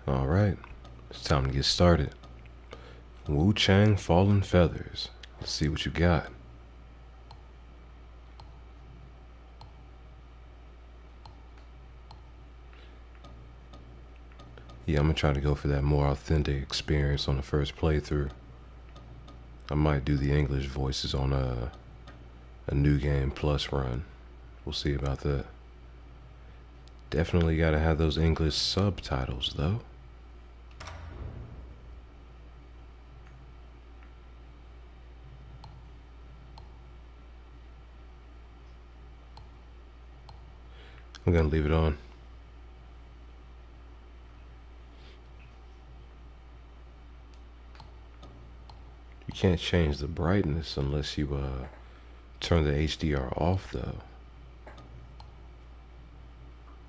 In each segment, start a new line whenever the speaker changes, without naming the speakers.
Alright, it's time to get started. WUCHANG Fallen Feathers. Let's see what you got. Yeah, I'm gonna try to go for that more authentic experience on the first playthrough. I might do the English voices on a New Game Plus run. We'll see about that. Definitely gotta have those English subtitles though. I'm gonna leave it on. You can't change the brightness unless you turn the HDR off though.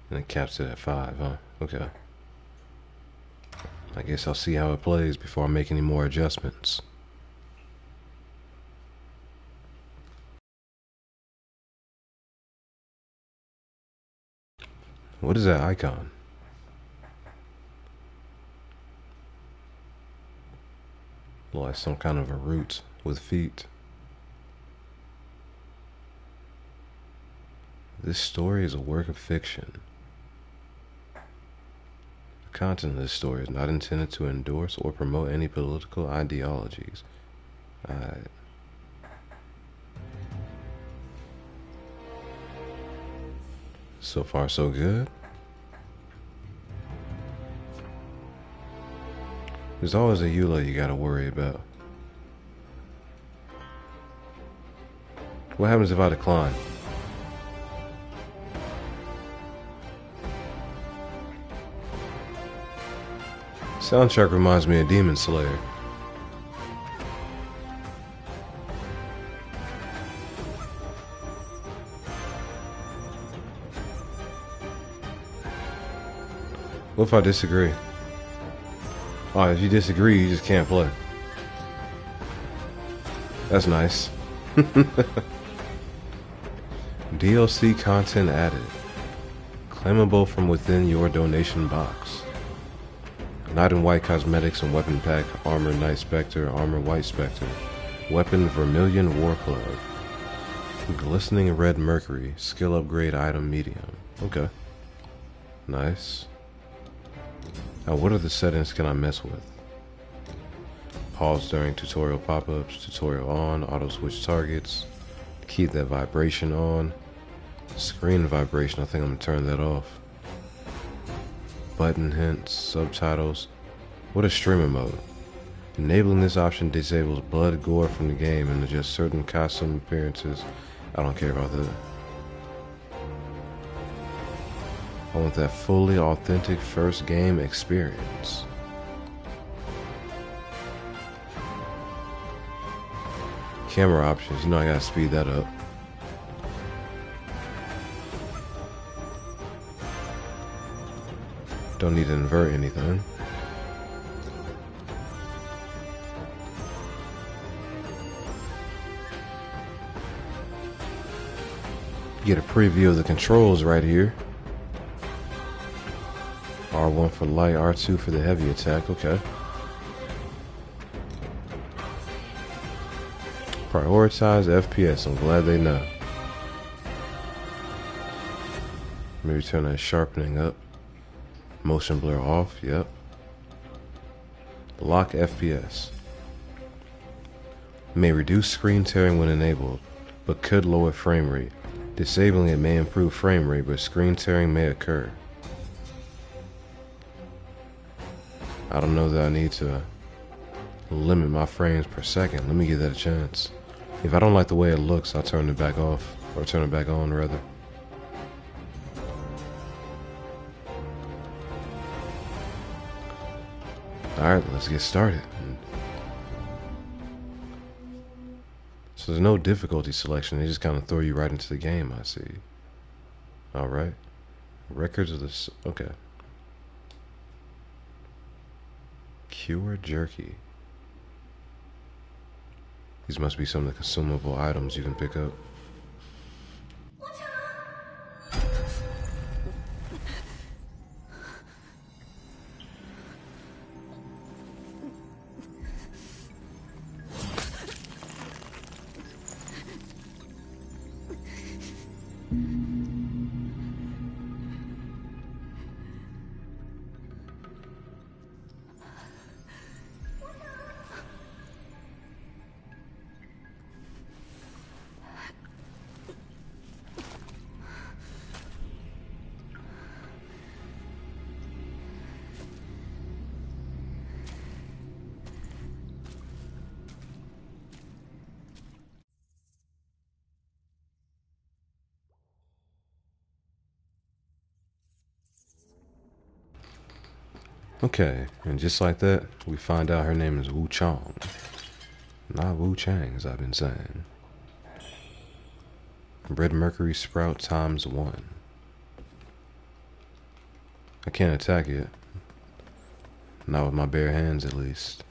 And it caps it at 5, huh? Okay. I guess I'll see how it plays before I make any more adjustments. What is that icon? Like some kind of a root with feet. This story is a work of fiction. The content of this story is not intended to endorse or promote any political ideologies. So far, so good. There's always a EULA you gotta worry about. What happens if I decline? Soundtrack reminds me of Demon Slayer. What if I disagree? Oh, if you disagree, you just can't play. That's nice. DLC content added. Claimable from within your donation box. Knight in White cosmetics and weapon pack. Armor Night Spectre, Armor White Spectre. Weapon Vermilion War Club. Glistening Red Mercury. Skill upgrade item medium. Okay. Nice. Now what other settings can I mess with? Pause during tutorial pop-ups. Tutorial on. Auto switch targets. Keep that vibration on. Screen vibration, I think I'm gonna turn that off. Button hints, subtitles. What is streamer mode? Enabling this option disables blood, gore from the game and adjusts certain costume appearances. I don't care about that. I want that fully authentic first game experience. Camera options, you know I gotta speed that up. Don't need to invert anything. Get a preview of the controls right here. R1 for light, R2 for the heavy attack, okay. Prioritize FPS, I'm glad they know. Maybe turn that sharpening up. Motion blur off, yep. Lock FPS. May reduce screen tearing when enabled, but could lower frame rate. Disabling it may improve frame rate, but screen tearing may occur. I don't know that I need to limit my frames per second. Let me give that a chance. If I don't like the way it looks, I'll turn it back off, or turn it back on rather. Alright, let's get started. So there's no difficulty selection, they just kind of throw you right into the game, I see. Alright. Records of this, okay. Cure jerky. These must be some of the consumable items you can pick up. Okay, and just like that, we find out her name is Wuchang. Not Wuchang, as I've been saying. Red Mercury Sprout times 1. I can't attack it. Not with my bare hands, at least.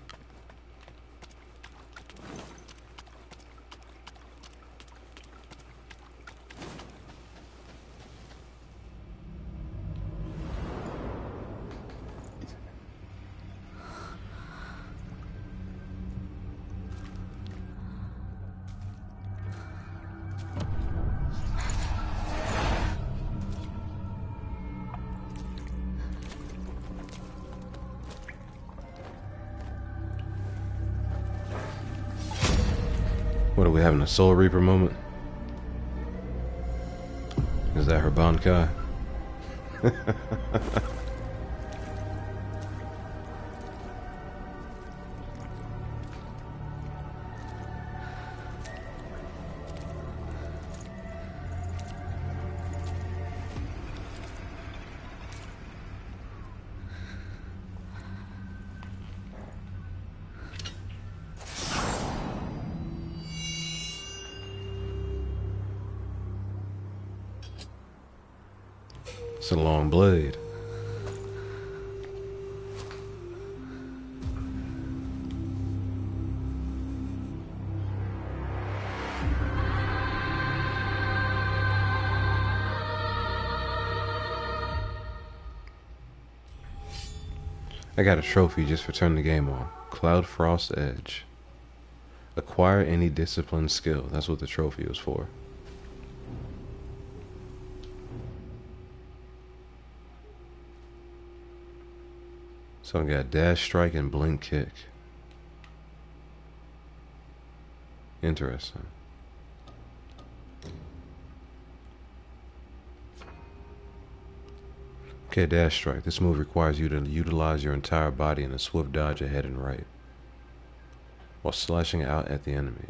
What are we having, a Soul Reaper moment? Is that her Bankai? It's a long blade. I got a trophy just for turning the game on. Cloud Frost Edge. Acquire any discipline skill. That's what the trophy was for. So I got Dash Strike and Blink Kick. Interesting. Okay, Dash Strike. This move requires you to utilize your entire body in a swift dodge ahead and right, while slashing out at the enemy.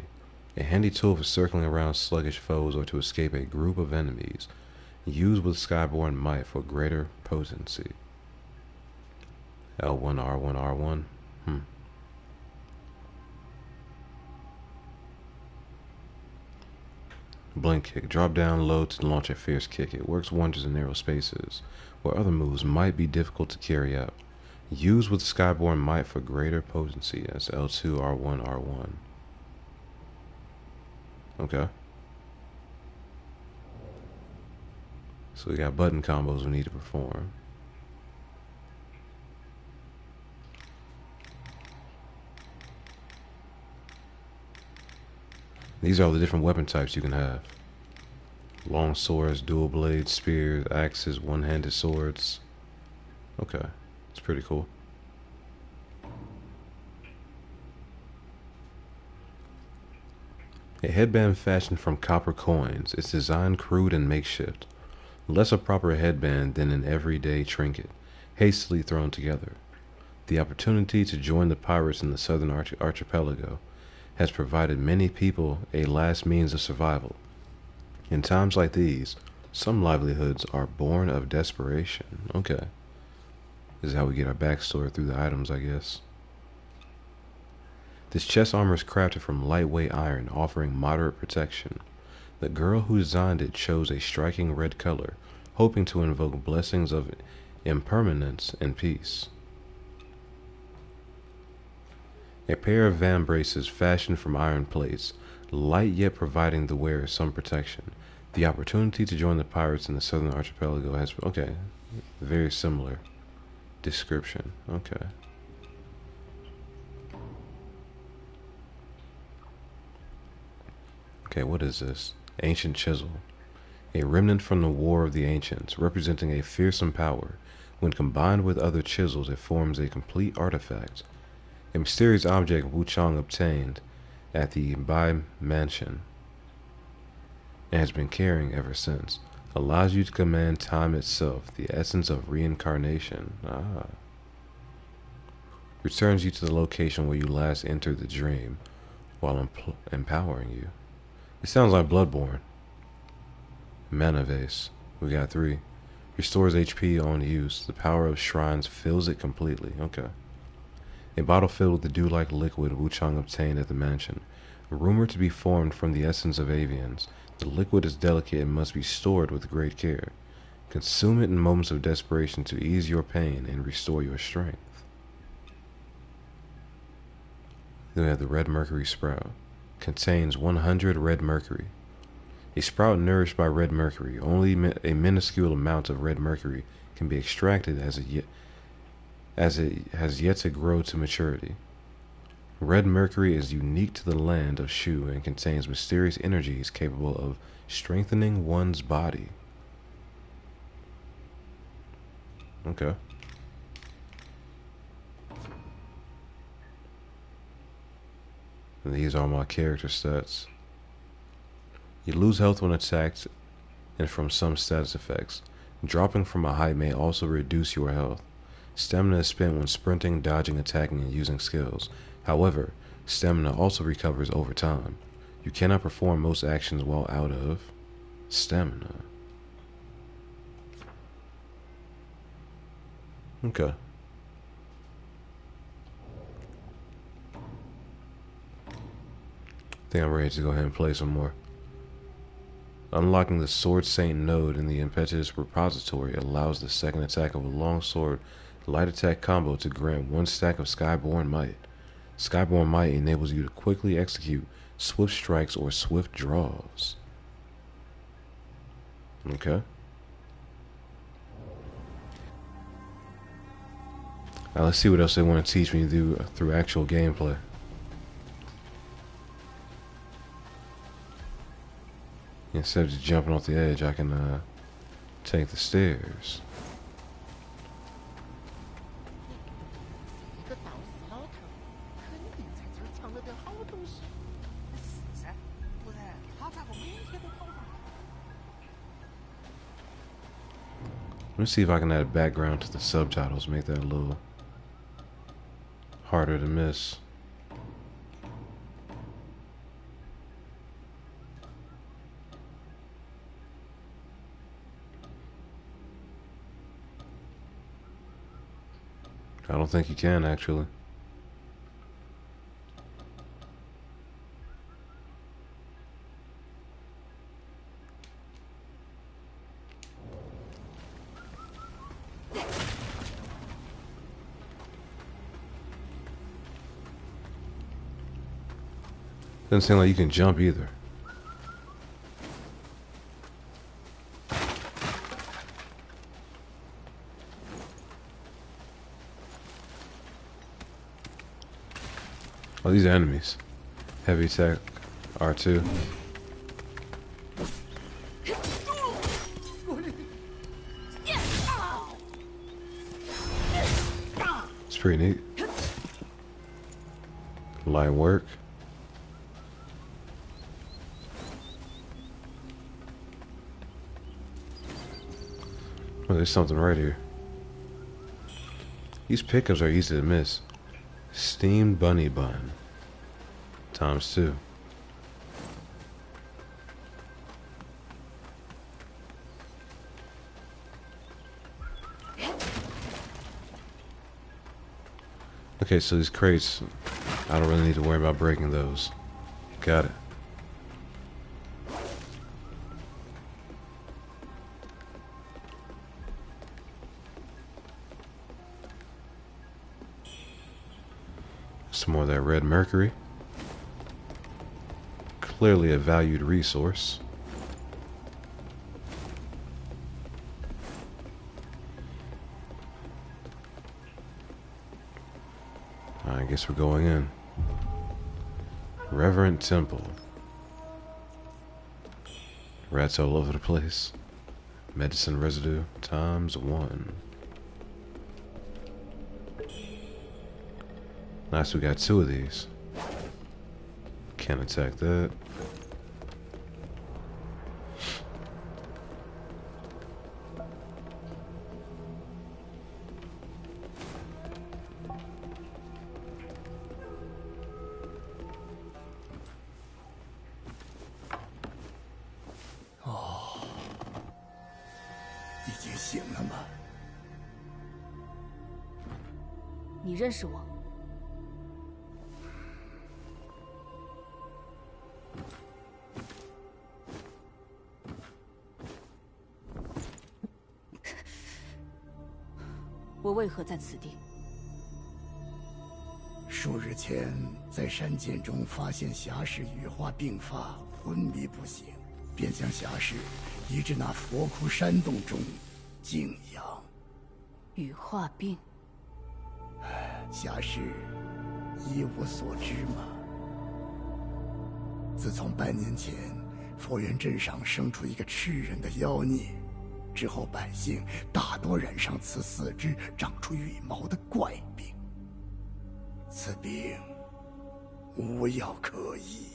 A handy tool for circling around sluggish foes or to escape a group of enemies. Used with Skyborn Might for greater potency. L1, R1, R1. Blink Kick. Drop down low to launch a fierce kick. It works wonders in narrow spaces, where other moves might be difficult to carry out. Use with Skyborn Might for greater potency. That's L2, R1, R1. Okay. So we got button combos we need to perform. These are all the different weapon types you can have. Long swords, dual blades, spears, axes, one-handed swords. Okay, it's pretty cool. A headband fashioned from copper coins. Its design crude and makeshift. Less a proper headband than an everyday trinket, hastily thrown together. The opportunity to join the pirates in the southern archipelago has provided many people a last means of survival. In times like these, some livelihoods are born of desperation. Okay. This is how we get our backstory through the items, I guess. This chest armor is crafted from lightweight iron, offering moderate protection. The girl who designed it chose a striking red color, hoping to invoke blessings of impermanence and peace. A pair of vambraces fashioned from iron plates, light yet providing the wearer some protection. The opportunity to join the pirates in the southern archipelago has... Okay, very similar description. Okay. Okay, what is this? Ancient Chisel. A remnant from the War of the Ancients, representing a fearsome power. When combined with other chisels, it forms a complete artifact. A mysterious object Wuchang obtained at the Bai Mansion and has been carrying ever since. Allows you to command time itself, the essence of reincarnation. Returns you to the location where you last entered the dream while empowering you. It sounds like Bloodborne. Mana Vase. We got 3. Restores HP on use. The power of shrines fills it completely. Okay. A bottle filled with the dew-like liquid Wuchang obtained at the mansion. Rumored to be formed from the essence of avians, the liquid is delicate and must be stored with great care. Consume it in moments of desperation to ease your pain and restore your strength. Then we have the red mercury sprout. Contains 100 red mercury. A sprout nourished by red mercury. Only a minuscule amount of red mercury can be extracted as it has yet to grow to maturity. Red mercury is unique to the land of Shu and contains mysterious energies capable of strengthening one's body. Okay. And these are my character stats. You lose health when attacked and from some status effects. Dropping from a height may also reduce your health. Stamina is spent when sprinting, dodging, attacking, and using skills. However, stamina also recovers over time. You cannot perform most actions while out of stamina. Okay. I think I'm ready to go ahead and play some more. Unlocking the Sword Saint node in the Impetuous Repository allows the second attack of a longsword light attack combo to grant 1 stack of Skyborn Might. Skyborn Might enables you to quickly execute swift strikes or swift draws. Okay. Now let's see what else they want to teach me through actual gameplay. Instead of just jumping off the edge, I can take the stairs. Let me see if I can add background to the subtitles, make that a little harder to miss. I don't think you can, actually. Doesn't seem like you can jump either. Oh, these are enemies. Heavy attack, R2. It's pretty neat. Light work. Oh, there's something right here. These pickups are easy to miss. Steamed bunny bun. ×2. Okay, so these crates, I don't really need to worry about breaking those. Got it. Some more of that red mercury. Clearly a valued resource. I guess we're going in. Reverend Temple. Rats all over the place. Medicine residue ×1. Nice, we got 2 of these. Can't attack that.
你认识我？我为何在此地？
数日前，在山涧中发现侠士羽化病发，昏迷不醒，便将侠士移至那佛窟山洞中静养。
羽化病？
侠士一无所知吗？自从半年前佛缘镇上生出一个吃人的妖孽，之后百姓大多染上此四肢长出羽毛的怪病。此病无药可医。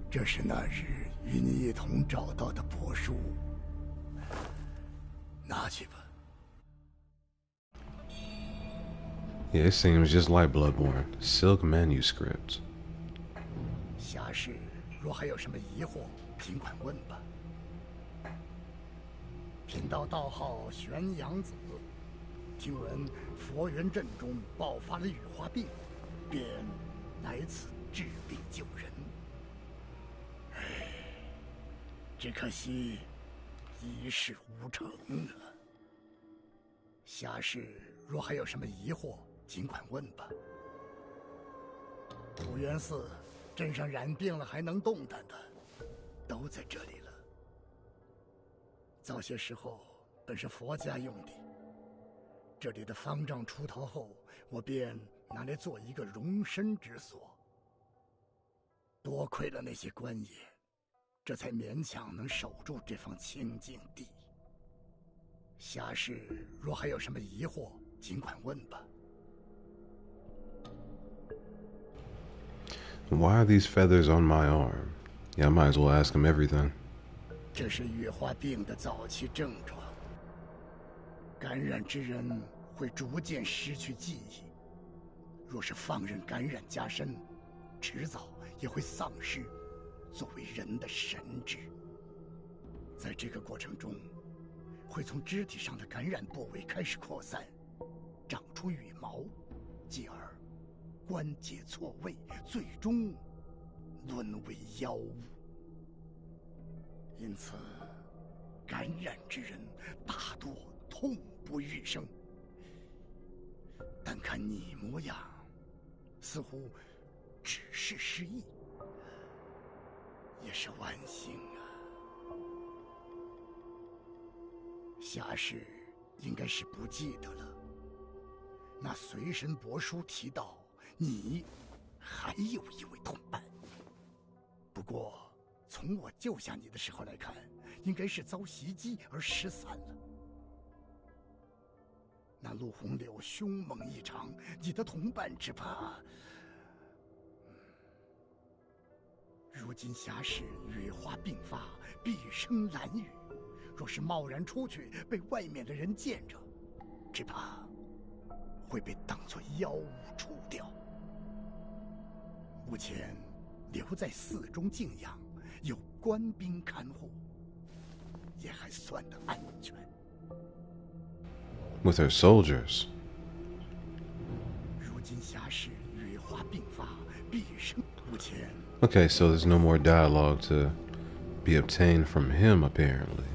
这是那日与你一同找到的帛书，拿去吧。
Yeah, it seems just like Bloodborne. Silk manuscript.
侠士若还有什么疑惑，尽管问吧。贫道道号玄阳子，听闻佛缘镇中爆发了羽化病，便来此治病救人。只可惜一事无成啊。侠士若还有什么疑惑，尽管问吧。普元寺镇上染病了还能动弹的，都在这里了。早些时候本是佛家用地，这里的方丈出逃后，我便拿来做一个容身之所。多亏了那些官爷，这才勉强能守住这方清净地。侠士若还有什么疑惑，尽管问吧。
Why are these feathers on my arm? Yeah, I might as well ask him everything.
这是羽化病的早期症状，感染之人会逐渐失去记忆，若是放任感染加深，迟早也会丧失作为人的神智。在这个过程中，会从肢体上的感染部位开始扩散，长出羽毛，继而关节错位，最终沦为妖物。因此，感染之人大多痛不欲生。但看你模样，似乎只是失忆，也是万幸啊。侠士应该是不记得了。那随身帛书提到，你还有一位同伴。不过，从我救下你的时候来看，应该是遭袭击而失散了。那陆红柳凶猛异常，你的同伴只怕……如今侠士羽化病发，毕生蓝雨，若是贸然出去，被外面的人见着，只怕会被当作妖物除掉。目前留在寺中静养，有官兵看护，也还算得安全。
With her soldiers.
如今侠士羽化病发，毕生目前。
Okay, so there's no more dialogue to be obtained from him, apparently.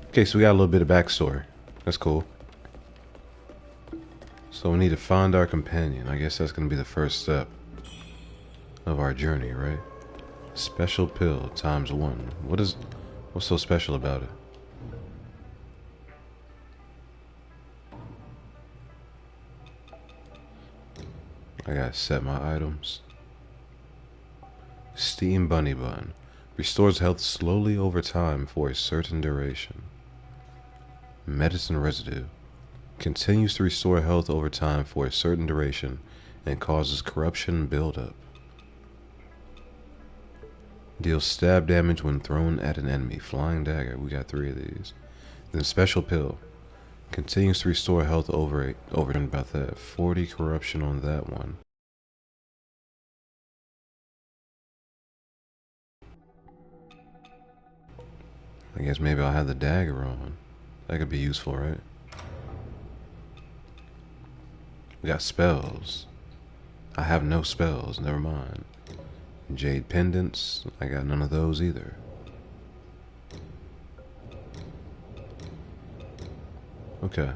Okay, so we got a little bit of backstory. That's cool. So we need to find our companion. I guess that's going to be the first step of our journey, right? Special pill ×1. What's so special about it? I gotta set my items. Steam Bunny Bun. Restores health slowly over time for a certain duration. Medicine Residue. Continues to restore health over time for a certain duration and causes corruption buildup. Deals stab damage when thrown at an enemy. Flying Dagger. We got 3 of these. Then Special Pill. Continues to restore health over about that. 40 corruption on that one. I guess maybe I'll have the dagger on. That could be useful, right? We got spells. I have no spells, never mind. Jade pendants, I got none of those either. Okay.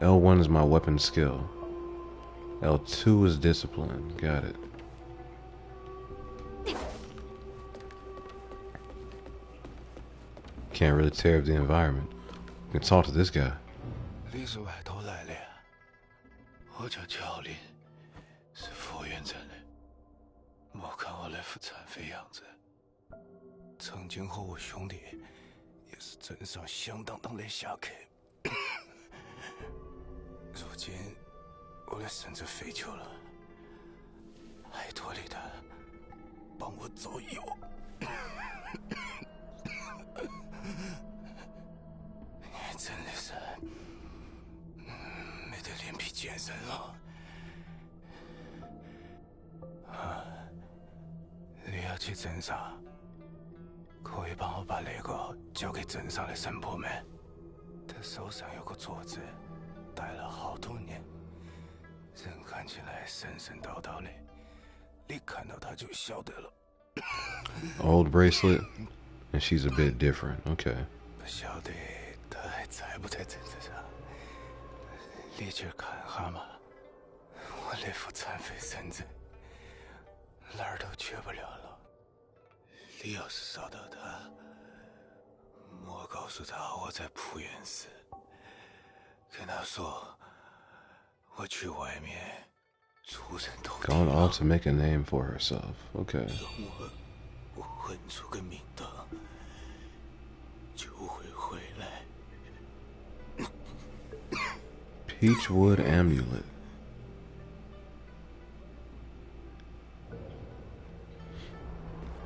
L1 is my weapon skill. L2 is discipline. Got it. Can't really tear up the environment. We can talk to this guy.
李是外头来的呀，我叫乔林，是佛缘镇的。莫看我那副残废样子，曾经和我兄弟也是镇上响当当的侠客。如今我的身子废旧了，还托你的帮我走一步。真的是没得脸皮见人了。啊，你要去镇上，可以帮我把那个交给镇上的神婆们。他手上有个镯子，戴了好多年，人看起来神神叨叨的，你看到他就晓得了。
Old bracelet, and she's a bit different. Okay.
不晓得他还在不在镇子上？你去看哈嘛，我那副残废身子哪儿都去不了了。你要是找到他，莫告诉他我在浦原市，跟他说我去外面出人头地
Gone on to make a name for herself. Okay.
等我混出个名堂，就会回来。
Peachwood amulet.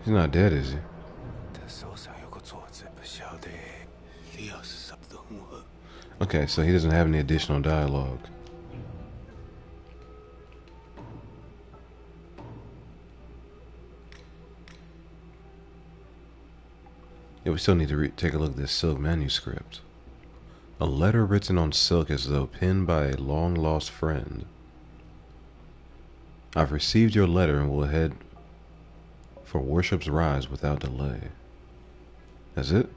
He's not dead, is he?
他手上有个镯子，不晓得你要是找到我。
Okay, so he doesn't have any additional dialogue. Yeah, we still need to take a look at this silk manuscript. A letter written on silk as though penned by a long-lost friend. I've received your letter and will head for Worship's Rise without delay. That's it?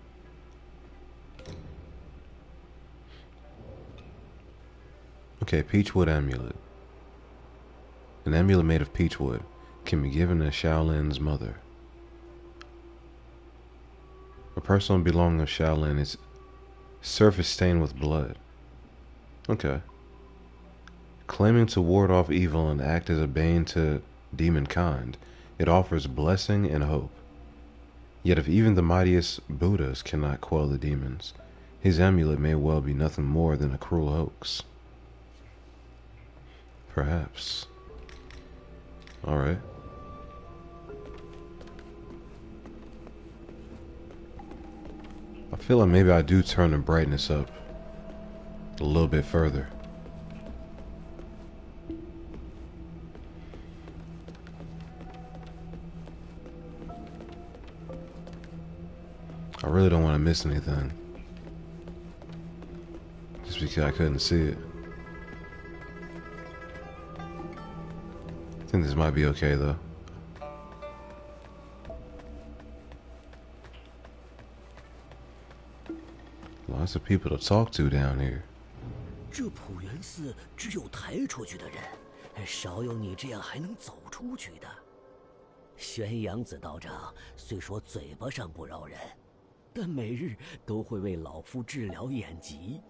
Okay, Peachwood amulet. An amulet made of peachwood can be given to Shaolin's mother. A personal belonging of Shaolin is surface stained with blood. Okay. Claiming to ward off evil and act as a bane to demonkind, it offers blessing and hope. Yet if even the mightiest Buddhas cannot quell the demons, his amulet may well be nothing more than a cruel hoax. Perhaps. Alright. I feel like maybe I do turn the brightness up a little bit further. I really don't want to miss anything. Just because I couldn't see it. I think this might be okay though. Lots of people to talk to down here.
这浦原寺只有抬出去的人，少有你这样还能走出去的。玄阳子道长虽说嘴巴上不饶人，但每日都会为老夫治疗眼疾。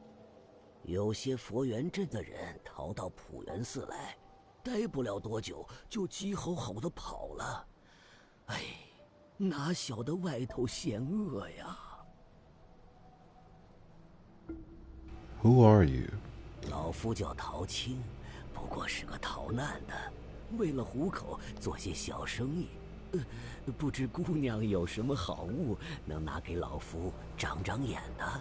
有些佛缘镇的人逃到浦原寺来，待不了多久就急吼吼的跑了。哎，哪晓得外头险恶呀！
Who are you?
老夫叫陶青，不过是个逃难的，为了糊口做些小生意。不知姑娘有什么好物能拿给老夫长长眼的？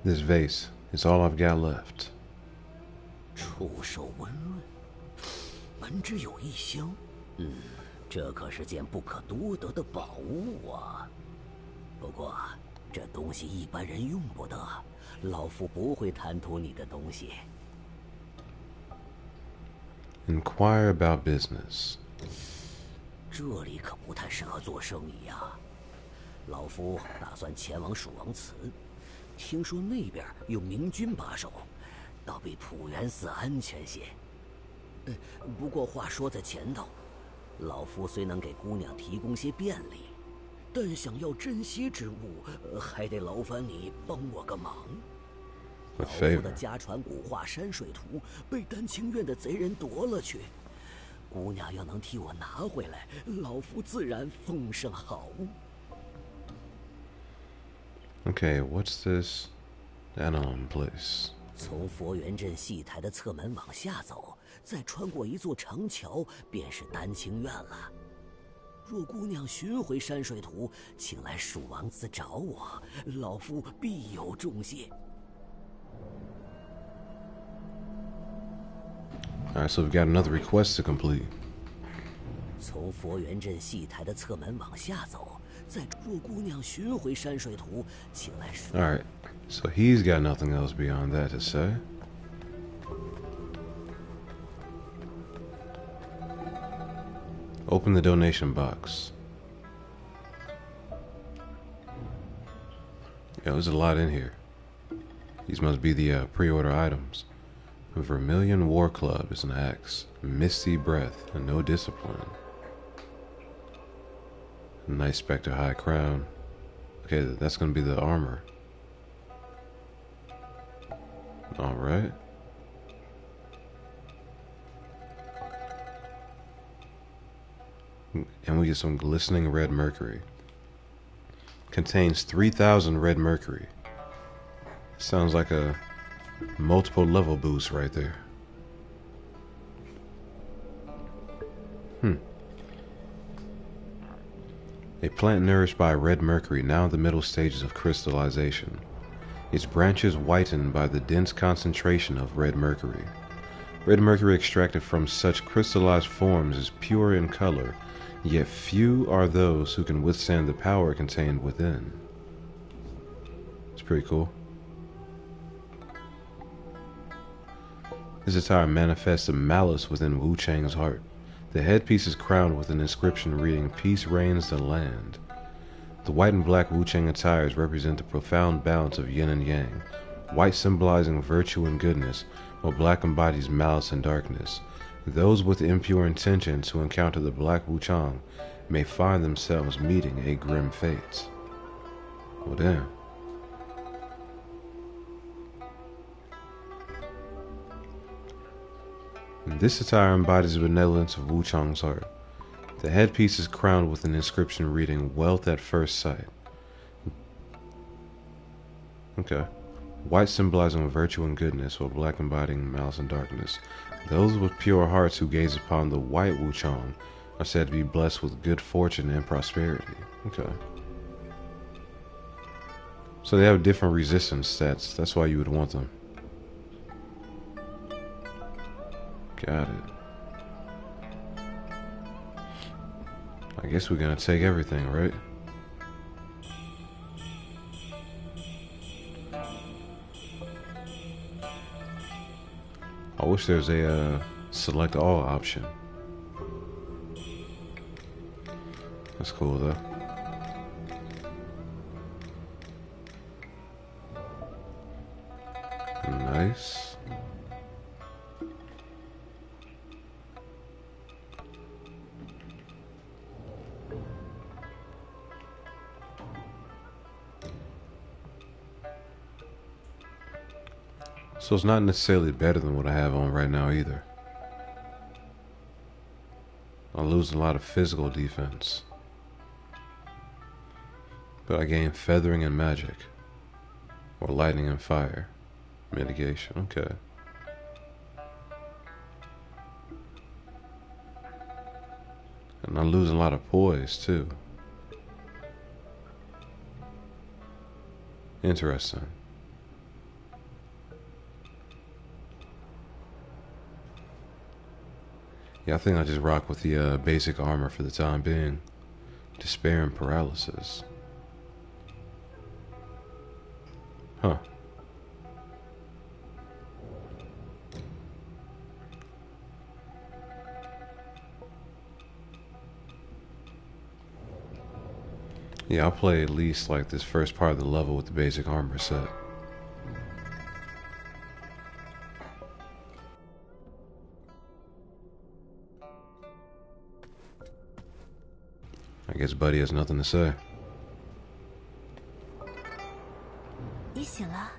This vase is all I've got left.
触手温润，闻之有异香。这可是件不可多得的宝物啊！不过。这东西一般人用不得，老夫不会贪图你的东西。
Inquire about business.
这里可不太适合做生意呀。老夫打算前往蜀王祠，听说那边有明军把守，倒比普元寺安全些。不过话说在前头，老夫虽能给姑娘提供些便利，但想要珍稀之物，还得劳烦你帮我个忙。老夫的家传古画山水图被丹青院的贼人夺了去，姑娘要能替我拿回来，老夫自然奉上好物。
Okay, what's this Anon place?
从佛缘镇戏台的侧门往下走，再穿过一座长桥，便是丹青院了。若姑娘寻回山水图，请来蜀王祠找我，老夫必有重谢。
Alright, so we've got another request to complete.
从佛缘镇戏台的侧门往下走，再若姑娘寻回山水图，请来蜀。
Alright, so he's got nothing else beyond that to say. Open the donation box. Yeah, there's a lot in here. These must be the pre-order items. Vermilion War Club is an axe. Misty Breath and no discipline. Nice Spectre High Crown. Okay, that's gonna be the armor. Alright. And we get some glistening red mercury. Contains 3,000 red mercury. Sounds like a multiple level boost right there. A plant nourished by red mercury, now in the middle stages of crystallization. Its branches whitened by the dense concentration of red mercury. Red mercury extracted from such crystallized forms is pure in color, yet few are those who can withstand the power contained within. It's pretty cool. This attire manifests the malice within Wuchang's heart. The headpiece is crowned with an inscription reading, "Peace reigns the land." The white and black Wuchang attires represent the profound balance of yin and yang, white symbolizing virtue and goodness, while black embodies malice and darkness. Those with impure intentions who encounter the black Wuchang may find themselves meeting a grim fate. Well, damn. This attire embodies the benevolence of Wuchang's heart. The headpiece is crowned with an inscription reading, "Wealth at first sight." Okay. White symbolizing virtue and goodness, while black embodying malice and darkness. Those with pure hearts who gaze upon the white Wuchang are said to be blessed with good fortune and prosperity. Okay. So they have different resistance stats. That's why you would want them. Got it. I guess we're gonna take everything, right? I wish there's a select all option. That's cool though. Nice. So it's not necessarily better than what I have on right now either. I lose a lot of physical defense, but I gain feathering and magic, or lightning and fire mitigation. Okay. And I'm losing a lot of poise too. Interesting. Yeah, I think I'll just rock with the basic armor for the time being. Despair and paralysis. Huh. Yeah, I'll play at least like this first part of the level with the basic armor set. I guess Buddy has nothing to say.
你醒了，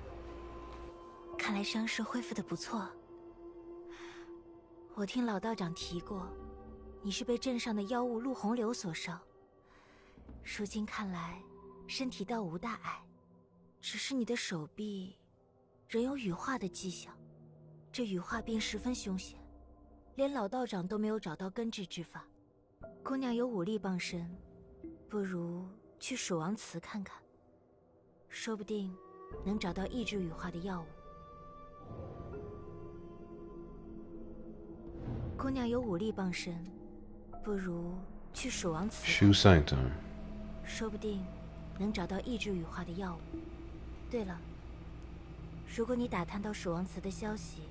看来伤势恢复得不错。我听老道长提过，你是被镇上的妖物陆洪流所伤。如今看来，身体倒无大碍，只是你的手臂仍有羽化的迹象。这羽化病十分凶险，连老道长都没有找到根治之法。姑娘有武力傍身，不如去蜀王祠看看，说不定能找到抑制羽化的药物。姑娘有武力傍身，不如去蜀王祠。
Shoe Sanctum.
说不定能找到抑制羽化的药物。对了，如果你打探到蜀王祠的消息，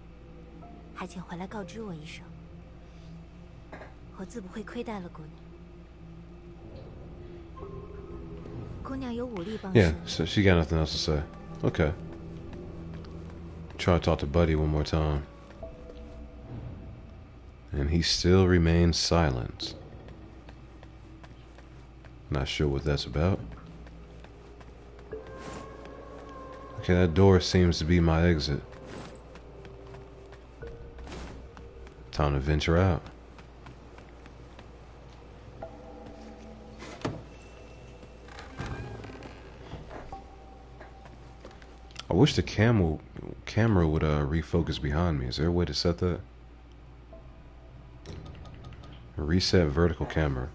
还请回来告知我一声，我自不会亏待了姑娘。姑娘有武力傍身。
Yeah, so she got nothing else to say. Okay. Try to talk to Buddy one more time. And he still remains silent. Not sure what that's about. Okay, that door seems to be my exit. Time to venture out. I wish the camera would refocus behind me. Is there a way to set that? Reset vertical camera.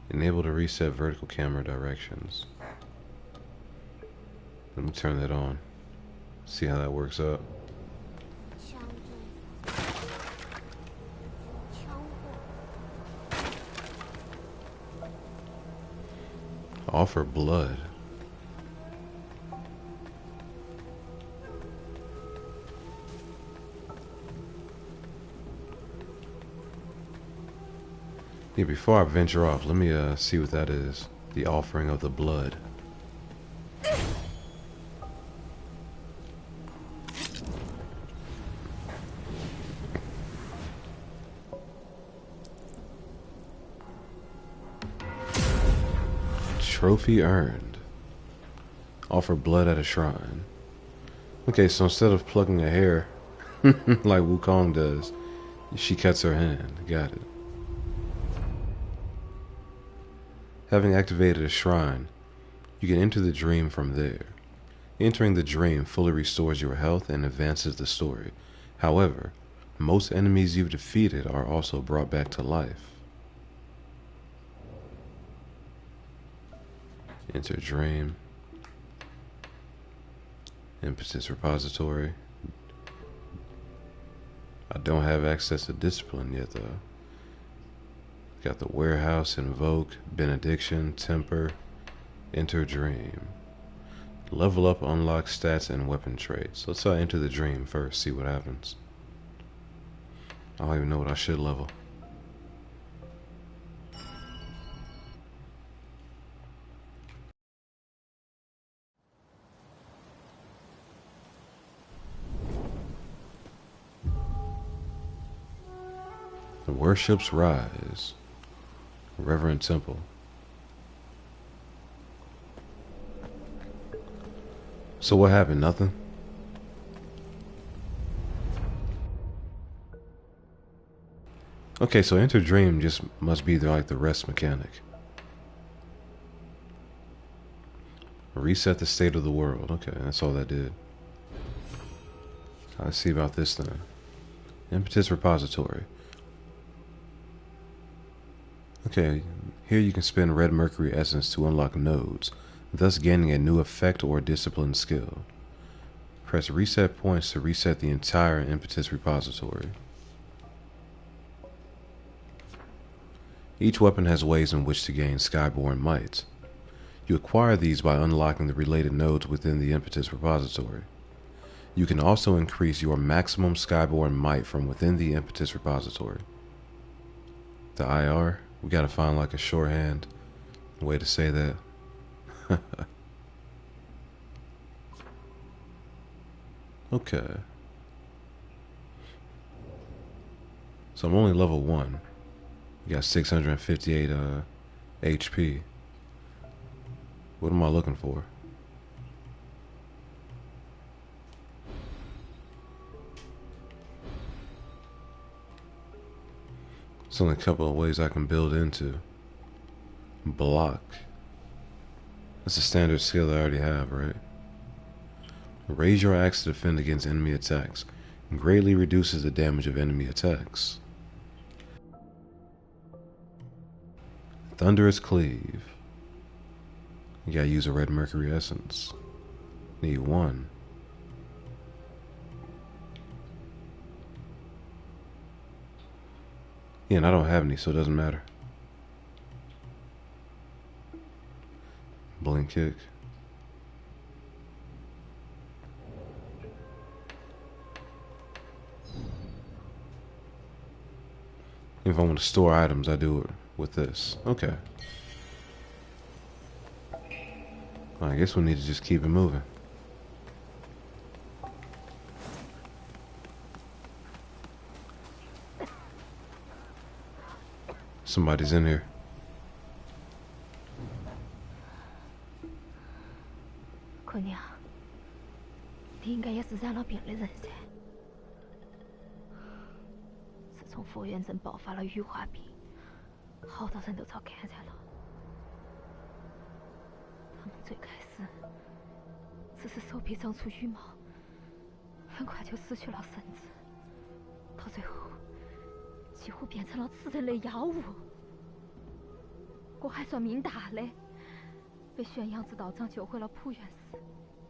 Enable to reset vertical camera directions. Let me turn that on. See how that works out. Offer blood. Yeah, before I venture off, let me see what that is. The offering of the blood. Trophy earned. Offer blood at a shrine. Okay, so instead of plucking a hair like Wukong does, she cuts her hand. Got it. Having activated a shrine, you can enter the dream from there. Entering the dream fully restores your health and advances the story. However, most enemies you've defeated are also brought back to life. Enter dream. Impetus repository. I don't have access to discipline yet though. Got the warehouse, invoke, benediction, temper, enter dream. Level up, unlock stats and weapon traits. Let's enter the dream first, see what happens. I don't even know what I should level. The worships rise. Reverend Temple. So what happened? Nothing? Okay, so enter dream just must be like the rest mechanic. Reset the state of the world. Okay, that's all that did. Let's see about this then. Impetus repository. Okay, here you can spend red mercury essence to unlock nodes, thus gaining a new effect or discipline skill. Press reset points to reset the entire impetus repository. Each weapon has ways in which to gain skyborn might. You acquire these by unlocking the related nodes within the Impetus repository. You can also increase your maximum Skyborn might from within the Impetus repository. The IR, we gotta find like a shorthand way to say that. Okay. So I'm only level 1. You got 658 HP. What am I looking for? There's only a couple of ways I can build into. Block. That's a standard skill I already have, right? Raise your axe to defend against enemy attacks. Greatly reduces the damage of enemy attacks. Thunderous Cleave. You gotta use a red mercury essence. Need 1. Yeah, and I don't have any, so it doesn't matter. Blink kick. If I want to store items, I do it with this. Okay. Well, I guess we need to just keep it moving. Somebody's in here.
姑娘，你应该也是染了病的人噻。自从佛元镇爆发了羽化病，好多人都遭感染了。他们最开始只是手臂长出羽毛，很快就失去了神智，到最后几乎变成了吃人的妖物。我还算命大的，被玄阳子道长救回了普元寺，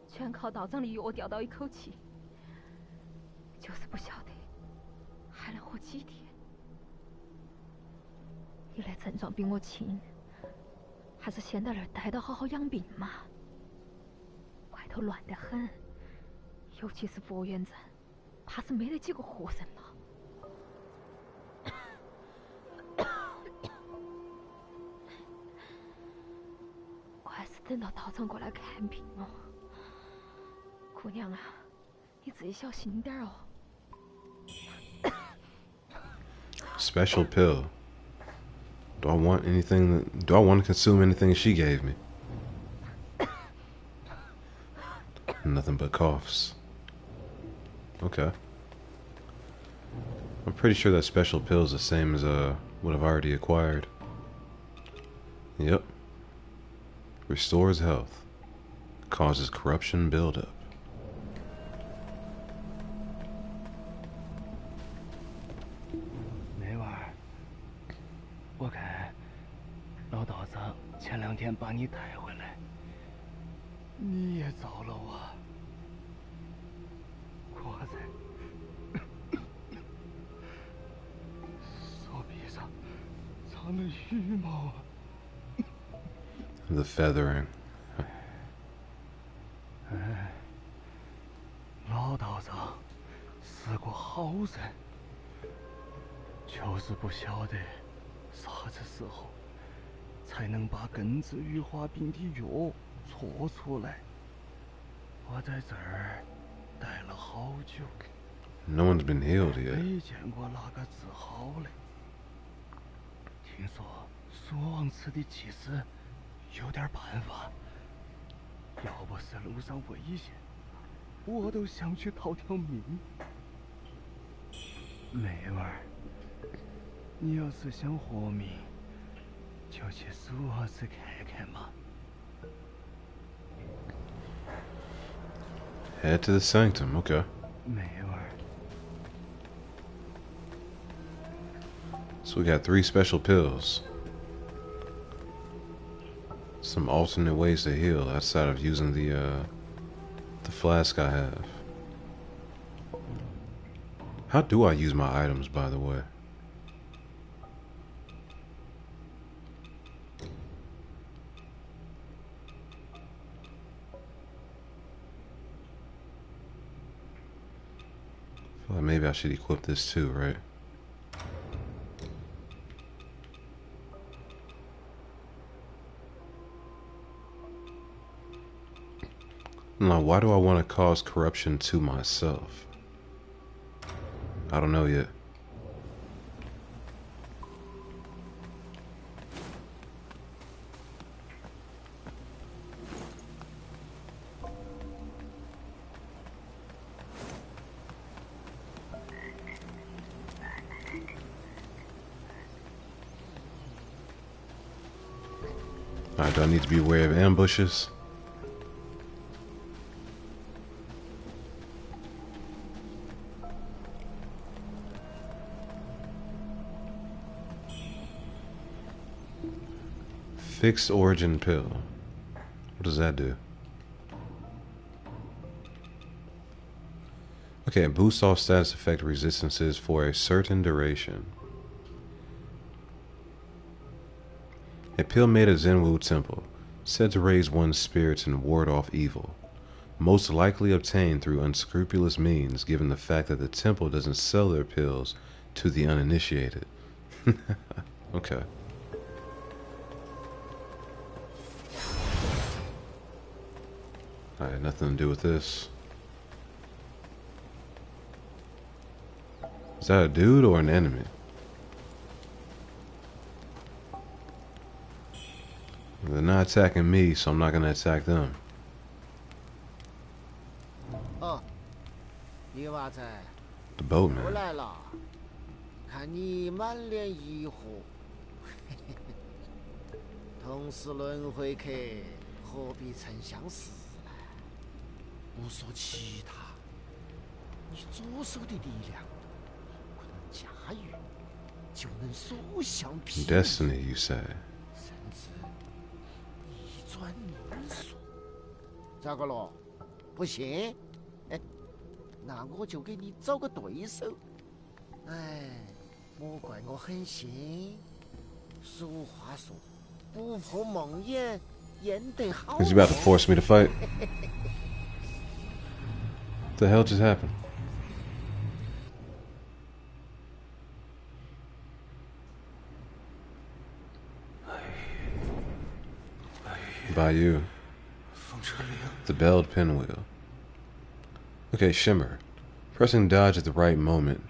全靠道长的药吊到一口气。就是不晓得还能活几天。你的症状比我轻，还是先在那儿待着好好养病嘛。外头乱得很，尤其是佛元镇，怕是没得几个活人了。我还是等到道长过来看病哦。姑娘啊，你自己小心点哦。
Special pill. Do I want anything? Do I want to consume anything she gave me? Nothing but coughs. Okay. I'm pretty sure that special pill is the same as what I've already acquired. Yep. Restores health. Causes corruption buildup.
我看老道长前2天把你带回来，你也糟了啊！果然，手臂上长了羽毛啊！
The feathering.
老道长是个好人，就是不晓得啥子时候才能把根治羽化病的药搓出来。我在这儿待了好久，
No one's been healed yet.
没见过哪个治好的。听说蜀王祠的祭司有点办法，要不是路上危险，我都想去讨条命。妹娃儿，你要是想活命，就去蜀王祠看看嘛。
Head to the sanctum, okay.
妹娃儿，
So we got 3 special pills. Some alternate ways to heal outside of using the flask I have. How do I use my items, by the way? Well, maybe I should equip this too, right? Now, why do I want to cause corruption to myself? I don't know yet. Alright, do I need to be aware of ambushes? Fixed origin pill. What does that do? Okay, it boosts all status effect resistances for a certain duration. A pill made at Zenwu Temple, said to raise one's spirits and ward off evil. Most likely obtained through unscrupulous means, given the fact that the temple doesn't sell their pills to the uninitiated. Okay. Alright, nothing to do with this. Is that a dude or an enemy? They're not attacking me, so I'm not gonna attack them.
Oh, 你娃仔
The
回
boatman.
来了，看你满脸疑惑。同是轮回客，何必曾相识呢？不说其他，你左手的力量，如果能驾驭，就能所向披靡。
Destiny, you say?
甚至逆转民俗。咋个咯？不信？哎，那我就给你找个对手。哎，莫怪我狠心。俗话说，不破梦魇，焉得好。
Is he about to force me to fight? What the hell just happened? By you. The belled pinwheel. Okay, shimmer. Pressing dodge at the right moment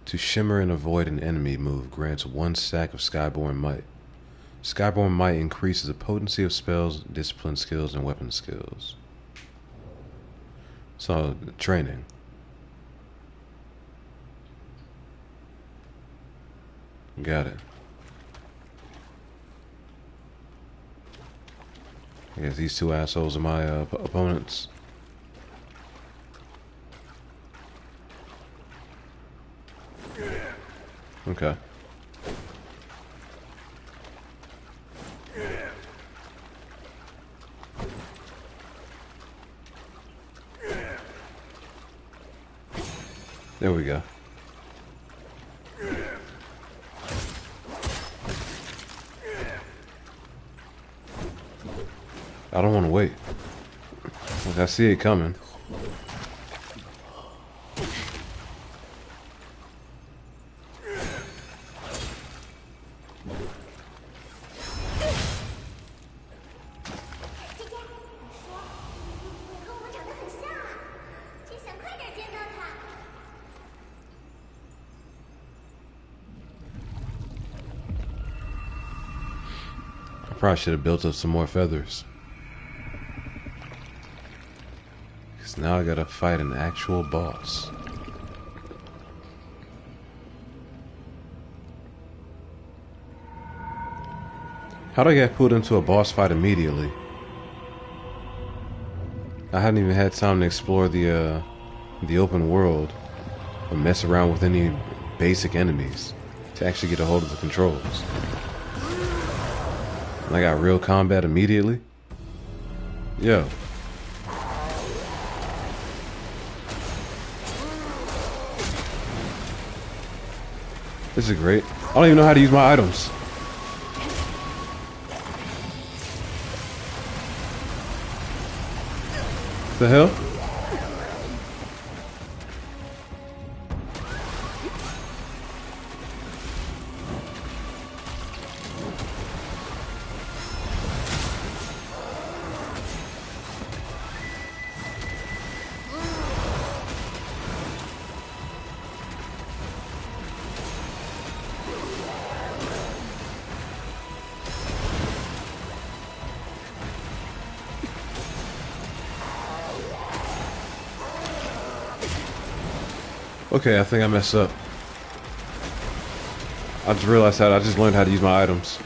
to shimmer and avoid an enemy move grants 1 stack of Skyborn Might. Skyborn Might increases the potency of spells, discipline skills, and weapon skills. So, training. Got it. I guess these two assholes are my opponents. Okay. There we go. I don't want to wait. Like, I see it coming. I probably should have built up some more feathers. Because now I gotta fight an actual boss. How'd I get pulled into a boss fight immediately? I hadn't even had time to explore the open world or mess around with any basic enemies to actually get a hold of the controls. And I got real combat immediately? Yo. This is great. I don't even know how to use my items. The hell? Okay, I think I messed up. I just realized I just learned how to use my items.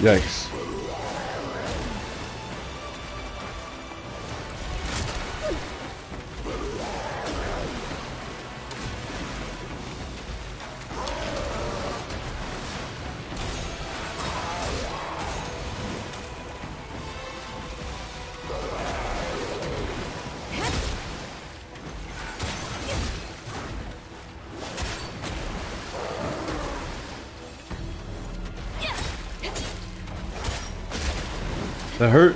Yikes. That hurt?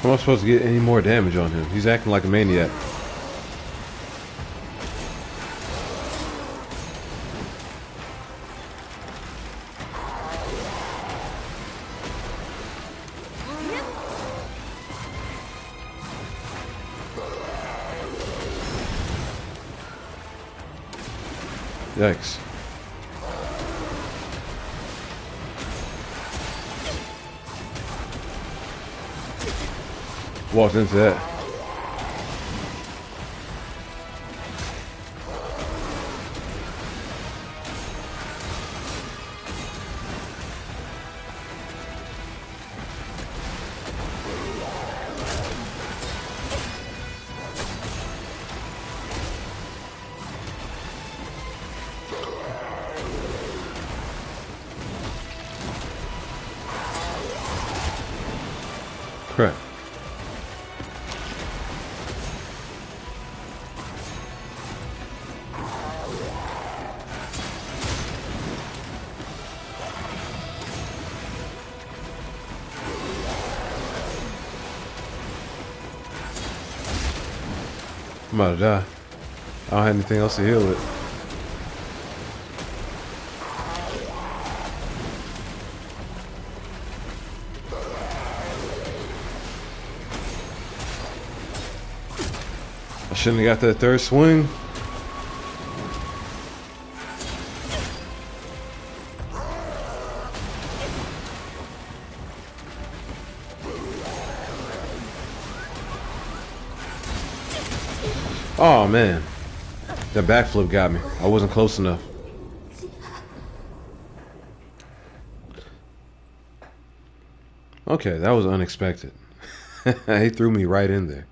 How am I supposed to get any more damage on him? He's acting like a maniac. Yikes. Walked into that. Crap. I'm about to die. I don't have anything else to heal with. I shouldn't have got that third swing. Oh man, that backflip got me. I wasn't close enough. Okay, that was unexpected. He threw me right in there.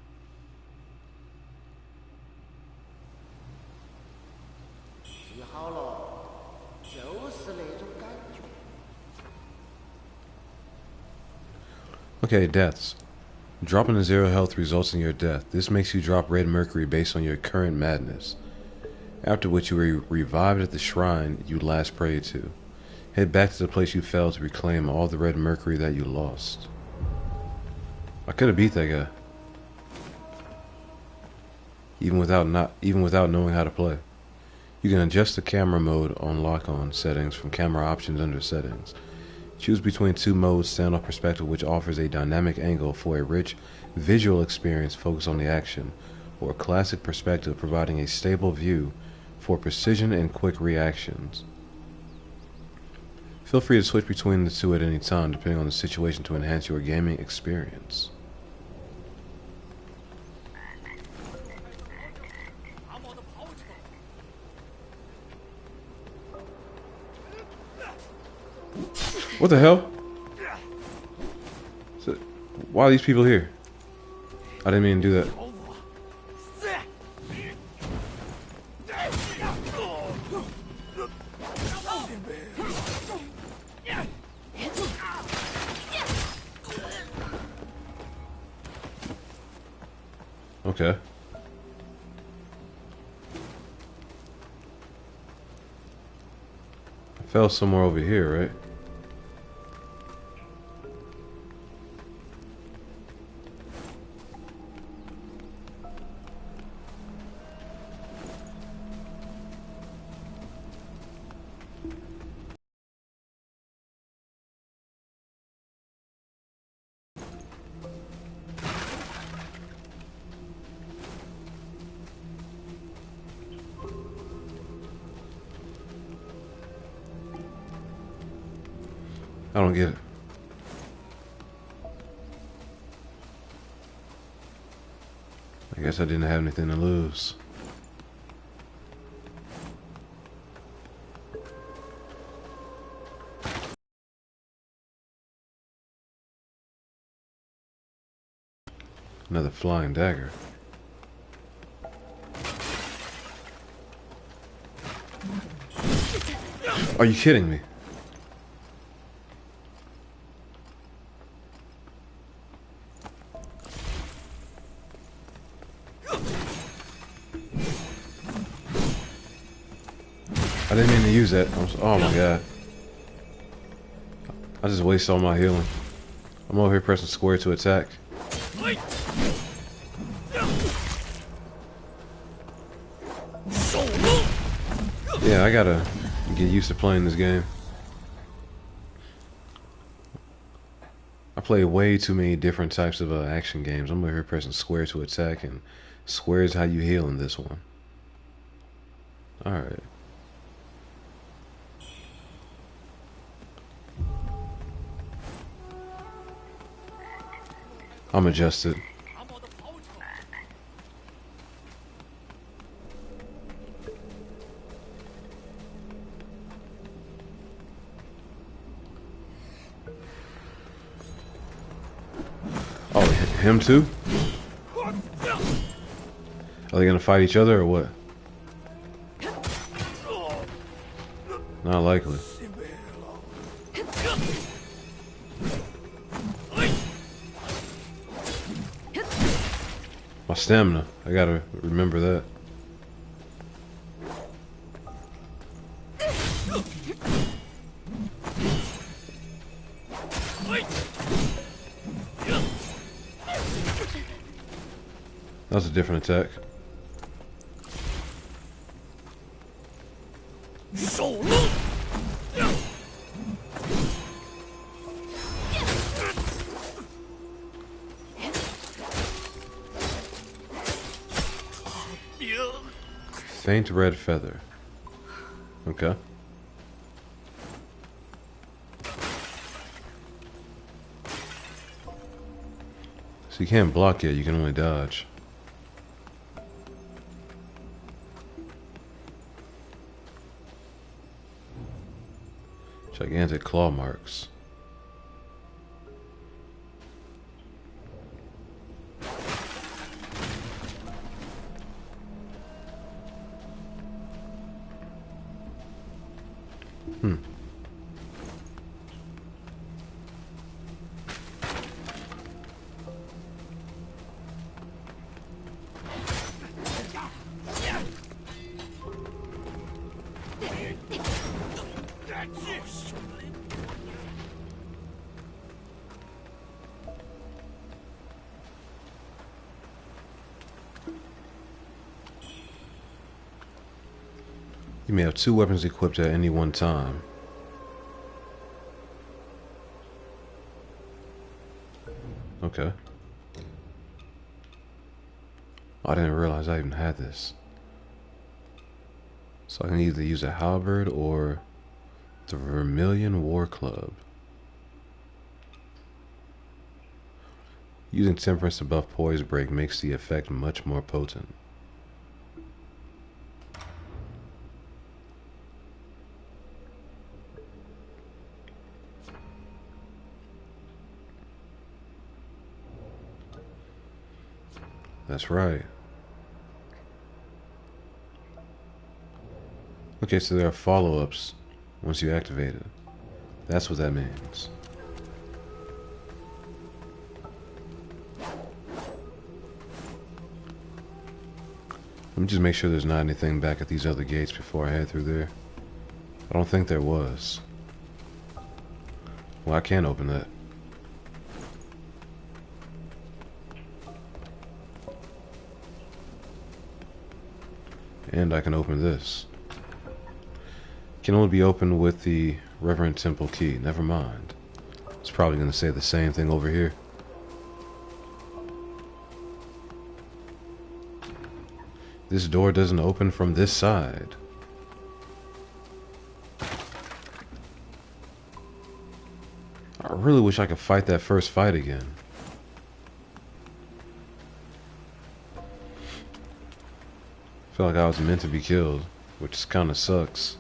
Okay, deaths. Dropping to 0 health results in your death. This makes you drop red mercury based on your current madness. After which you are revived at the shrine you last prayed to. Head back to the place you fell to reclaim all the red mercury that you lost. I could have beat that guy. Even without knowing how to play. You can adjust the camera mode on lock-on settings from camera options under settings. Choose between two modes, standoff perspective, which offers a dynamic angle for a rich visual experience focused on the action, or classic perspective providing a stable view for precision and quick reactions. Feel free to switch between the two at any time depending on the situation to enhance your gaming experience. What the hell? So, why are these people here? I didn't mean to do that. Okay. I fell somewhere over here, right? I don't get it. I guess I didn't have anything to lose. Another flying dagger. Are you kidding me? I didn't mean to use that. Oh my god. I just wasted all my healing. I'm over here pressing square to attack. Yeah, I gotta get used to playing this game. I play way too many different types of action games. I'm over here pressing square to attack, and square is how you heal in this one. Alright. I'm adjusted. Oh, him too? Are they gonna fight each other or what? Not likely. My stamina. I gotta remember that. That was a different attack. Faint red feather. Okay. So you can't block it, you can only dodge. Gigantic claw marks. You may have 2 weapons equipped at any one time. Okay. I didn't realize I even had this. So I can either use a halberd or the Vermilion War Club. Using Temperance to buff Poise Break makes the effect much more potent. That's right. Okay, so there are follow-ups once you activate it. That's what that means. Let me just make sure there's not anything back at these other gates before I head through there. I don't think there was. Well, I can't open that. And I can open this. Can only be opened with the Reverend Temple key. Never mind. It's probably going to say the same thing over here. This door doesn't open from this side. I really wish I could fight that first fight again. I feel like I was meant to be killed, which kind of sucks.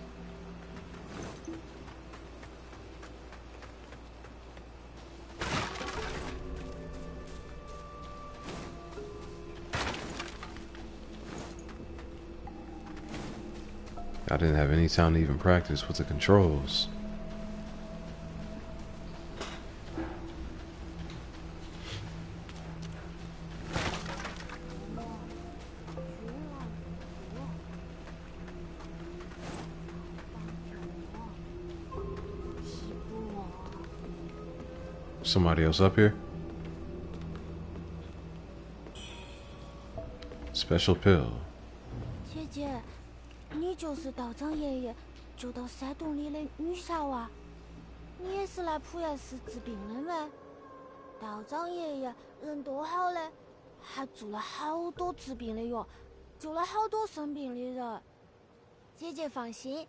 I didn't have any time to even practice with the controls. Somebody else up here? Special pill.
姐姐，你就是道长爷爷救到山洞里的女侠哇？你也是来普元寺治病的没？道长爷爷人多好嘞，还做了好多治病的药，救了好多生病的人。姐姐放心，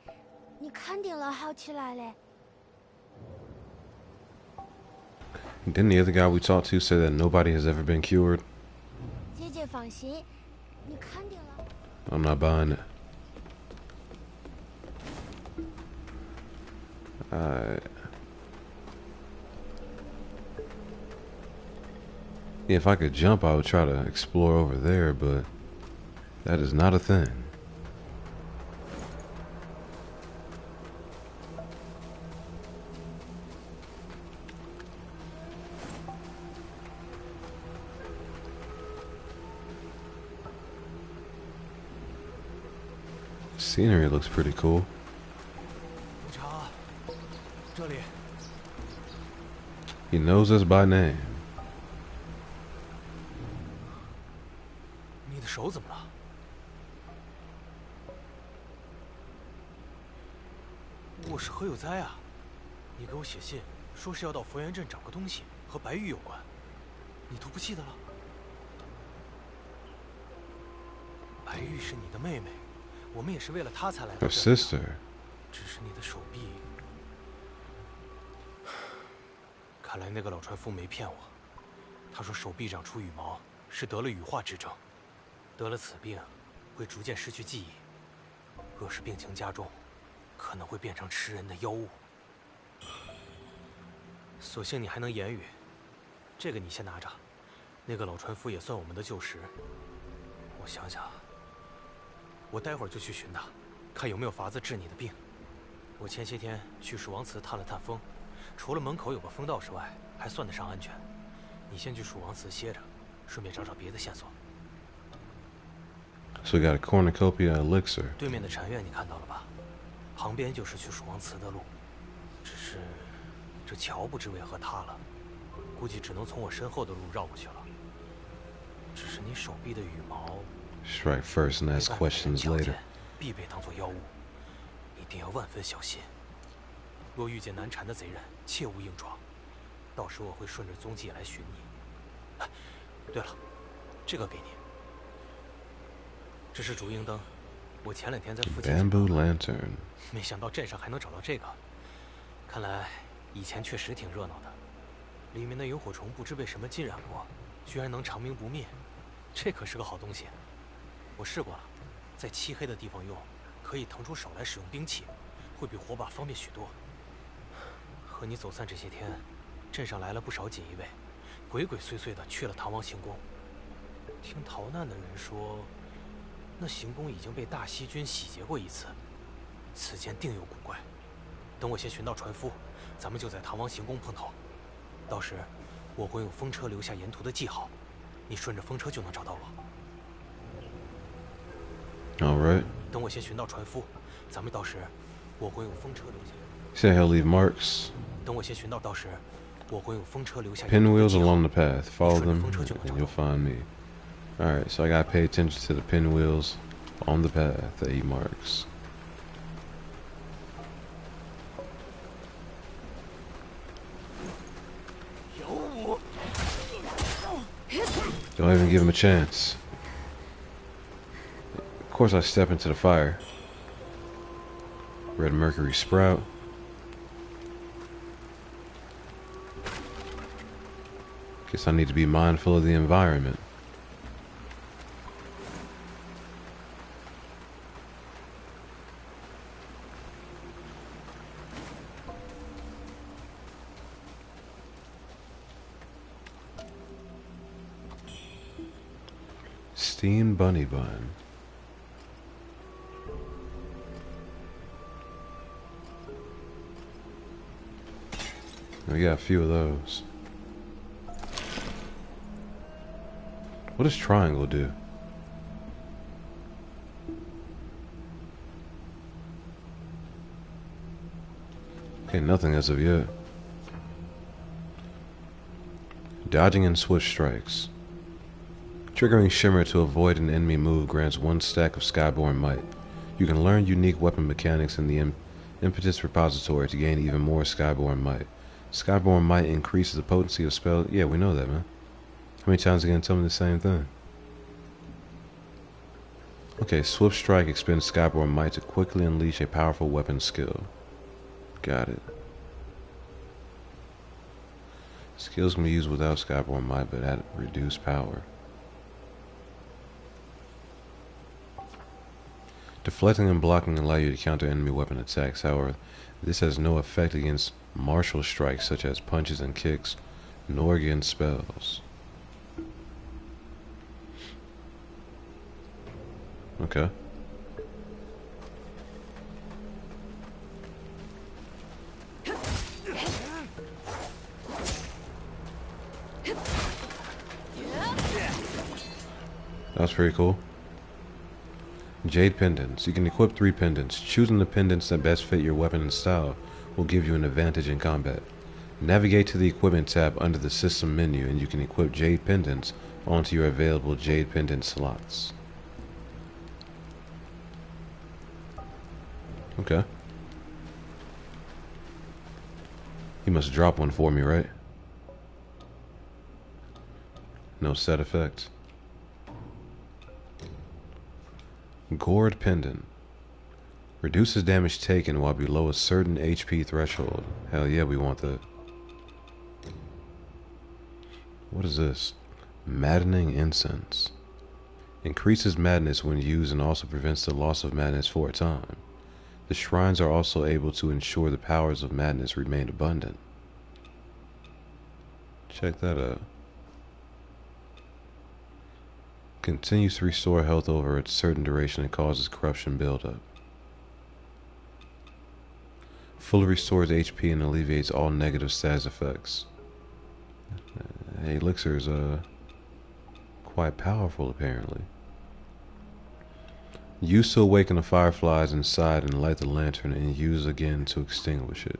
你肯定能好起来的。
Didn't the other guy we talked to say that nobody has ever been cured?
姐姐放心，你肯定能。
I'm not buying it. Yeah, if I could jump, I would try to explore over there, but that is not a thing. Scenery looks pretty cool.
无常，这里。
He knows us by name.
你的手怎么了？我是何有哉啊！你给我写信，说是要到佛缘镇找个东西，和白玉有关。你都不记得了？白玉是你的妹妹。 我们也是为了她才来的。
Her sister.
只是你的手臂，看来那个老船夫没骗我。他说手臂长出羽毛是得了羽化之症，得了此病会逐渐失去记忆，若是病情加重，可能会变成吃人的妖物。所幸你还能言语，这个你先拿着。那个老船夫也算我们的旧识。我想想。 我待会儿就去寻他，看有没有法子治你的病。我前些天去蜀王祠探了探风，除了门口有个风道士外，还算得上安全。你先去蜀王祠歇着，顺便找找别的线索。
So we got a cornucopia elixir.
对面的禅院你看到了吧？旁边就是去蜀王祠的路，只是这桥不知为何塌了，估计只能从我身后的路绕过去了。只是你手臂的羽毛。
Strike first and ask questions later.
必被当作妖物，一定要万分小心。若遇见难缠的贼人，切勿硬闯。到时我会顺着踪迹来寻你。对了，这个给你。这是烛影灯，我前两天在附近。
Bamboo lantern.
没想到镇上还能找到这个，看来以前确实挺热闹的。里面的萤火虫不知被什么浸染过，居然能长明不灭，这可是个好东西。 我试过了，在漆黑的地方用，可以腾出手来使用兵器，会比火把方便许多。和你走散这些天，镇上来了不少锦衣卫，鬼鬼祟祟的去了唐王行宫。
听逃难的人说，那行宫已经被大西军洗劫过一次，此间定有古怪。等我先寻到船夫，咱们就在唐王行宫碰头。到时，我会用风车留下沿途的记号，你顺着风车就能找到我。
All right.
等我先寻到船夫，咱们到时，我会用风车留下。
Say he'll leave marks.
等我先寻到，到时我会用风车留下。
Pinwheels along the path. Follow them, and you'll find me. All right. So I gotta pay attention to the pinwheels on the path that he marks. Don't even give him a chance. Of course, I step into the fire. Red mercury sprout. Guess I need to be mindful of the environment. Steamed bunny bun. We got a few of those. What does triangle do? Okay, nothing as of yet. Dodging and swift strikes. Triggering Shimmer to avoid an enemy move grants 1 stack of Skyborn Might. You can learn unique weapon mechanics in the Impetus repository to gain even more Skyborn Might. Skyborn Might increases the potency of spells. Yeah, we know that, man. How many times are you gonna tell me the same thing? Okay, Swift Strike expends Skyborn Might to quickly unleash a powerful weapon skill. Got it. Skills can be used without Skyborn Might, but at reduced power. Deflecting and blocking allow you to counter enemy weapon attacks. However, this has no effect against martial strikes such as punches and kicks, nor against spells. Okay. That's pretty cool. Jade pendants. You can equip 3 pendants. Choosing the pendants that best fit your weapon and style will give you an advantage in combat. Navigate to the equipment tab under the system menu and you can equip jade pendants onto your available jade pendant slots. Okay. You must drop one for me, right? No set effect. Gourd Pendant. Reduces damage taken while below a certain HP threshold. Hell yeah, we want that. What is this? Maddening Incense. Increases madness when used and also prevents the loss of madness for a time. The shrines are also able to ensure the powers of madness remain abundant. Check that out. Continues to restore health over a certain duration and causes corruption buildup. Fully restores HP and alleviates all negative status effects. Elixir is quite powerful apparently. Use to awaken the fireflies inside and light the lantern and use again to extinguish it.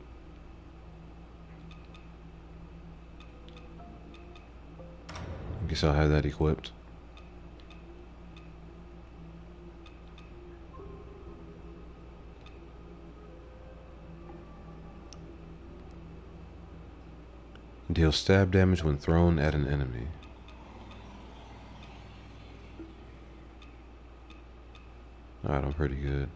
I guess I'll have that equipped. Deal stab damage when thrown at an enemy. Alright, I'm pretty good.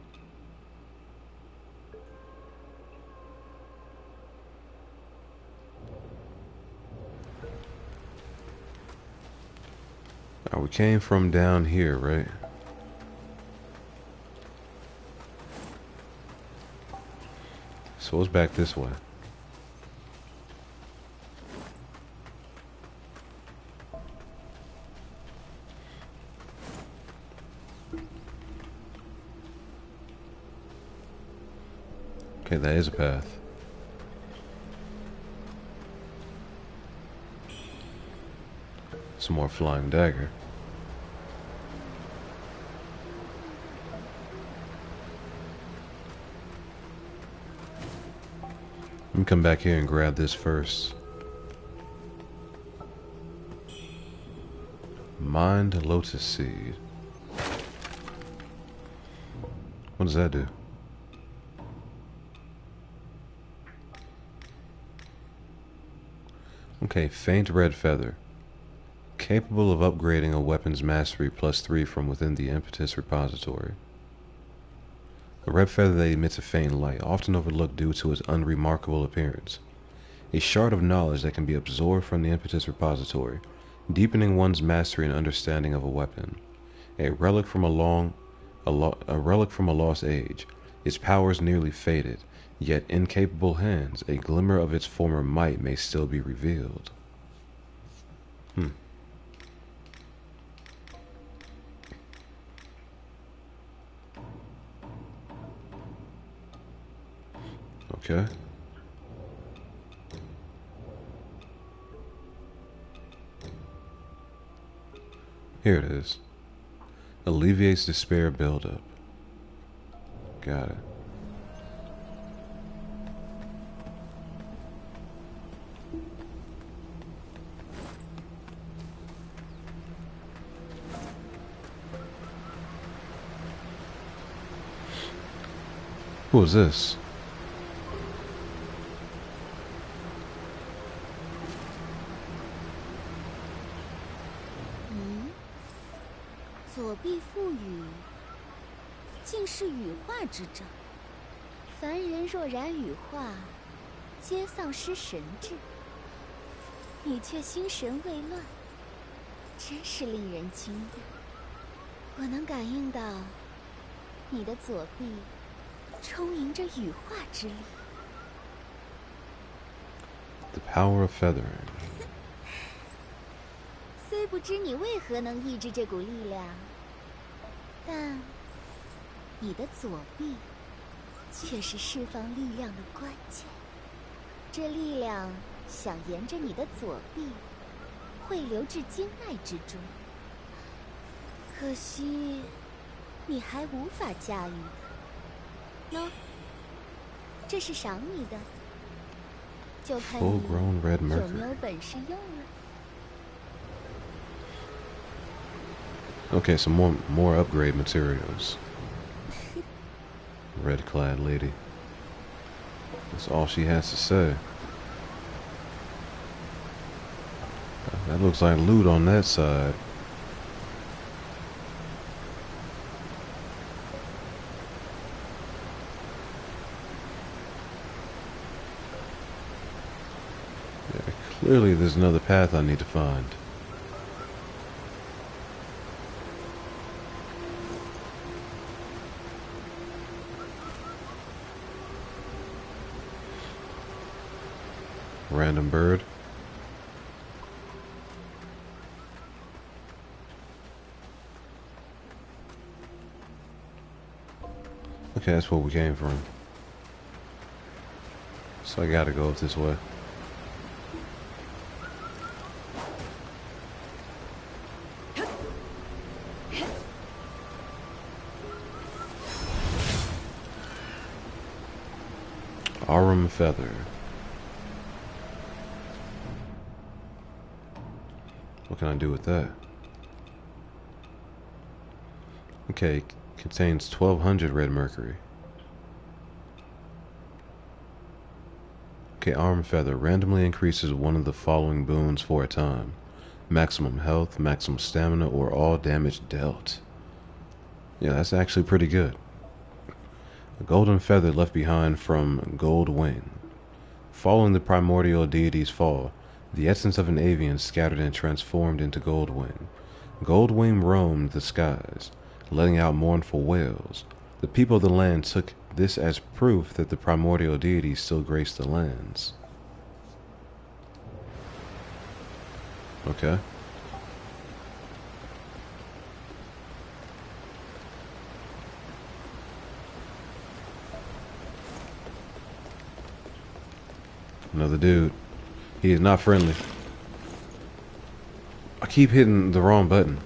Alright, we came from down here, right? So it's back this way. Okay, that is a path. Some more flying dagger. Let me come back here and grab this first. Mind Lotus Seed. What does that do? Okay, Faint Red Feather. Capable of upgrading a weapon's mastery +3 from within the impetus repository. A red feather that emits a faint light, often overlooked due to its unremarkable appearance. A shard of knowledge that can be absorbed from the impetus repository, deepening one's mastery and understanding of a weapon. A relic from a lost age. Its powers nearly faded, yet in capable hands, a glimmer of its former might may still be revealed. Okay. Here it is. Alleviates despair buildup. Got it. Who is this?
左臂赋予，竟是羽化之症。凡人若染羽化，皆丧失神智。你却心神未乱，真是令人惊讶。我能感应到，你的左臂充盈着羽化之力。
The power of feathering.
虽不知你为何能抑制这股力量，但你的左臂却是释放力量的关键。这力量想沿着你的左臂汇流至经脉之中，可惜你还无法驾驭它。喏，这是赏你的，就看你有没有本事用了。
Okay, some more upgrade materials. Red-clad lady. That's all she has to say. That looks like loot on that side. Yeah, clearly there's another path I need to find. Random bird. Okay, that's where we came from. So I gotta go this way. Aurum feather. What can I do with that? Okay, contains 1200 red mercury. Okay, arm feather randomly increases one of the following boons for a time. Maximum health, maximum stamina, or all damage dealt. Yeah, that's actually pretty good. A golden feather left behind from Gold Wing. Following the primordial deity's fall, the essence of an avian scattered and transformed into Goldwing. Goldwing roamed the skies, letting out mournful wails. The people of the land took this as proof that the primordial deity still graced the lands. Okay. Another dude. He is not friendly. I keep hitting the wrong button.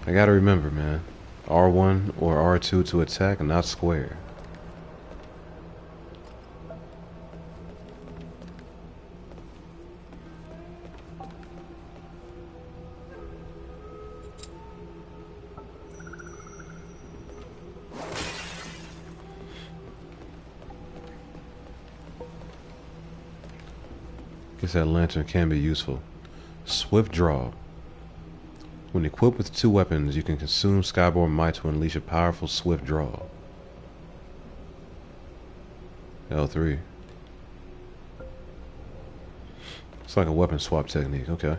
I gotta remember, man. R1 or R2 to attack, not square. Guess that lantern can be useful. Swift draw. When equipped with 2 weapons, you can consume Skyborn Might to unleash a powerful swift draw. L3. It's like a weapon swap technique, okay.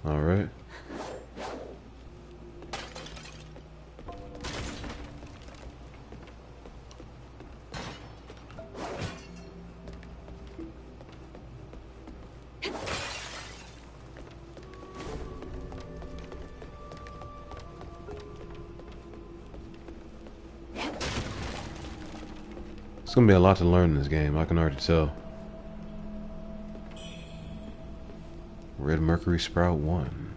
Alright. It's gonna be a lot to learn in this game, I can already tell. Red Mercury Sprout 1.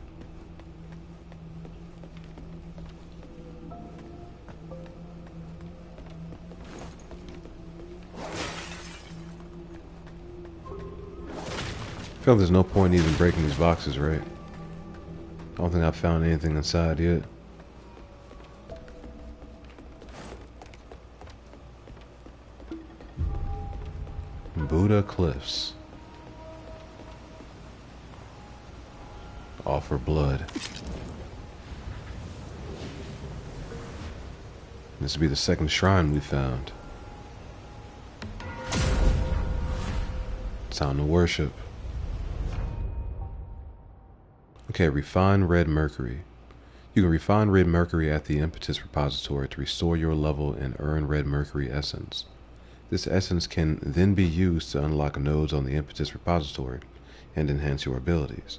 I feel there's no point even breaking these boxes, right? I don't think I've found anything inside yet. Buddha Cliffs. Offer blood. This will be the second shrine we found. Time to worship. Okay, refine red mercury. You can refine red mercury at the impetus repository to restore your level and earn red mercury essence. This essence can then be used to unlock nodes on the impetus repository and enhance your abilities.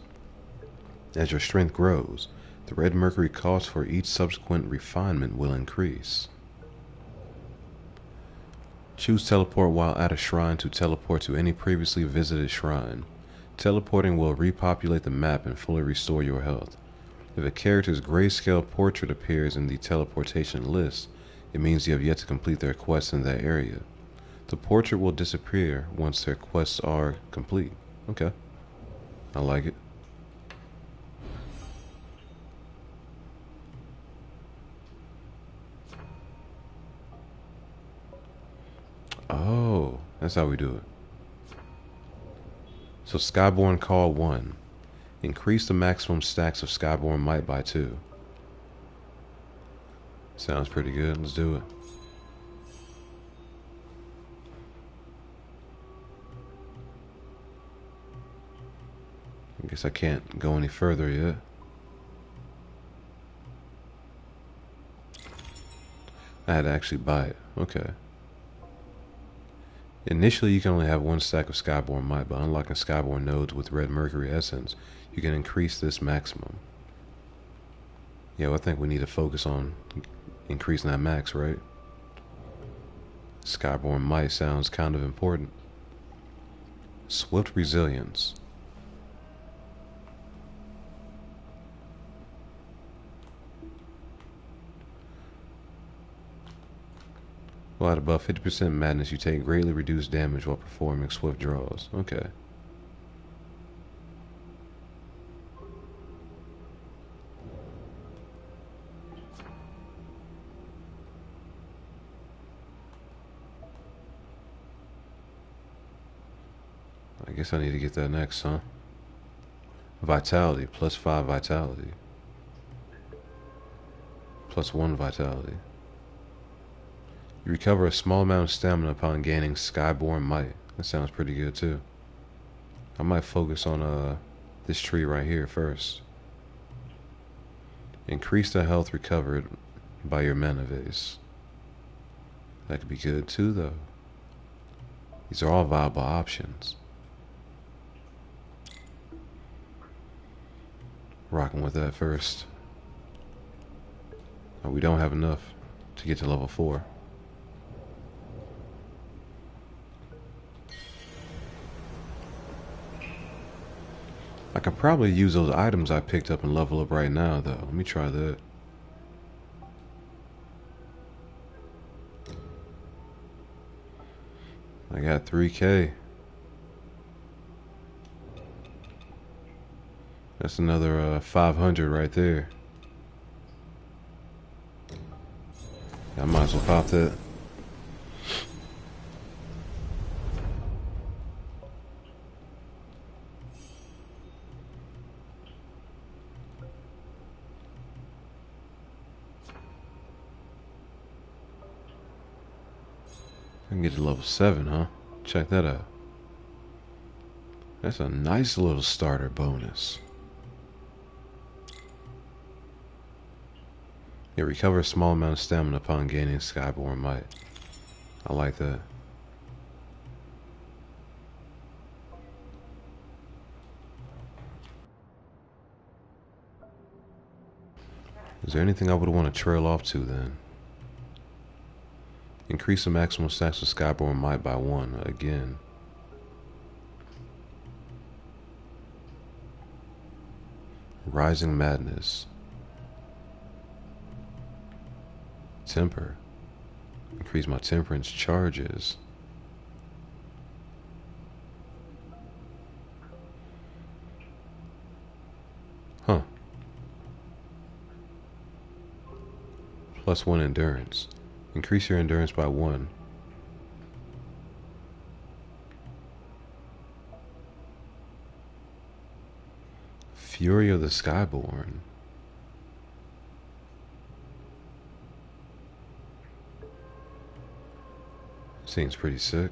As your strength grows, the red mercury cost for each subsequent refinement will increase. Choose teleport while at a shrine to teleport to any previously visited shrine. Teleporting will repopulate the map and fully restore your health. If a character's grayscale portrait appears in the teleportation list, it means you have yet to complete their quests in that area. The portrait will disappear once their quests are complete. Okay. I like it. Oh, that's how we do it. So Skyborn Call 1. Increase the maximum stacks of Skyborn Might by 2. Sounds pretty good. Let's do it. I guess I can't go any further yet. I had to actually buy it. Okay. Initially, you can only have 1 stack of Skyborn Might, but unlocking Skyborn nodes with Red Mercury Essence, you can increase this maximum. Yeah, well, I think we need to focus on increasing that max, right? Skyborn Might sounds kind of important. Swift Resilience. While at above 50% madness, you take greatly reduced damage while performing swift draws. Okay. I guess I need to get that next, huh? Vitality, +5 vitality. +1 vitality. You recover a small amount of stamina upon gaining Skyborn Might. That sounds pretty good too. I might focus on this tree right here first. Increase the health recovered by your mana vase. That could be good too, though. These are all viable options. Rocking with that first. Oh, we don't have enough to get to level 4. I could probably use those items I picked up and level up right now, though. Let me try that. I got 3K. That's another 500 right there. I might as well pop that. I can get to level 7, huh? Check that out. That's a nice little starter bonus. It recovers a small amount of stamina upon gaining Skyborn Might. I like that. Is there anything I would want to trail off to then? Increase the maximum stacks of Skyborn Might by 1 again. Rising Madness. Temper. Increase my temperance charges. Huh. +1 endurance. Increase your endurance by 1. Fury of the Skyborn. Seems pretty sick.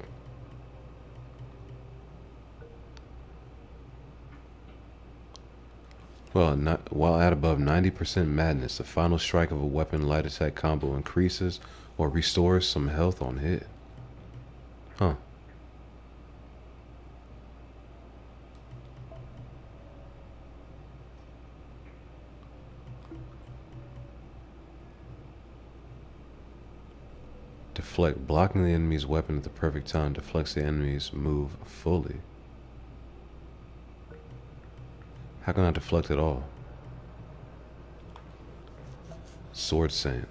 Well, while at above 90% madness, the final strike of a weapon light attack combo increases or restores some health on hit. Huh. Deflect. Blocking the enemy's weapon at the perfect time deflects the enemy's move fully. How can I deflect it all? Sword Sand.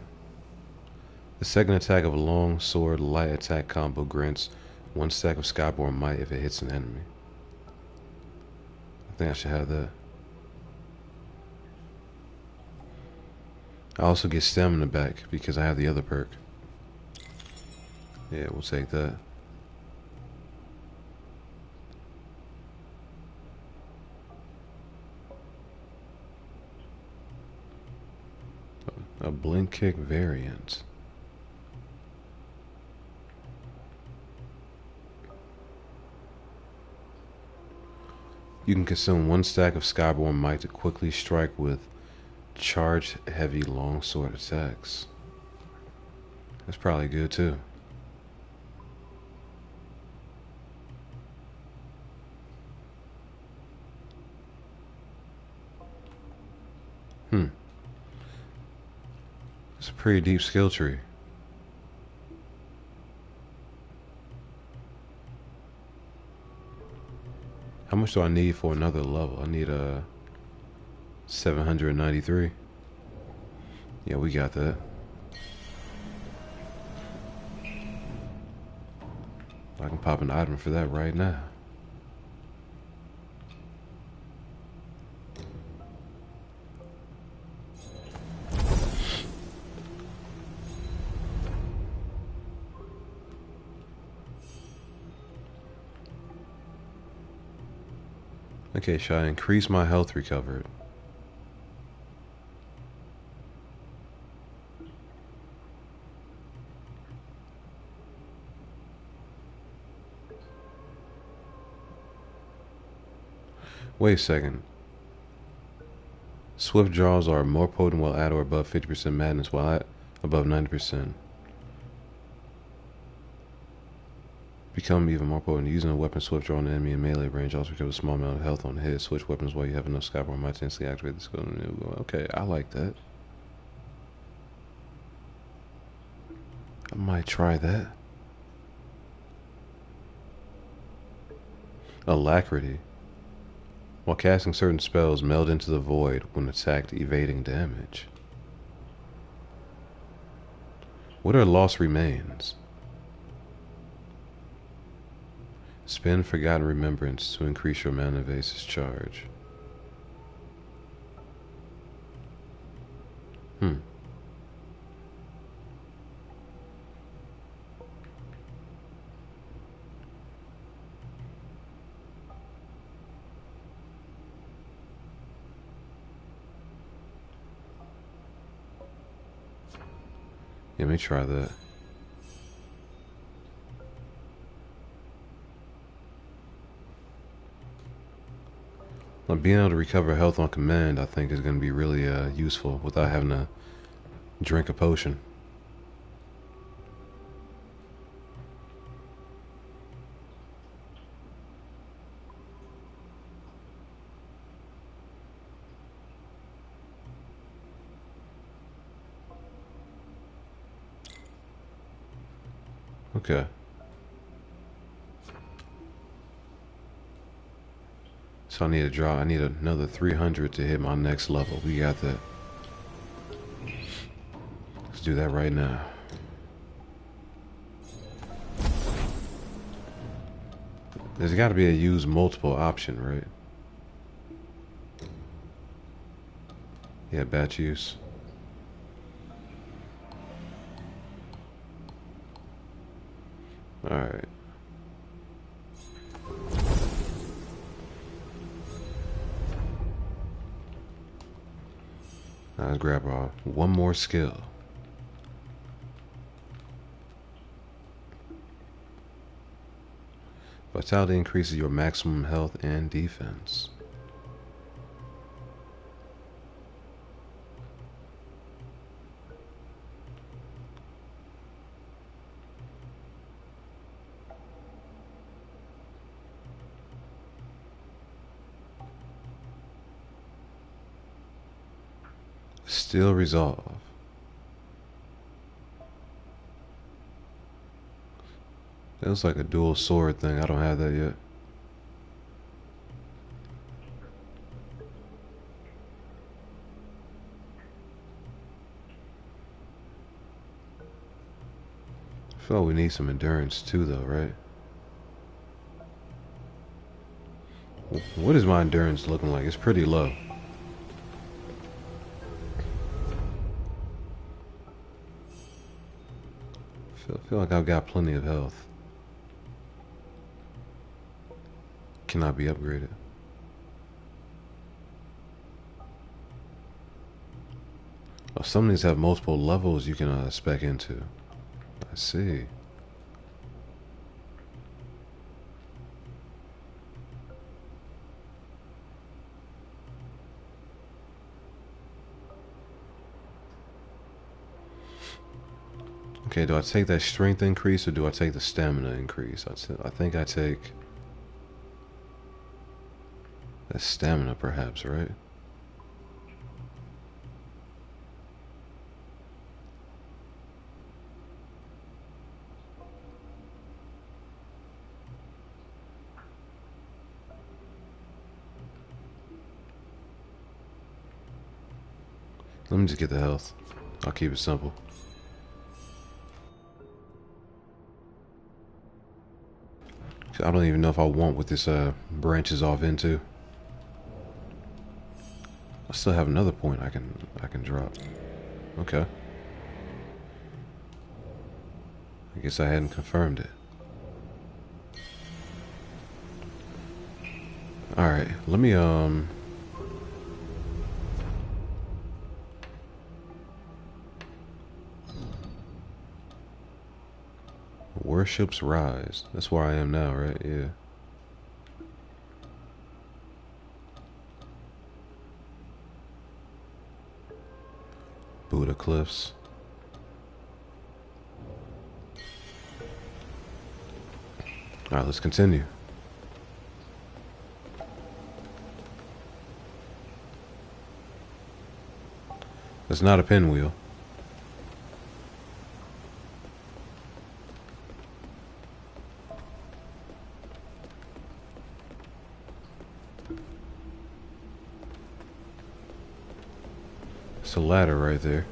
The second attack of a long sword light attack combo grants 1 stack of Skyborn Might if it hits an enemy. I think I should have that. I also get stamina back because I have the other perk. Yeah, we'll take that. A blink kick variant. You can consume 1 stack of Skyborn Might to quickly strike with charged heavy longsword attacks. That's probably good too. It's a pretty deep skill tree. How much do I need for another level? I need a 793. Yeah, we got that. I can pop an item for that right now. Okay, should I increase my health recovered? Wait a second. Swift draws are more potent while at or above 50% madness, while at above 90%. Become even more potent. Using a weapon swift draw on an enemy in melee range also recovers a small amount of health on hit. Switch weapons while you have enough skyboard might instantly activate the skill. Okay, I like that. I might try that. Alacrity. While casting certain spells, meld into the void when attacked, evading damage. What are lost remains? Spend Forgotten Remembrance to increase your mana evasis charge. Let me try that. Well, being able to recover health on command, I think, is going to be really useful without having to drink a potion. Okay. So I need to draw. I need another 300 to hit my next level. We got that. Let's do that right now. There's got to be a use multiple option, right? Yeah, batch use. Alright. Now let's grab one more skill. Vitality increases your maximum health and defense. Still resolve. That looks like a dual sword thing. I don't have that yet. I feel like we need some endurance too, though, right? What is my endurance looking like? It's pretty low. Feel like I've got plenty of health. Cannot be upgraded. Oh, some of these have multiple levels you can spec into. I see. Okay, do I take that strength increase or do I take the stamina increase? I think I take that stamina, perhaps, right? Let me just get the health. I'll keep it simple. I don't even know if I want what this branches off into. I still have another point I can drop. Okay. I guess I hadn't confirmed it. Alright, let me Warships Rise. That's where I am now, right? Yeah. Buddha Cliffs. Alright, let's continue. That's not a pinwheel. It's a ladder right there.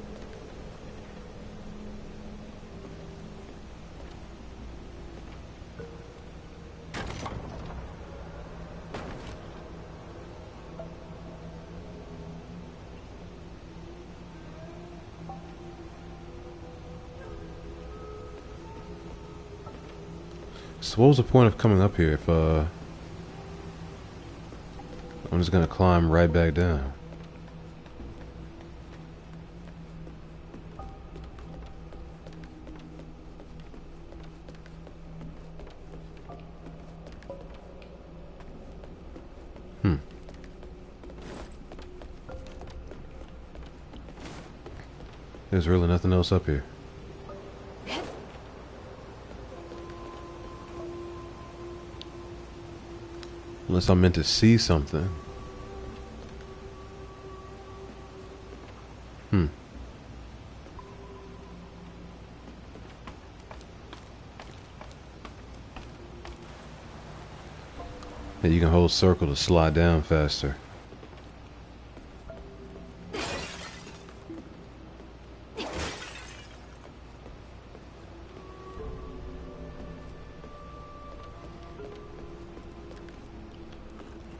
So what was the point of coming up here if I'm just gonna climb right back down? There's really nothing else up here. Unless I'm meant to see something. Yeah, you can hold circle to slide down faster.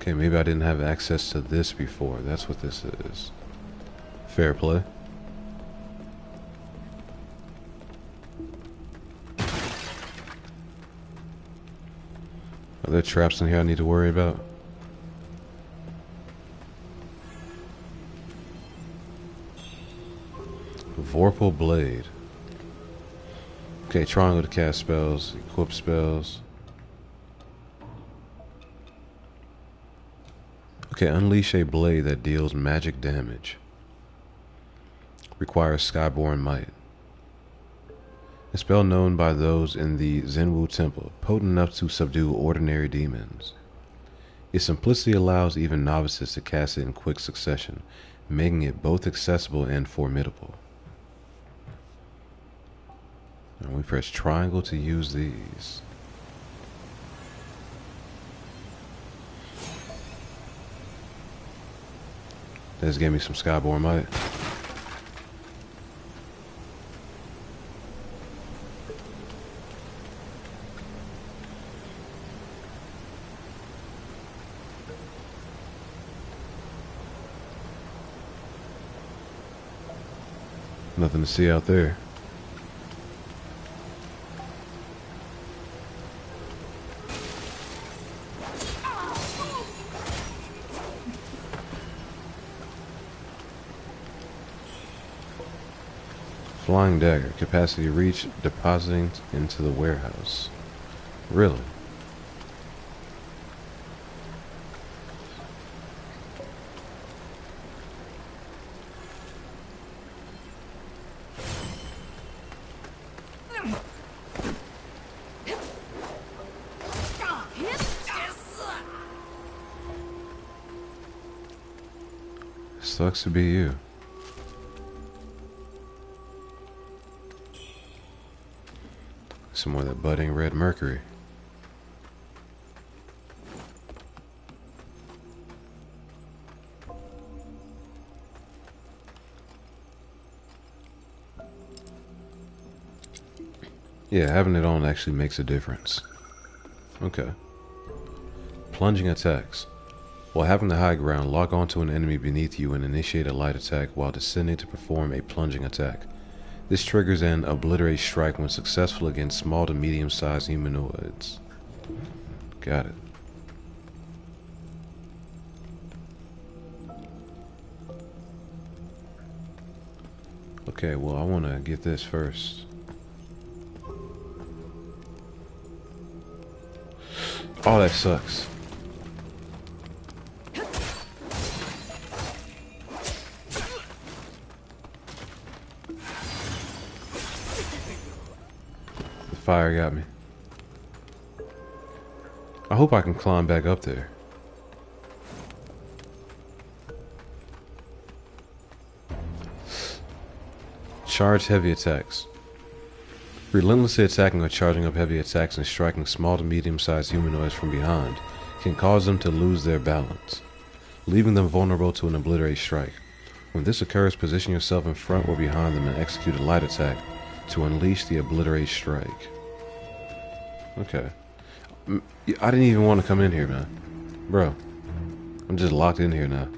Okay, maybe I didn't have access to this before. That's what this is. Fair play. Are there traps in here I need to worry about? Vorpal Blade. Okay, triangle to cast spells, equip spells. Okay, unleash a blade that deals magic damage. Requires Skyborn Might. A spell known by those in the Zenwu Temple, potent enough to subdue ordinary demons. Its simplicity allows even novices to cast it in quick succession, making it both accessible and formidable. And we press triangle to use these. This gave me some Skyborn Might. Nothing to see out there. Flying dagger, capacity reach, depositing into the warehouse. Really? Sucks to be you. Some more of that budding red mercury. Yeah, having it on actually makes a difference. Okay. Plunging attacks. While having the high ground, lock onto an enemy beneath you and initiate a light attack while descending to perform a plunging attack. This triggers an obliterate strike when successful against small to medium-sized humanoids. Got it. Okay, well, I want to get this first. Oh, that sucks. The fire got me. I hope I can climb back up there. Charge heavy attacks. Relentlessly attacking or charging up heavy attacks and striking small to medium-sized humanoids from behind can cause them to lose their balance, leaving them vulnerable to an obliterate strike. When this occurs, position yourself in front or behind them and execute a light attack to unleash the obliterate strike. Okay. I didn't even want to come in here, man. Bro, I'm just locked in here now.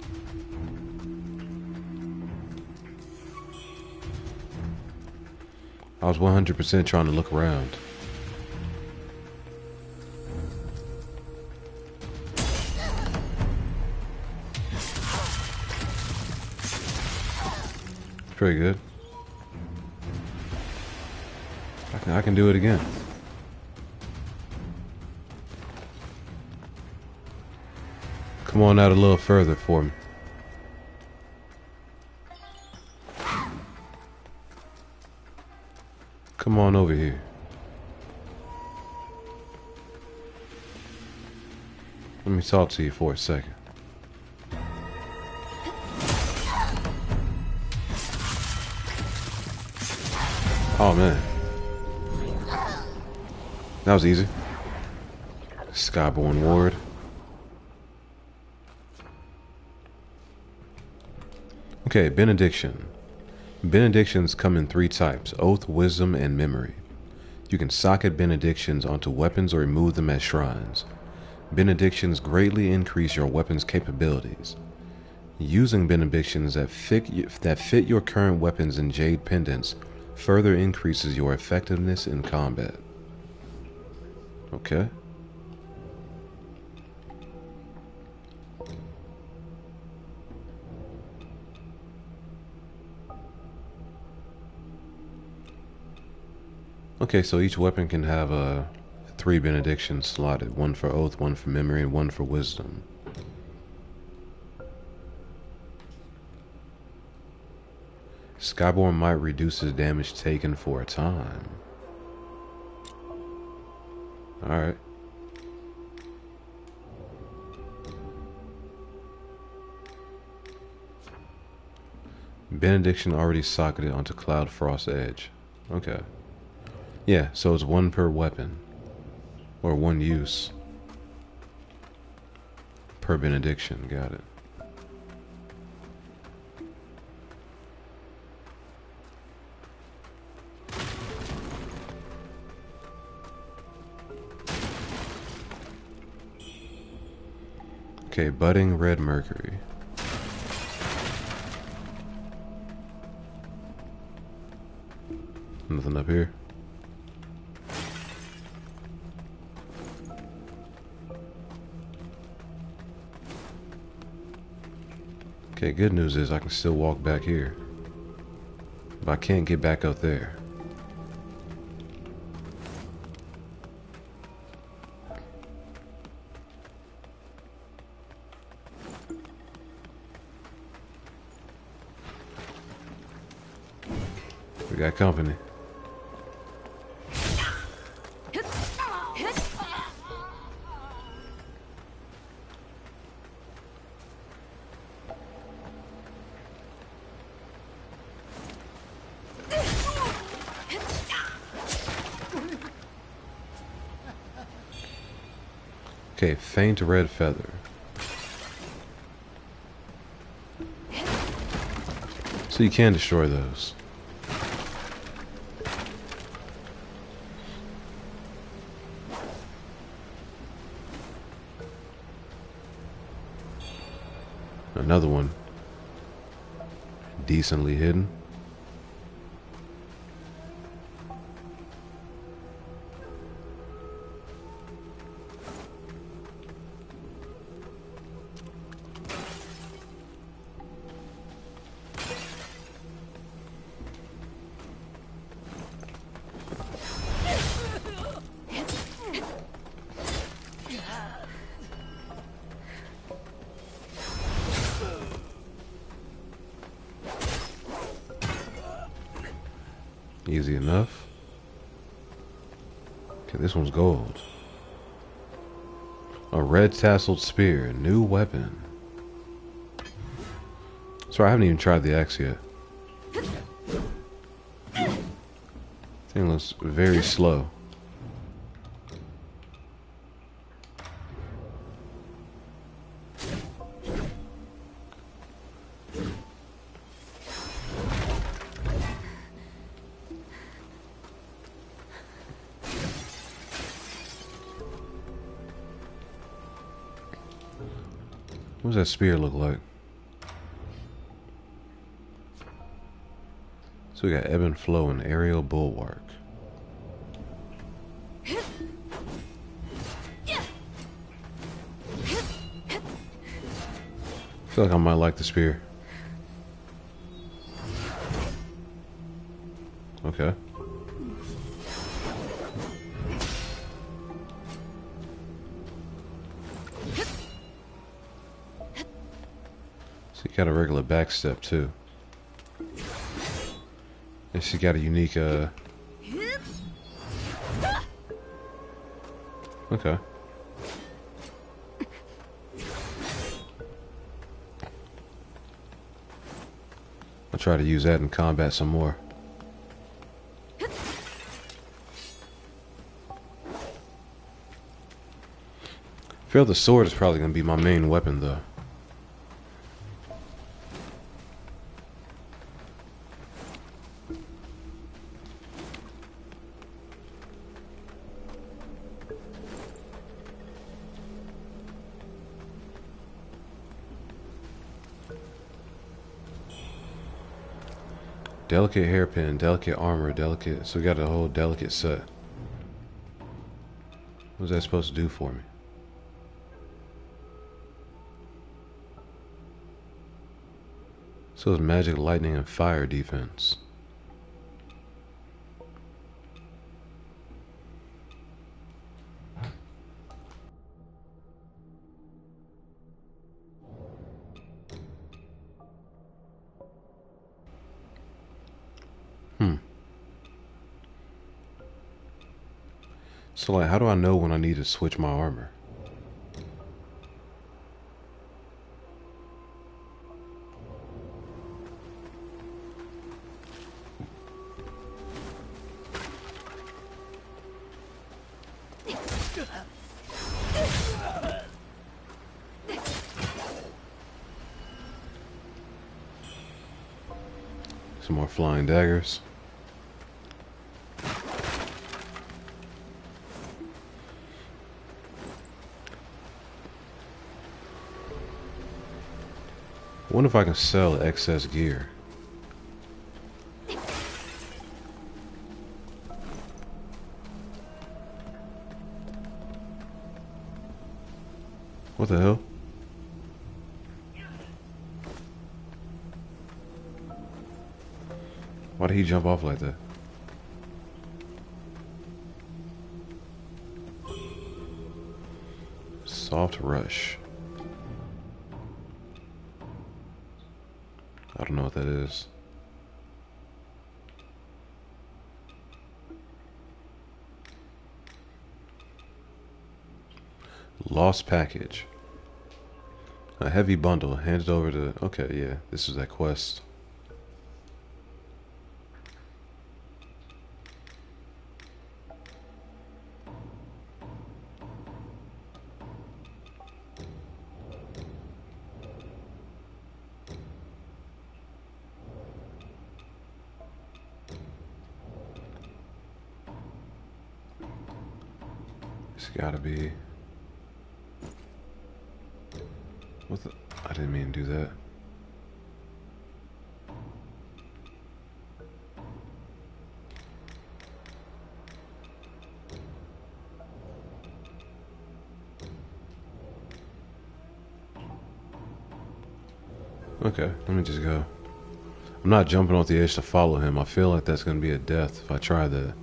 I was 100% trying to look around. Pretty good. I can do it again. Come on out a little further for me. Come on over here. Let me talk to you for a second. Oh man. That was easy. Skyborn Ward. Okay, benediction. Benedictions come in 3 types: oath, wisdom, and memory. You can socket benedictions onto weapons or remove them at shrines. Benedictions greatly increase your weapon's capabilities. Using benedictions that fit your current weapons and jade pendants further increases your effectiveness in combat. Okay. Okay, so each weapon can have 3 benedictions slotted. 1 for oath, 1 for memory, and 1 for wisdom. Skyborn might reduces damage taken for a time. Alright. Benediction already socketed onto Cloud Frost Edge. Okay. Yeah, so it's 1 per weapon. Or 1 use. Per benediction, got it. Okay, budding red mercury. Nothing up here. Okay, good news is I can still walk back here. But I can't get back up there. We got company. Okay, faint red feather. So you can destroy those. Another one. Decently hidden. Easy enough. Okay, this one's gold. A red tasseled spear, new weapon. Sorry, I haven't even tried the axe yet. Thing looks very slow. What does that spear look like? So we got ebb and flow and aerial bulwark. I feel like I might like the spear. Okay. So you got a regular back step too. And she got a unique okay. I'll try to use that in combat some more. I feel the sword is probably going to be my main weapon though. Delicate hairpin, delicate armor, delicate... So we got a whole delicate set. What's that supposed to do for me? So it's magic, lightning, and fire defense. So like, how do I know when I need to switch my armor? Some more flying daggers. I wonder if I can sell excess gear. What the hell? Why did he jump off like that? Soft rush. I don't know what that is. Lost package. A heavy bundle handed over to... Okay, yeah, this is that quest. It's gotta be... What the... I didn't mean to do that. Okay, let me just go. I'm not jumping off the edge to follow him. I feel like that's gonna be a death if I try that.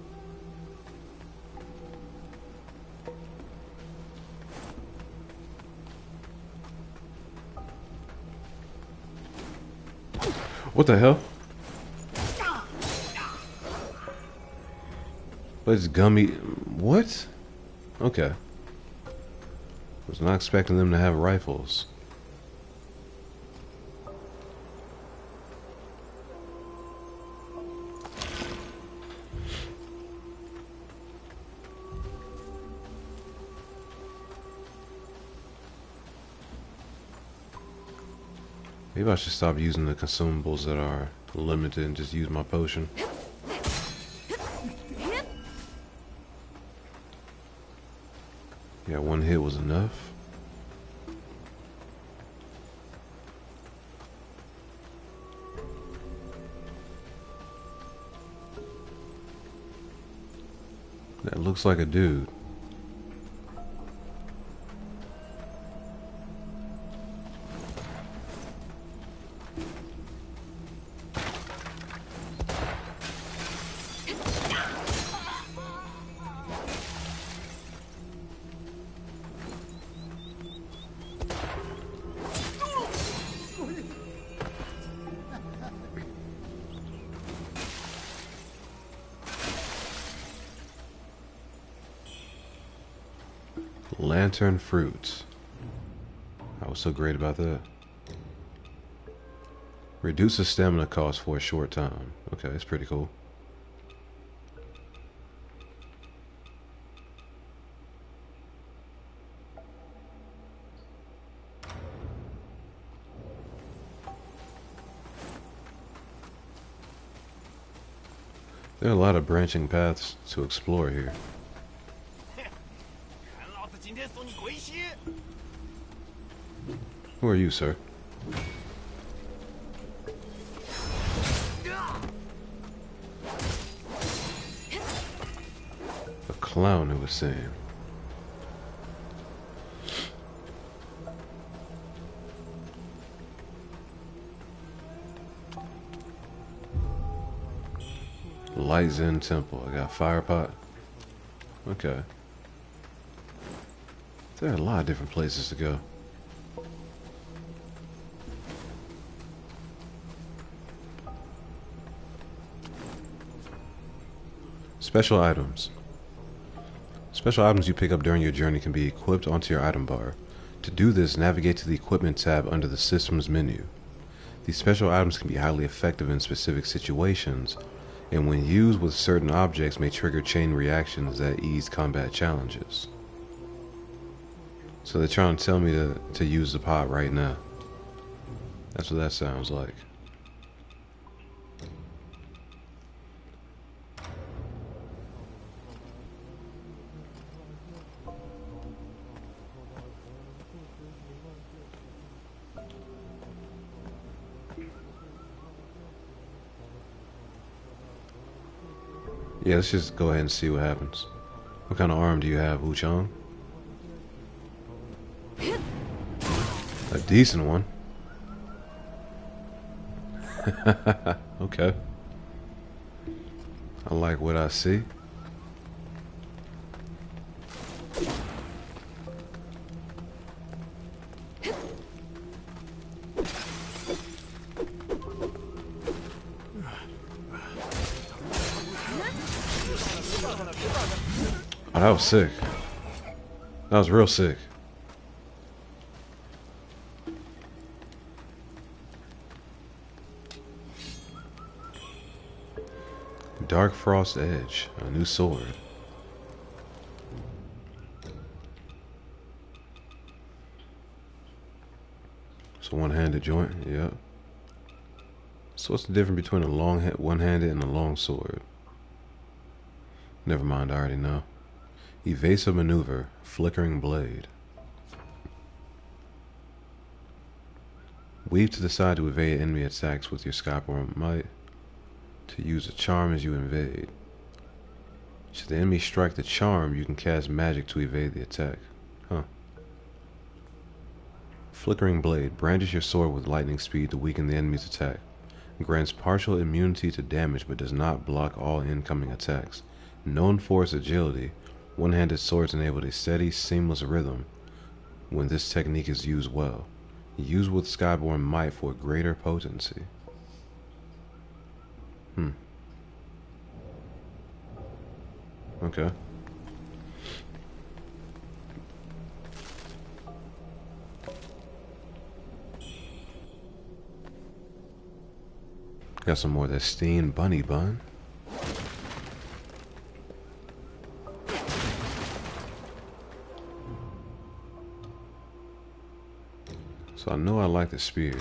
What the hell? But it's gummy. What? Okay. Was not expecting them to have rifles. Maybe I should stop using the consumables that are limited and just use my potion. Yeah, one hit was enough. That looks like a dude. Lantern fruit. I was so great about that. Reduces stamina cost for a short time. Okay, that's pretty cool. There are a lot of branching paths to explore here. Who are you, sir? A clown, it was saying. Light Zen Temple. I got fire pot. Okay. There are a lot of different places to go. Special items. Special items you pick up during your journey can be equipped onto your item bar. To do this, navigate to the Equipment tab under the Systems menu. These special items can be highly effective in specific situations, and when used with certain objects may trigger chain reactions that ease combat challenges. So they're trying to tell me to use the pot right now. That's what that sounds like. Yeah, let's just go ahead and see what happens. What kind of arm do you have, WUCHANG? A decent one. Okay. I like what I see. Oh, that was sick. That was real sick. Dark Frost Edge, a new sword. It's a one-handed joint, yep. So what's the difference between a one-handed and a long sword? Never mind, I already know. Evasive maneuver, flickering blade. Weave to the side to evade enemy attacks with your Skyborn might. To use a charm as you invade. Should the enemy strike the charm, you can cast magic to evade the attack. Huh. Flickering blade. Brandish your sword with lightning speed to weaken the enemy's attack. Grants partial immunity to damage but does not block all incoming attacks. Known for its agility, one-handed swords enable a steady, seamless rhythm when this technique is used well. Use with Skyborn might for greater potency. Okay. Got some more of that steamed bunny bun. So I know I like the spear.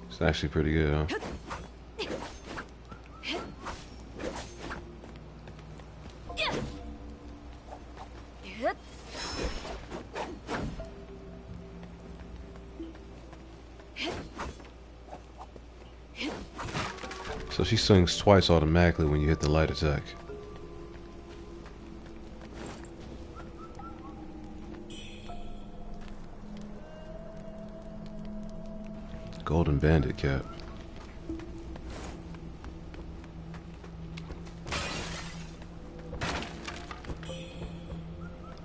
It's actually pretty good, huh? So she swings twice automatically when you hit the light attack. Golden bandit cap.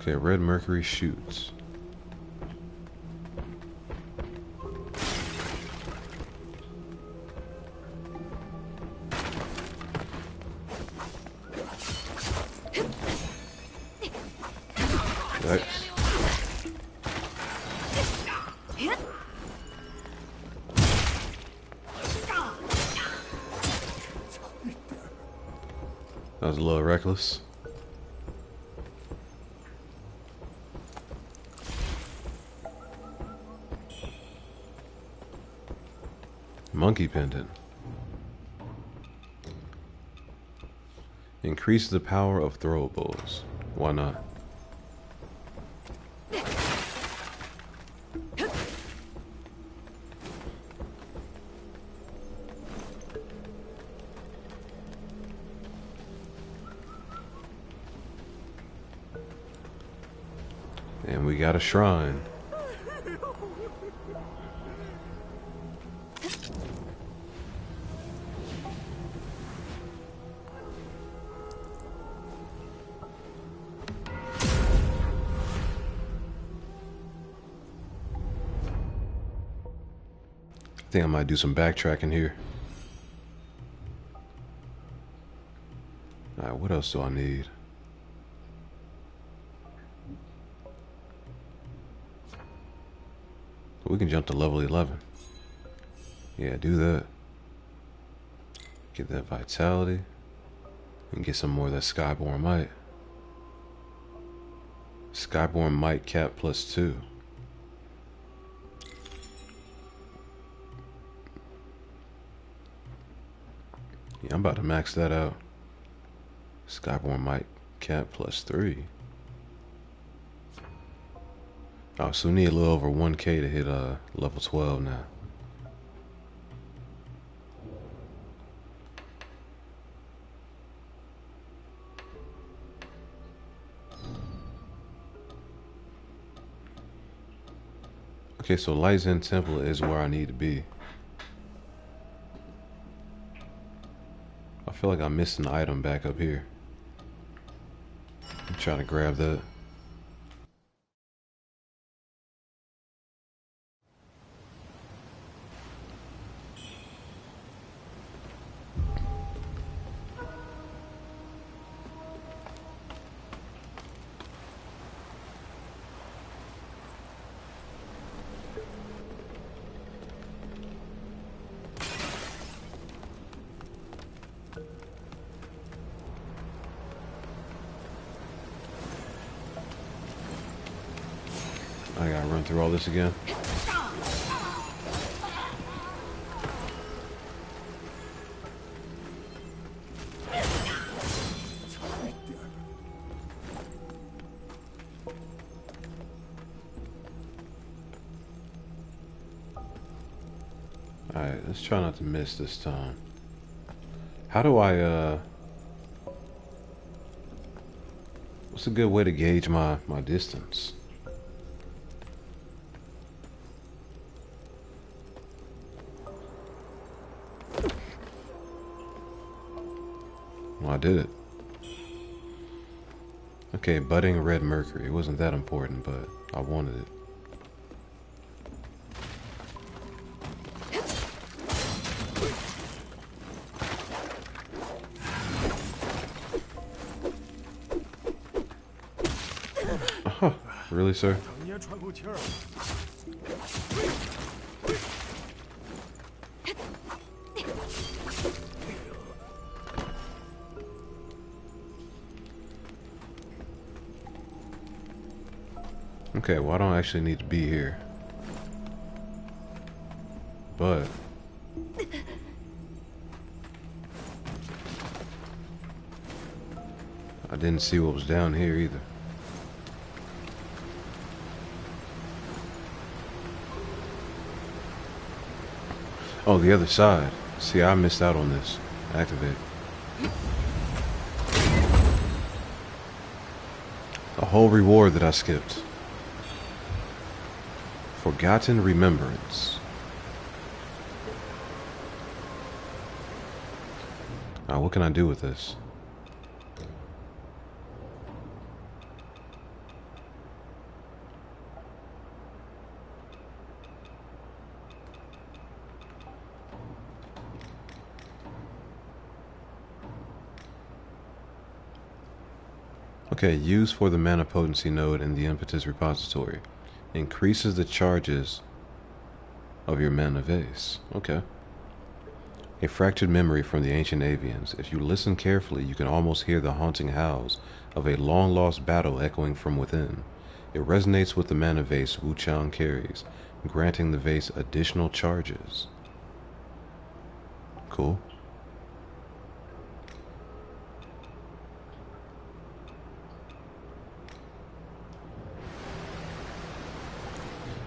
Okay, red mercury shoots. Nice. That was a little reckless. Monkey pendant. Increase the power of throwables. Why not? And we got a shrine. I think I might do some backtracking here. Alright, what else do I need? We can jump to level 11. Yeah, do that. Get that vitality. And get some more of that Skyborn Might. Skyborn Might cap +2. Yeah, I'm about to max that out. Skyborn Might cap +3. Oh, so we need a little over 1K to hit level 12 now. Okay, so Lysen Temple is where I need to be. I feel like I'm missing an item back up here. I'm trying to grab that. I gotta run through all this again. Alright, let's try not to miss this time. How do I, what's a good way to gauge my distance? Well, I did it. Okay, budding red mercury. It wasn't that important, but I wanted it. Really, sir?
喘口气儿。
Okay, well, I don't actually need to be here. But I didn't see what was down here either. Oh, the other side. See, I missed out on this. Activate. A whole reward that I skipped. Forgotten Remembrance. Now, what can I do with this? Okay, use for the mana potency node in the impetus repository. Increases the charges of your mana vase. Okay. A fractured memory from the ancient avians. If you listen carefully, you can almost hear the haunting howls of a long-lost battle echoing from within. It resonates with the mana vase WUCHANG carries, granting the vase additional charges. Cool.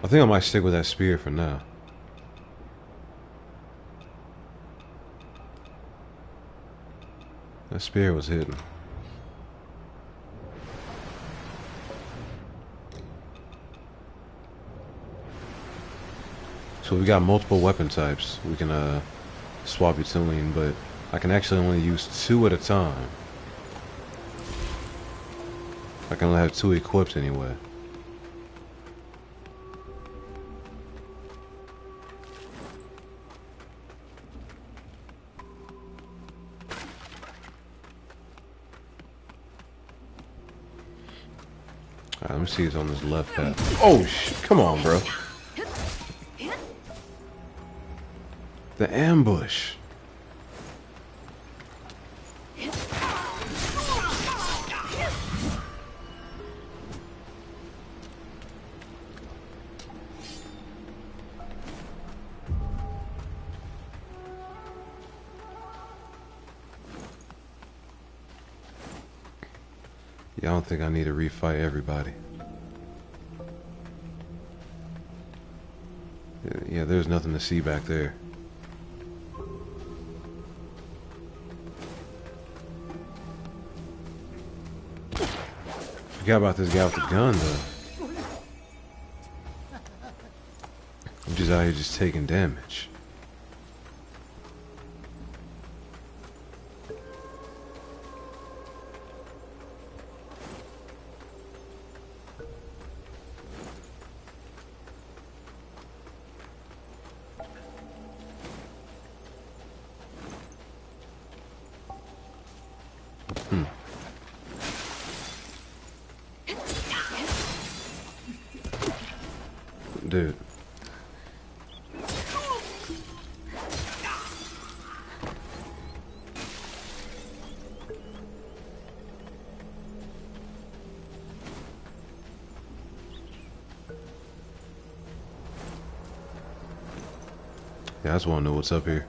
I think I might stick with that spear for now. That spear was hidden. So we got multiple weapon types we can swap between, but I can actually only use 2 at a time. I can only have 2 equipped anyway. Alright, let me see what's on this left path. Oh, come on, bro. The ambush. Yeah, I don't think I need to refight everybody. Yeah, there's nothing to see back there. Forgot about this guy with the gun, though. I'm just out here just taking damage. Dude. Yeah, I just want to know what's up here.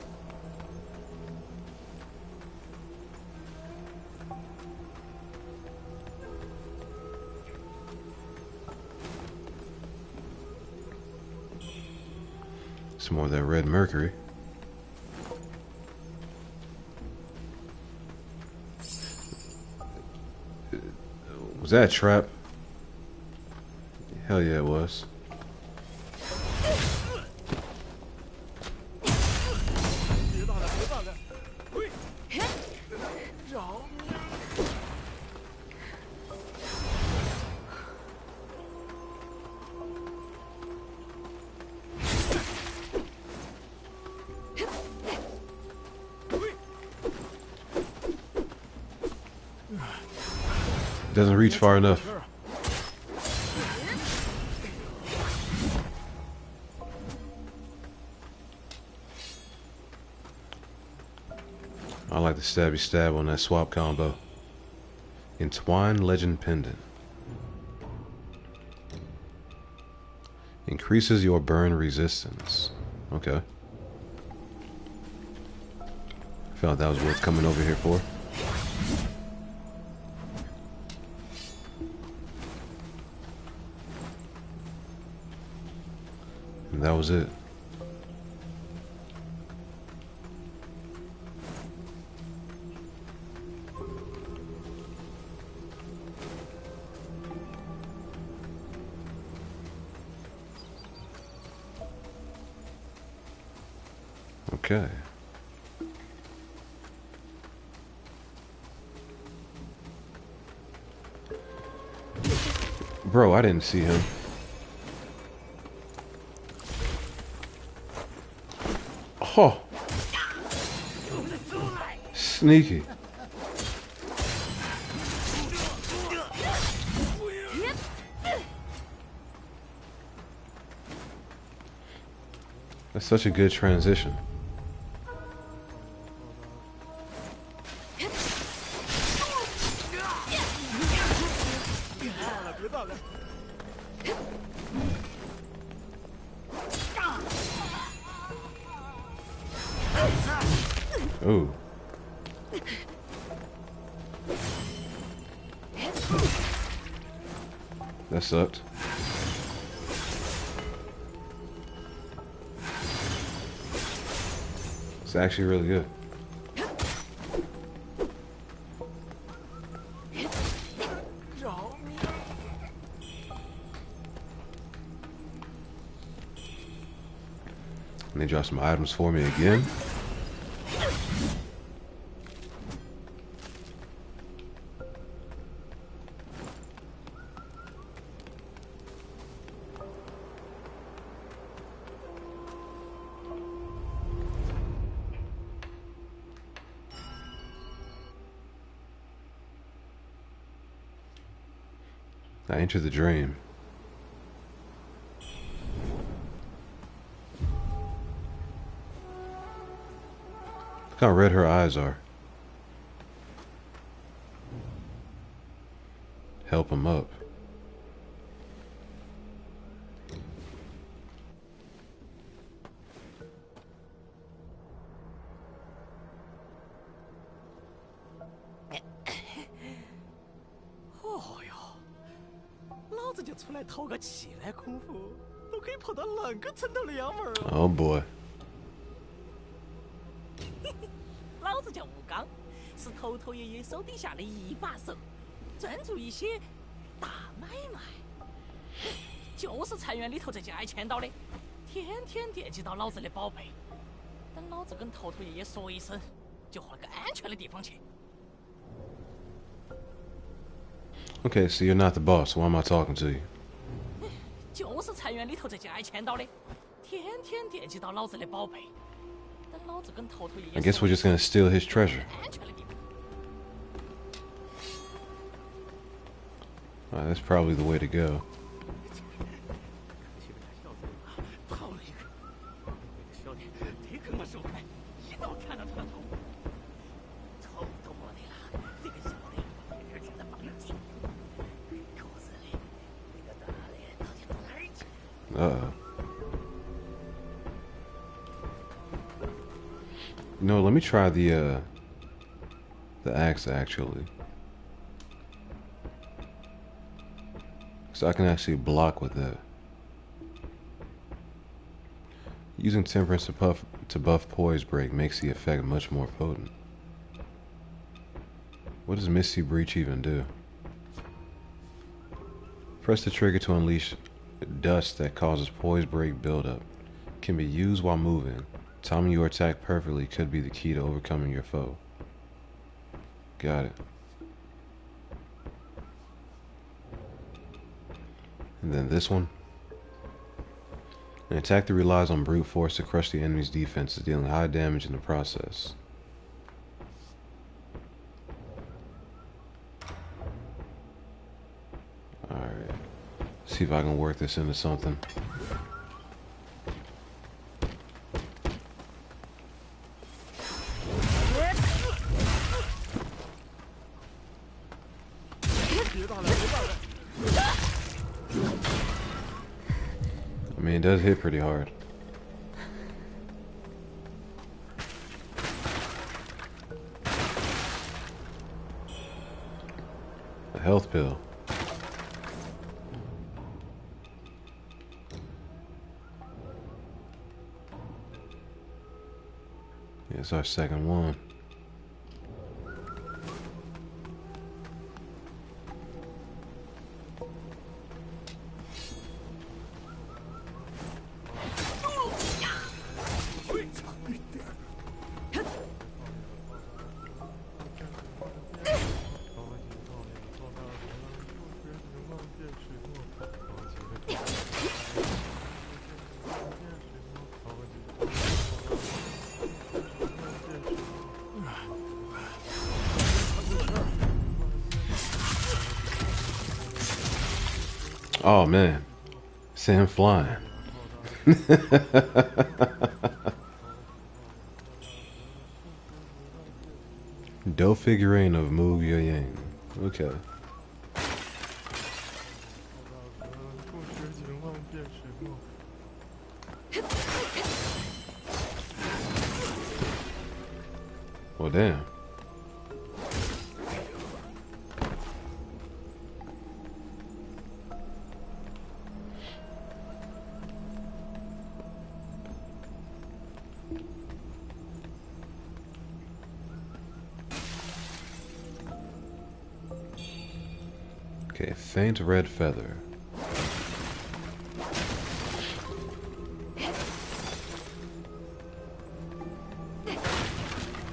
Some more of that red mercury. Was that a trap? Hell yeah, it was. Doesn't reach far enough. stabby stab on that swap combo. Entwined Legend Pendant. Increases your burn resistance. Okay. Felt that was worth coming over here for. And that was it. Okay. Bro, I didn't see him. Oh. Sneaky. That's such a good transition. Ooh. That sucked. It's actually really good. And they dropped some items for me again. I enter the dream. Look how red her eyes are. Help him up. Oh boy.
老子叫吴刚，是头头爷爷手底下的一把手，专注一些大买卖，就是菜园里头这件挨签到的，天天惦记到老子的宝贝。等老子跟头头爷爷说一声，就换个安全的地方去。
Okay, so you're not the boss. Why am I talking to you?
就是菜园里头这件挨签到的，天天惦记到老子的宝贝。等老子跟头头爷爷。
I guess we're just gonna steal his treasure. Alright, that's probably the way to go. Uh-oh. You know, let me try the axe actually. So I can actually block with that. Using temperance to buff poise break makes the effect much more potent. What does Misty Breach even do? Press the trigger to unleash dust that causes poise break buildup. Can be used while moving. Timing your attack perfectly could be the key to overcoming your foe. Got it. And then this one. An attack that relies on brute force to crush the enemy's defenses, dealing high damage in the process. Alright. See if I can work this into something. I mean, it does hit pretty hard. A health pill. Yeah, it's our second one. Oh man, see him flying. Dough figurine of Mu Yang. Okay. Well, damn. Okay, faint red feather.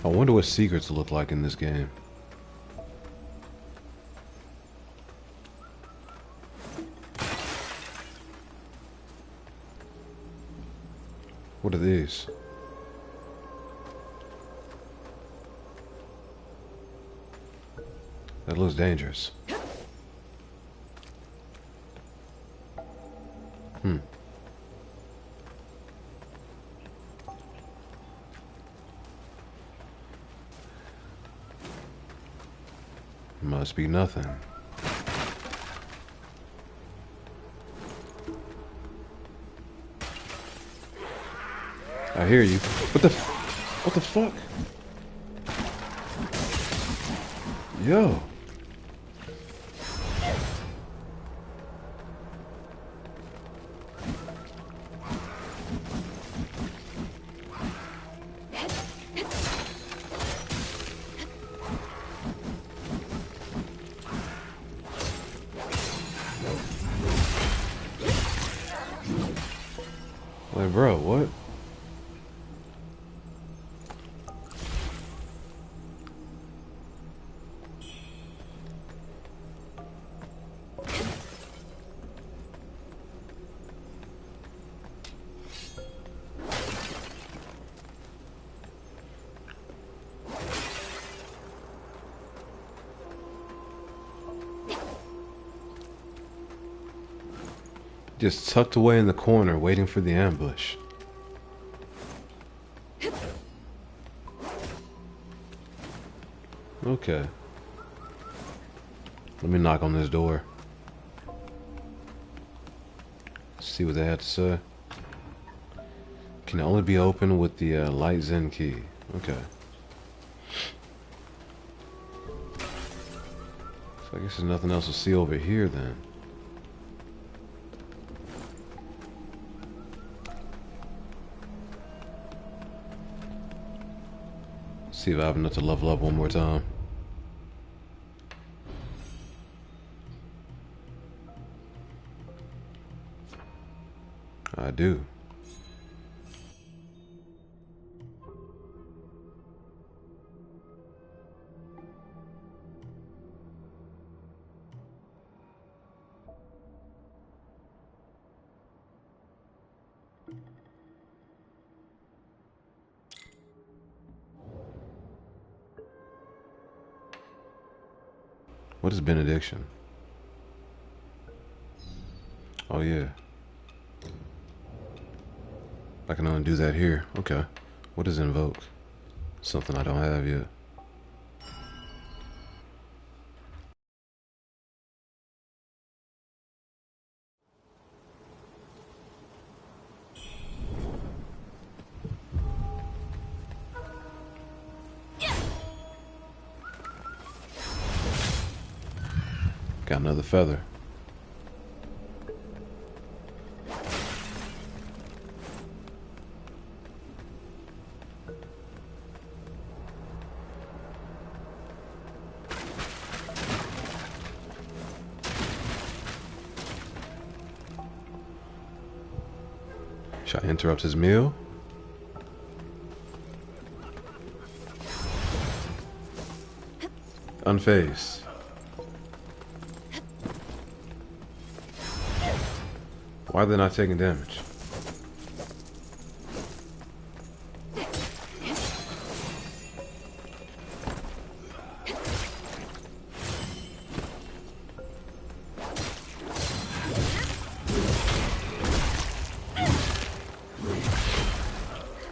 I wonder what secrets look like in this game. What are these? That looks dangerous. Must be nothing. I hear you. What the fuck? Yo. Like, bro, what? Just tucked away in the corner, waiting for the ambush. Okay. Let me knock on this door. See what they have to say. Can only be opened with the light Zen key. Okay. So I guess there's nothing else to see over here then. See if I have enough to level up one more time. I do. What is benediction? Oh yeah. I can undo that here. Okay. What is invoke? Something I don't have yet. Got another feather. Should I interrupt his meal? Unfazed. Why are they not taking damage?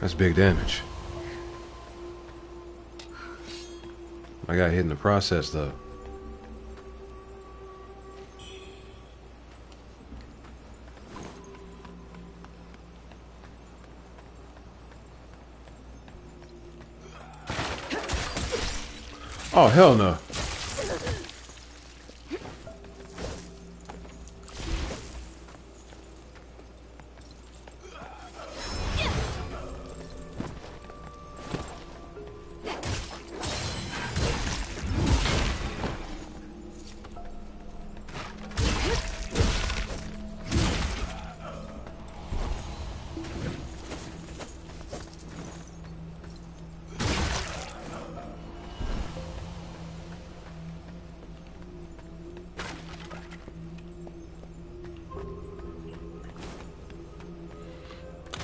That's big damage. I got hit in the process though. Oh, hell no.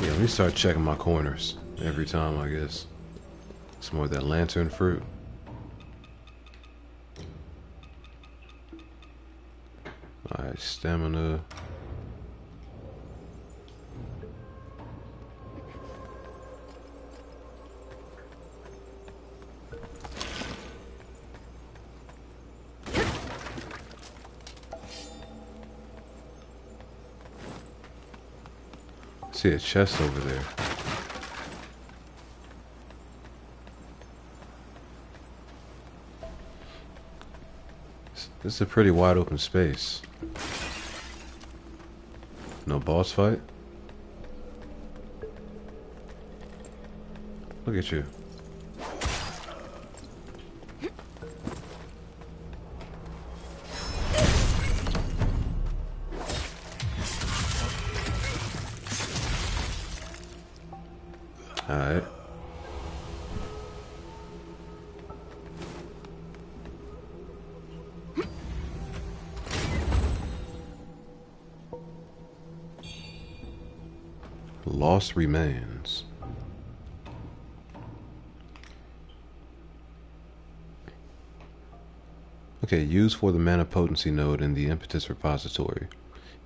Yeah, let me start checking my corners every time, I guess. Some more of that lantern fruit. Alright, stamina. See a chest over there. This is a pretty wide open space. No boss fight? Look at you. Alright. Lost remains. Okay, used for the mana potency node in the impetus repository.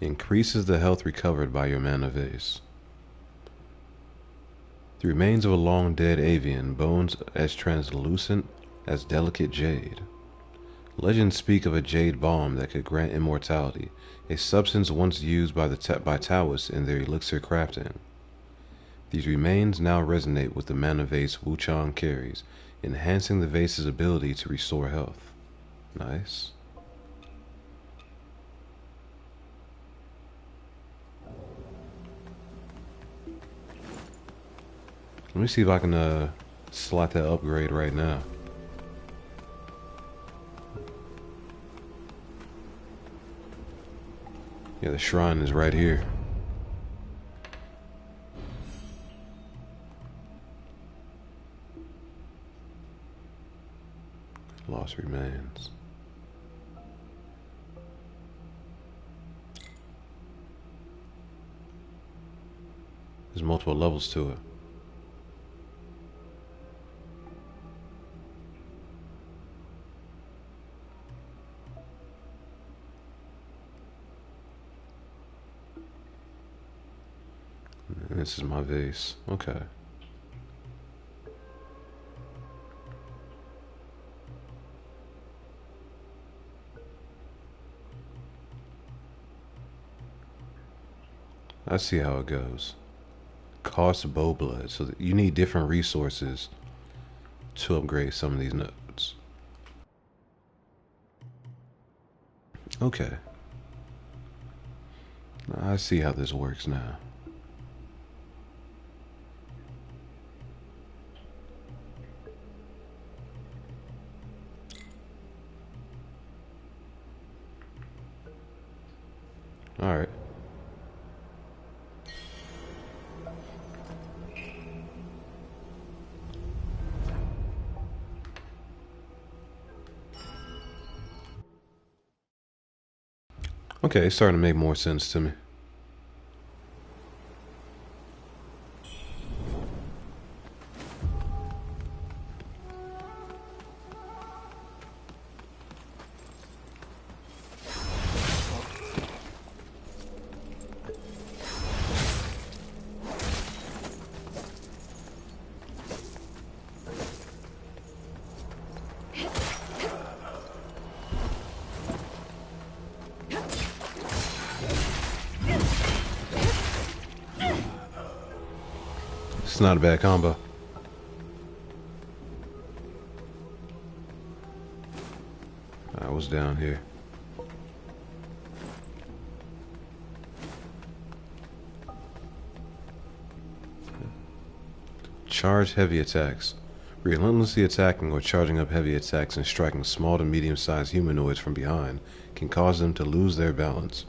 Increases the health recovered by your mana vase. The remains of a long dead avian, bones as translucent as delicate jade. Legends speak of a jade balm that could grant immortality, a substance once used by Taoists in their elixir crafting. These remains now resonate with the mana vase WUCHANG carries, enhancing the vase's ability to restore health. Nice. Let me see if I can slot that upgrade right now. Yeah, the shrine is right here. Lost remains. There's multiple levels to it. And this is my vase. Okay. I see how it goes. Cost bow blood. So you need different resources to upgrade some of these nodes. Okay. I see how this works now. Alright. Okay, it's starting to make more sense to me. It's not a bad combo. I was down here. Charge heavy attacks. Relentlessly attacking or charging up heavy attacks and striking small to medium-sized humanoids from behind can cause them to lose their balance,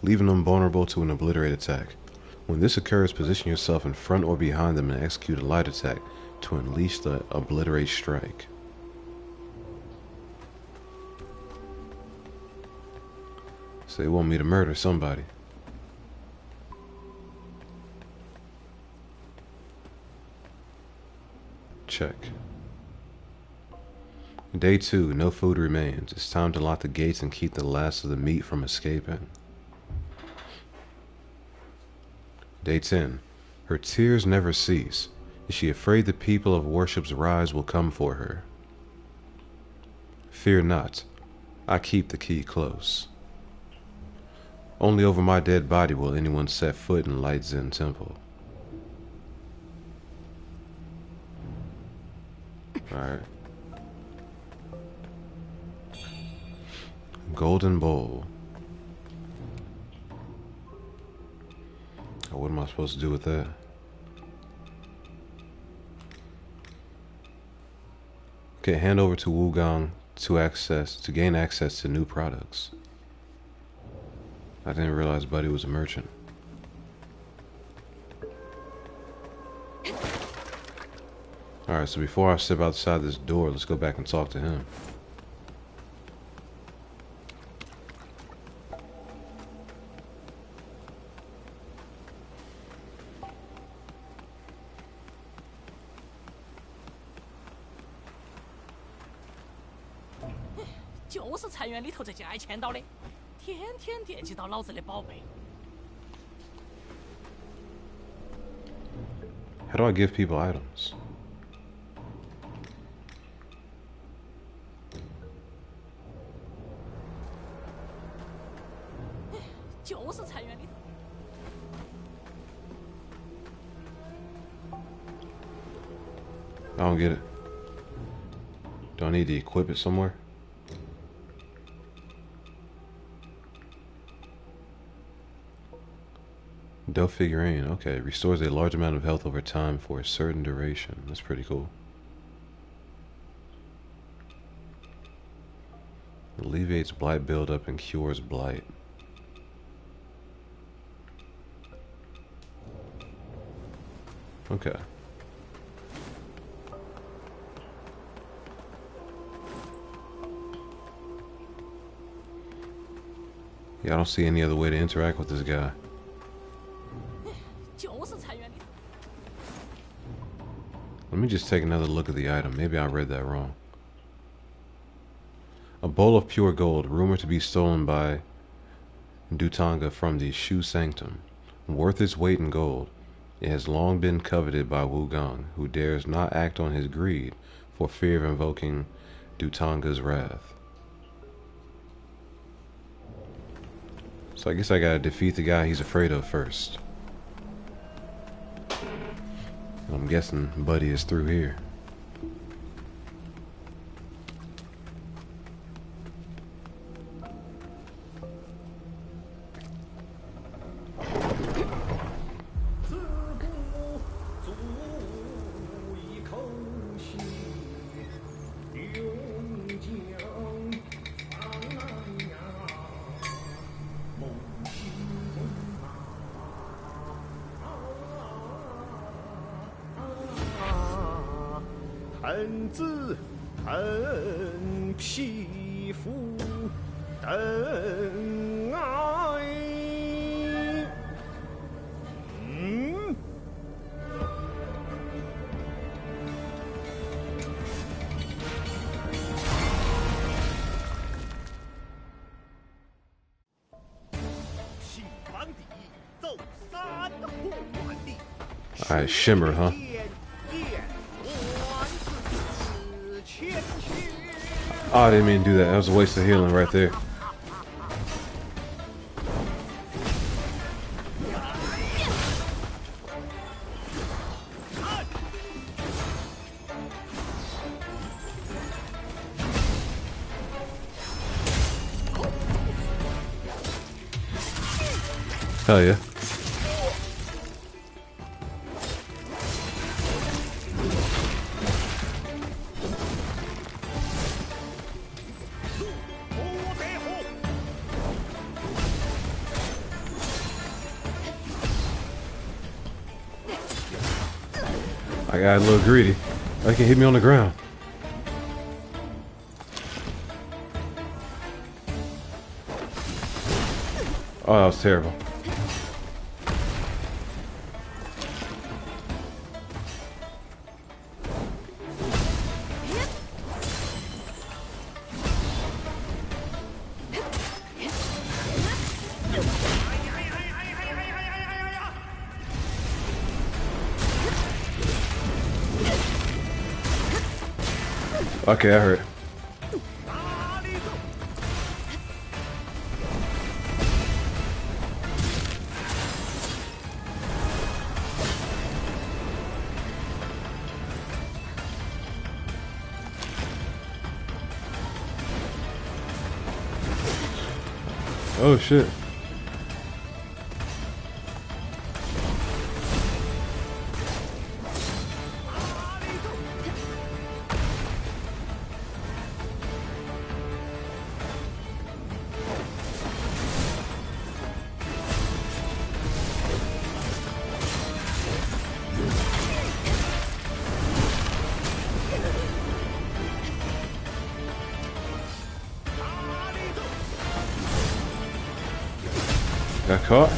leaving them vulnerable to an obliterate attack. When this occurs, position yourself in front or behind them and execute a light attack to unleash the obliterate strike. So they want me to murder somebody. Check. Day 2, no food remains. It's time to lock the gates and keep the last of the meat from escaping. Day 10. Her tears never cease. Is she afraid the people of worship's rise will come for her? Fear not. I keep the key close. Only over my dead body will anyone set foot in Light Zen Temple. Alright. Golden Bowl. What am I supposed to do with that? Okay, hand over to Wukong to gain access to new products. I didn't realize Buddy was a merchant. Alright, so before I step outside this door, let's go back and talk to him.
就是菜园里头这件挨签到的，天天惦记到老子的宝贝。
How do I give people items?
就是菜园里头。
I don't get it. Do I need to equip it somewhere? Dough figurine, okay. Restores a large amount of health over time for a certain duration. That's pretty cool. Alleviates blight buildup and cures blight. Okay. Yeah, I don't see any other way to interact with this guy. Let me just take another look at the item. Maybe I read that wrong. A bowl of pure gold, rumored to be stolen by Dutanga from the Shu Sanctum. Worth its weight in gold, it has long been coveted by Wukong, who dares not act on his greed for fear of invoking Dutanga's wrath. So I guess I gotta defeat the guy he's afraid of first. I'm guessing Buddy is through here.
子等匹夫等爱。请王底奏3户完毕。
Alright, Shimmer, huh? Oh, I didn't mean to do that. That was a waste of healing right there. Hell yeah. I got a little greedy. I can hit me on the ground. Oh, that was terrible. Okay, I heard. Oh shit. Got caught.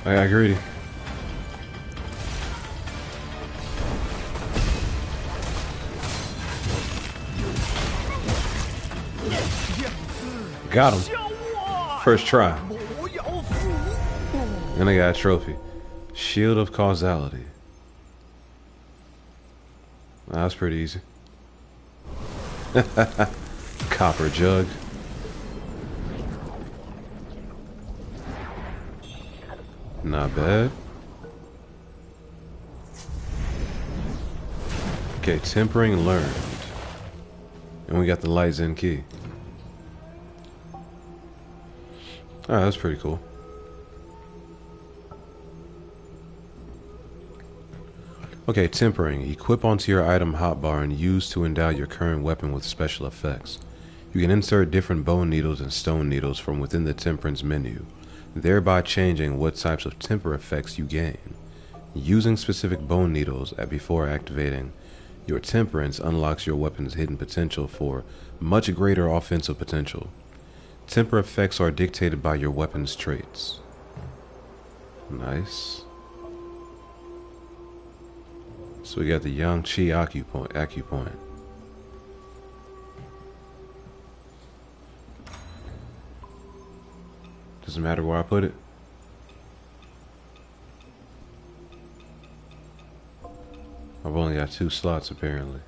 I got greedy. Got him. First try. And I got a trophy. Shield of Causality. That was pretty easy. Copper jug. Not bad. Okay, tempering learned. And we got the light Zen key. Alright, that's pretty cool. Okay, tempering. Equip onto your item hotbar and use to endow your current weapon with special effects. You can insert different bone needles and stone needles from within the temperance menu, thereby changing what types of temper effects you gain. Using specific bone needles before activating your temperance unlocks your weapon's hidden potential for much greater offensive potential. Temper effects are dictated by your weapon's traits. Nice. So we got the Yang Chi acupoint. Doesn't matter where I put it. I've only got 2 slots apparently.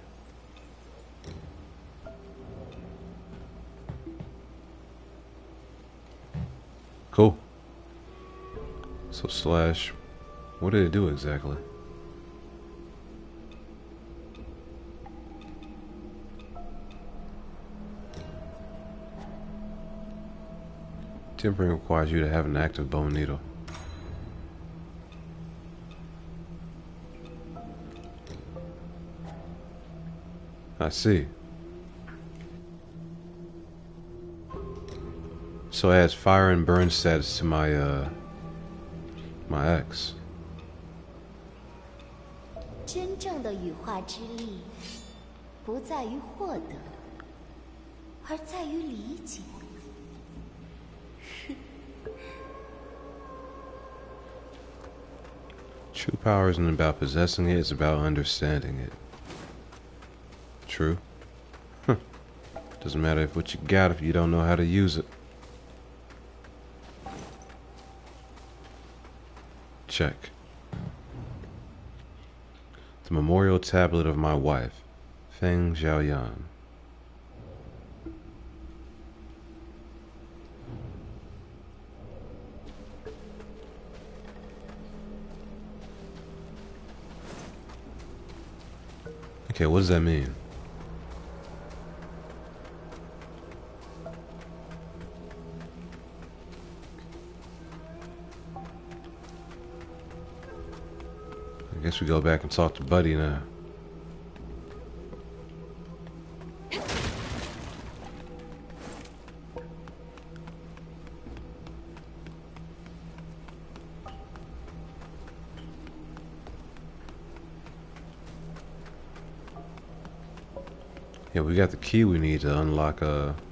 Cool. So slash, what did it do exactly? Tempering requires you to have an active bone needle. I see. So it adds fire and burn status to my my X.
真正的羽化之力，不在于获得，而在于理解。
True power isn't about possessing it, it's about understanding it. True. Doesn't matter what you got if you don't know how to use it. Check. The memorial tablet of my wife, Feng Xiaoyan. Okay, what does that mean? I guess we go back and talk to Buddy now. Yeah, we got the key we need to unlock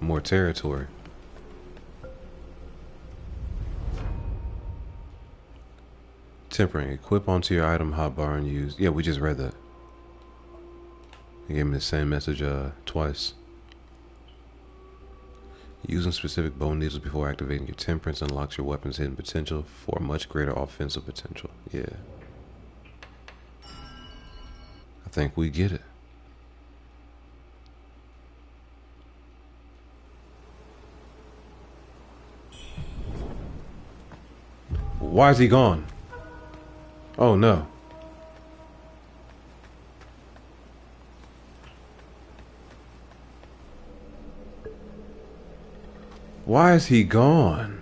more territory. Tempering. Equip onto your item hotbar and use. Yeah, we just read that. He gave me the same message twice. Using specific bone needles before activating your temperance unlocks your weapon's hidden potential for much greater offensive potential. Yeah. I think we get it. Why is he gone? Oh no. Why is he gone?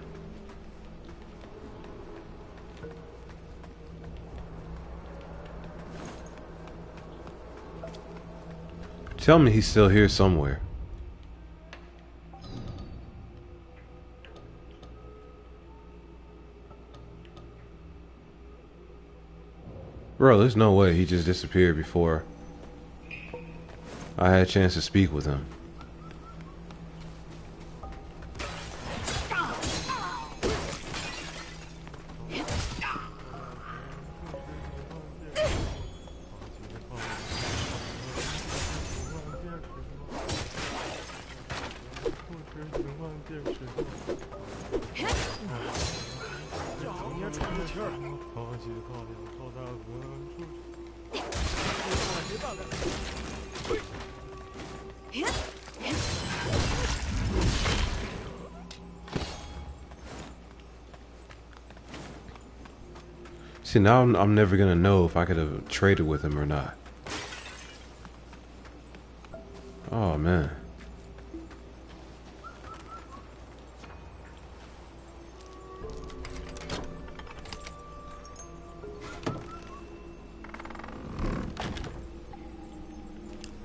Tell me he's still here somewhere. Bro, there's no way he just disappeared before I had a chance to speak with him. See, now I'm never gonna know if I could have traded with him or not. Oh man.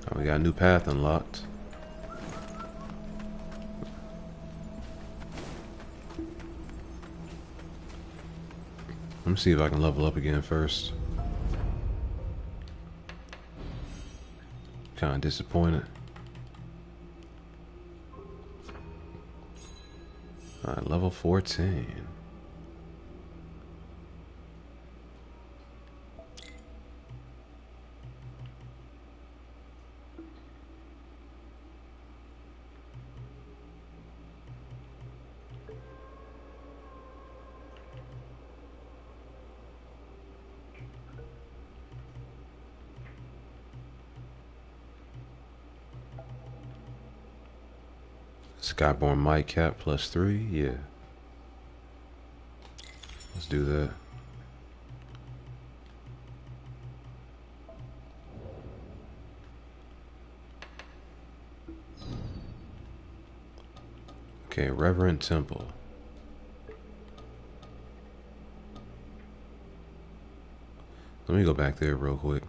Oh, we got a new path unlocked. Let me see if I can level up again first. Kind of disappointed. Alright, level 14. Skyborn Might Cap +3, yeah. Let's do that. Okay, Reverend Temple. Let me go back there real quick,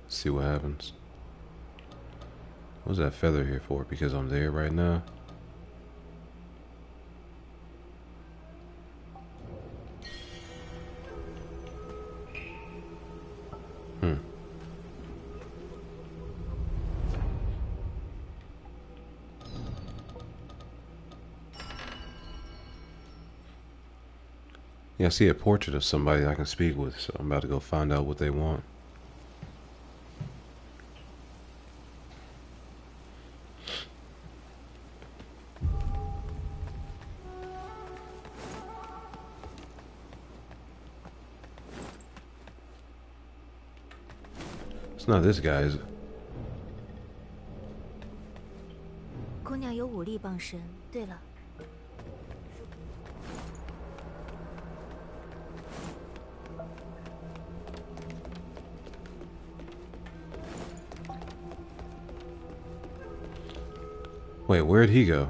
see what happens. What's that feather here for? Because I'm there right now? Yeah, I see a portrait of somebody I can speak with, so I'm about to go find out what they want. It's not this guy, is it?
姑娘有武力傍身。对了，
Wait, where'd he go?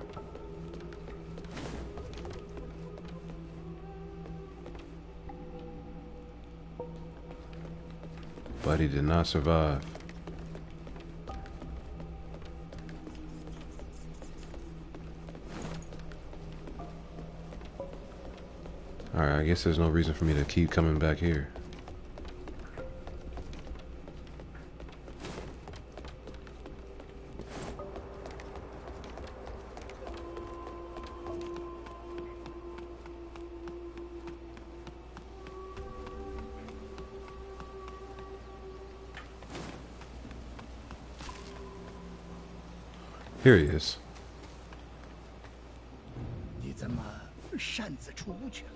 But he did not survive. Alright, I guess there's no reason for me to keep coming back here. Here he is.
你怎么擅自出去了？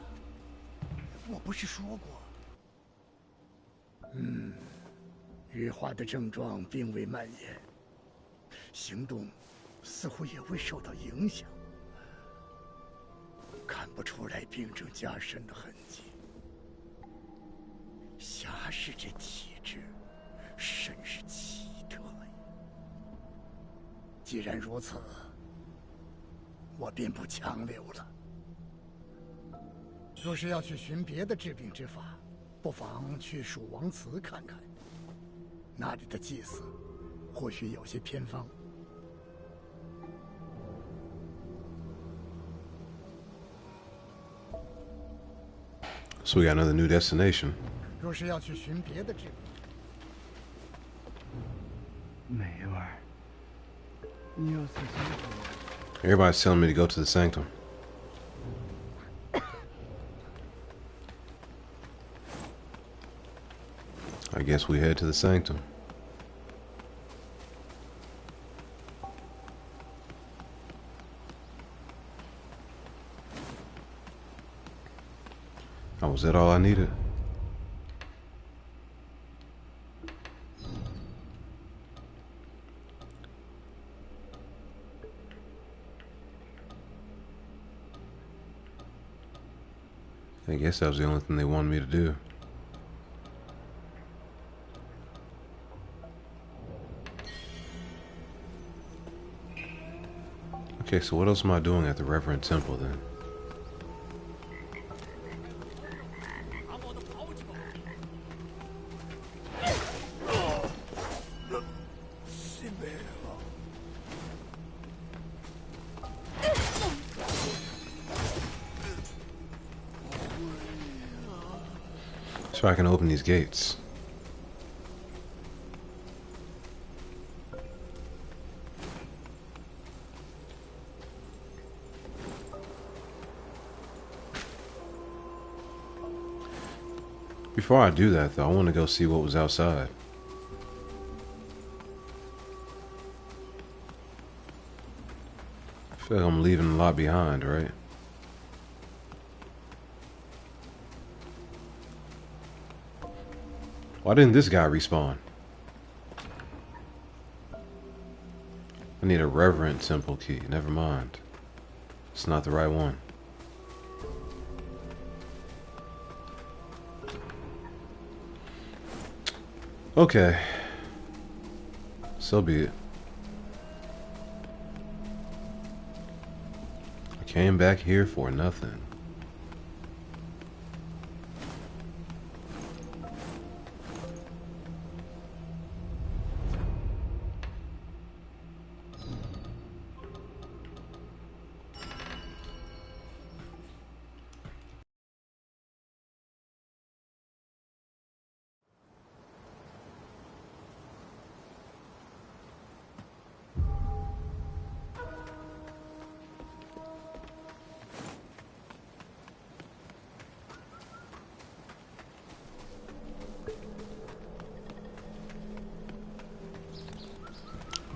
我不是说过？羽化的症状并未蔓延，行动似乎也未受到影响，看不出来病症加深的痕迹。侠士这体质，甚是奇特呀。既然如此，我便不强留了。若是要去寻别的治病之法，不妨去蜀王祠看看，那里的祭祀或许有些偏方。
So we got another new destination.
若是要去寻别的治病，
美味儿，你有死心活。
Everybody's telling me to go to the sanctum. I guess we head to the sanctum. Oh, was that all I needed? I guess that was the only thing they wanted me to do. Okay, so what else am I doing at the Reverend Temple then? So I can open these gates. Before I do that though, I want to go see what was outside. I feel like I'm leaving a lot behind, right? Why didn't this guy respawn? I need a Reverend Temple key. Never mind. It's not the right one. Okay. So be it. I came back here for nothing.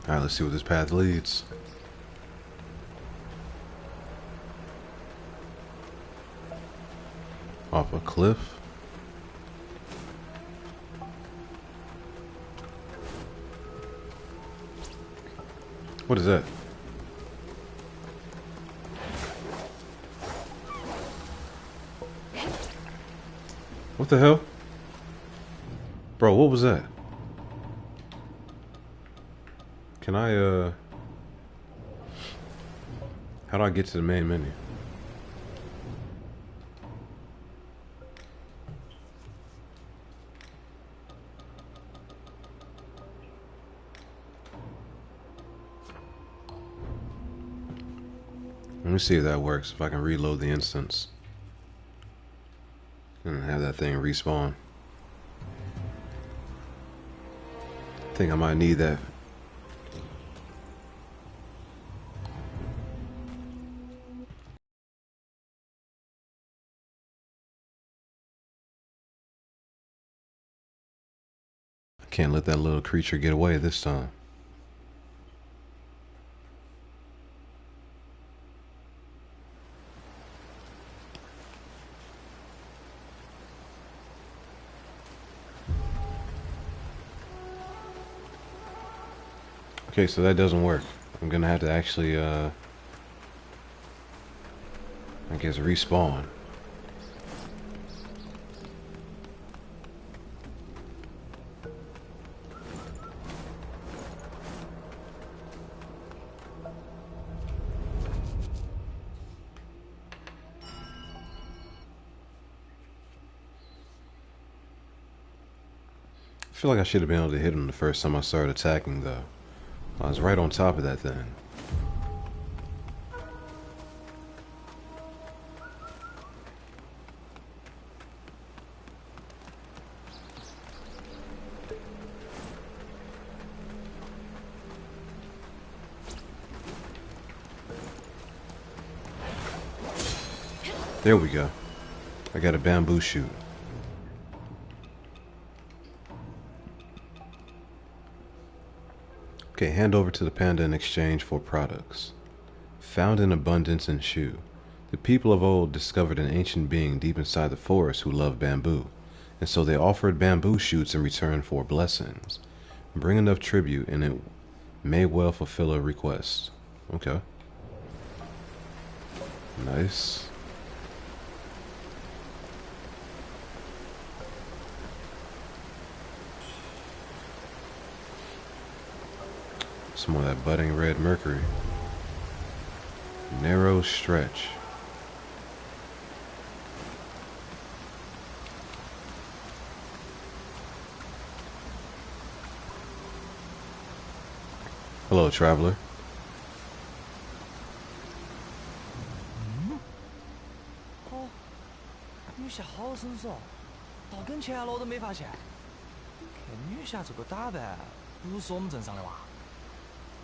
Alright, let's see what this path leads. Off a cliff. What is that? What the hell? Bro, what was that? Can I, how do I get to the main menu? Let me see if that works, if I can reload the instance and have that thing respawn. I think I might need that. I can't let that little creature get away this time. Okay, so that doesn't work. I'm gonna have to actually, I guess, respawn. I feel like I should have been able to hit him the first time I started attacking, though. I was right on top of that thing. There we go. I got a bamboo shoot. Okay, hand over to the panda in exchange for products. Found in abundance in Shu. The people of old discovered an ancient being deep inside the forest who loved bamboo, and so they offered bamboo shoots in return for blessings. Bring enough tribute and it may well fulfill a request. Okay. Nice. Some of that budding red mercury. Narrow stretch. Hello, traveler.
哦，女侠好生疏，到跟前了我都没发现。看女侠这个打扮，不是我们镇上的哇。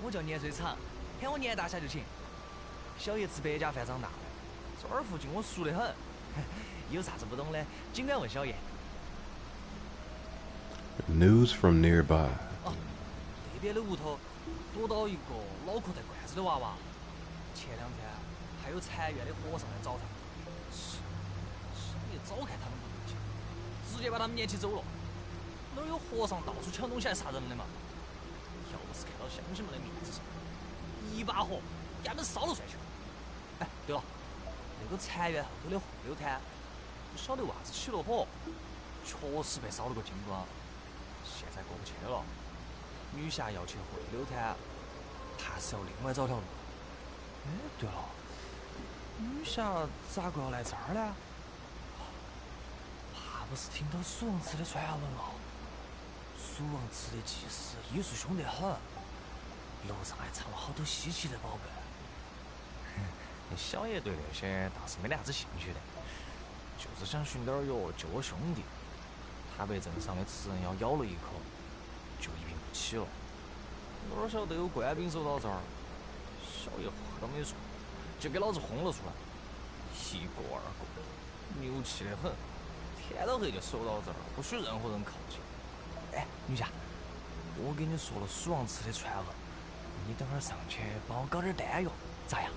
我叫年最长，喊我年大侠就行。小爷吃百家饭长大的，这儿附近我熟得很。有啥子不懂的，尽管问小爷。
News from nearby.
哦，那边的屋头躲到一个脑壳带罐子的娃娃。前2天还有残院的和尚来找他，小爷早看他们不对劲，直接把他们撵起走了。哪有和尚到处抢东西来杀人的嘛？要不是看到乡亲们的面子上，一把火给他们烧了算去。哎，对了，那个残院后头的回流滩，不晓得为啥子起了火，确实被烧了个精光。 现在过不去了，女侠要去回流滩，怕是要另外找条路。哎，对了，女侠咋个要来这儿呢？怕不是听到蜀王祠的传闻了？蜀王祠的祭祀医术凶得很，楼上还藏了好多稀奇的宝贝。小爷对那些倒是没得啥子兴趣的，就是想寻点儿药救我兄弟。 他被镇上的吃人妖咬了一口，就一病不起了。哪晓得有官兵守到这儿，小爷话都没说，就给老子轰了出来，一个二个，牛气得很。天都黑就守到这儿，不许任何人靠近。哎，女侠，我给你说了蜀王祠的传闻，你等会儿上去帮我搞点丹药，咋样？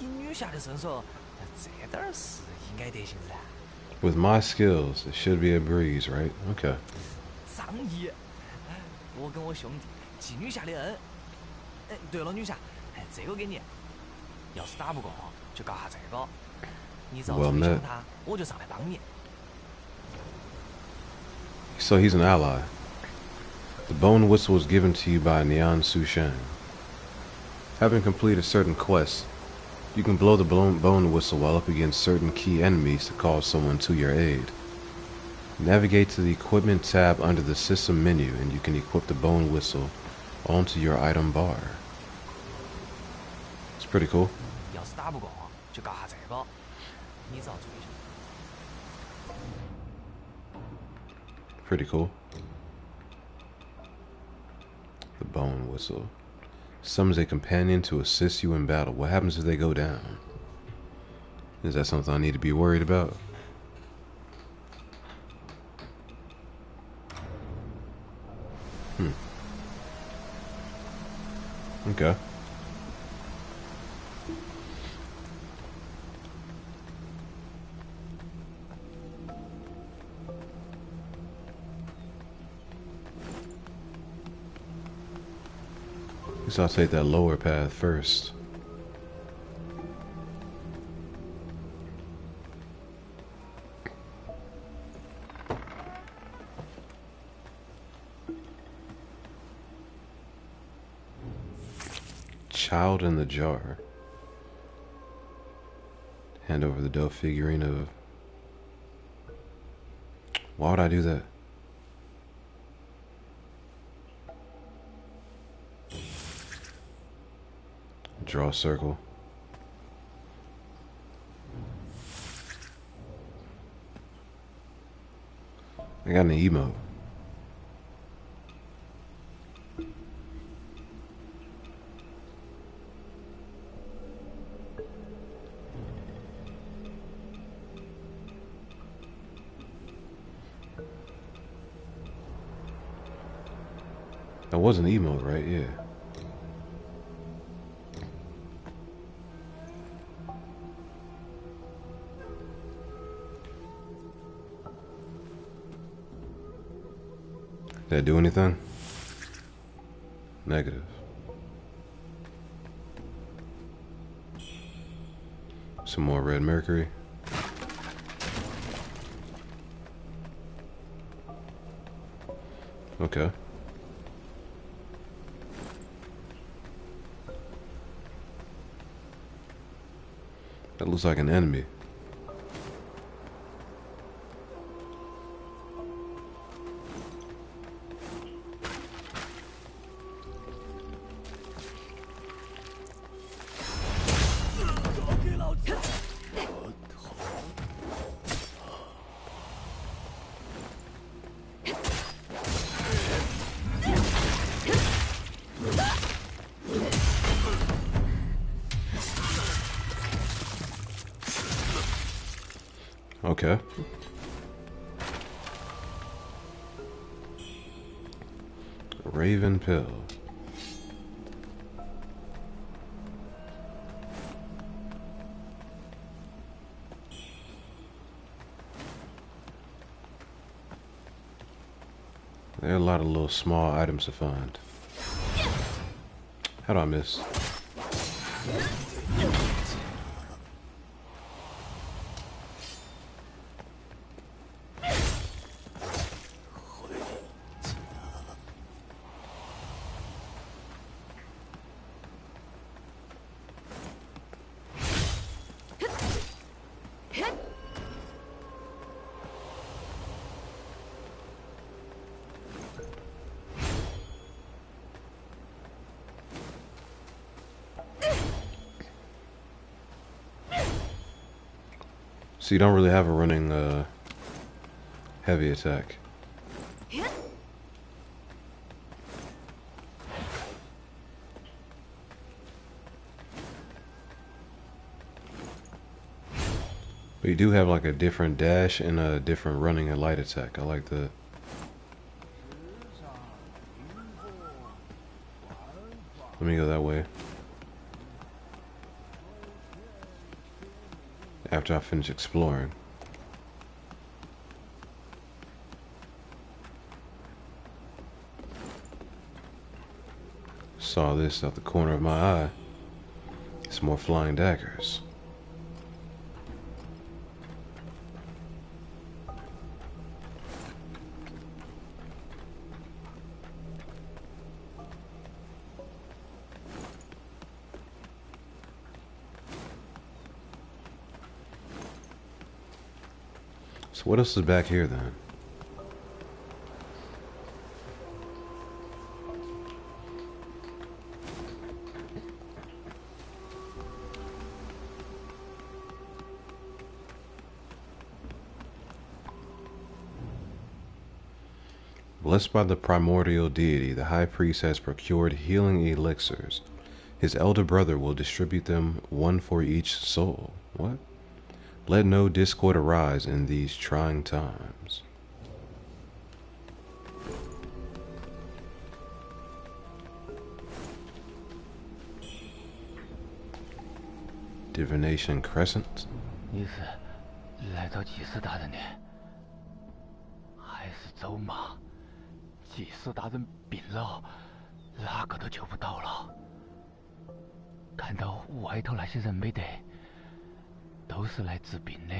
以女侠的身手，这点儿事应该得行噻。
With my skills, it should be a breeze, right? Okay.
仗义，我跟我兄弟记女侠的恩。哎，对了，女侠，这个给你，要是打不过就搞下这个。你只要吹响他，我就上来帮你。
So he's an ally. The bone whistle was given to you by Neon Wuchang. Having completed certain quests, you can blow the bone whistle while up against certain key enemies to call someone to your aid. Navigate to the equipment tab under the system menu and you can equip the bone whistle onto your item bar. It's pretty cool.
要是打不过就搞下这个，你只要吹响。
Pretty cool. The bone whistle. Summons a companion to assist you in battle. What happens if they go down? Is that something I need to be worried about? Okay. Guess I'll take that lower path first. Child in the jar. Hand over the dough figurine of... Why would I do that? Draw a circle. I got an emote. That was an emote, right? Yeah. Did I do anything? Negative. Some more red mercury. Okay. That looks like an enemy. Okay. Raven pill. There are a lot of little small items to find. How do I miss? So you don't really have a running heavy attack. But you do have like a different dash and a different running and light attack. I like that. Let me go that way. After I finish exploring. Saw this out the corner of my eye. It's more flying daggers. So what else is back here then? Blessed by the primordial deity, the high priest has procured healing elixirs. His elder brother will distribute them, one for each soul. What? Let no discord arise in these trying times. Divination Crescent?
你是来找祭司大人的，还是走马？祭司大人病了，哪个都救不到了。看到外头那些人没得，都是来治病的，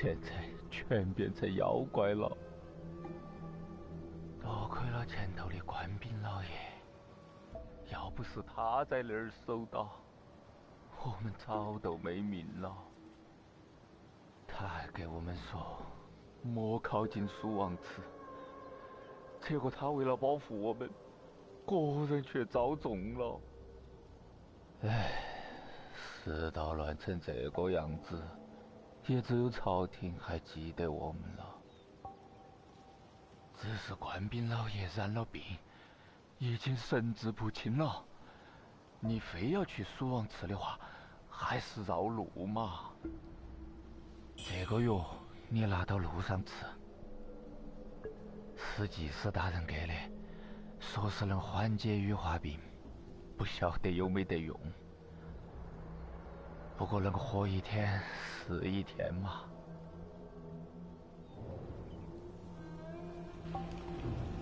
现在全变成妖怪了。多亏了前头的官兵老爷，要不是他在那儿守到，我们早都没命了。他还给我们说，莫靠近蜀王祠。结果他为了保护我们，果然却遭中了。唉，世道乱成这个样子，也只有朝廷还记得我们了。只是官兵老爷染了病，已经神志不清了。你非要去蜀王祠的话，还是绕路嘛。这个药你拿到路上吃，是祭司大人给的，说是能缓解羽化病，不晓得有没得用。不过能活一天是一天嘛。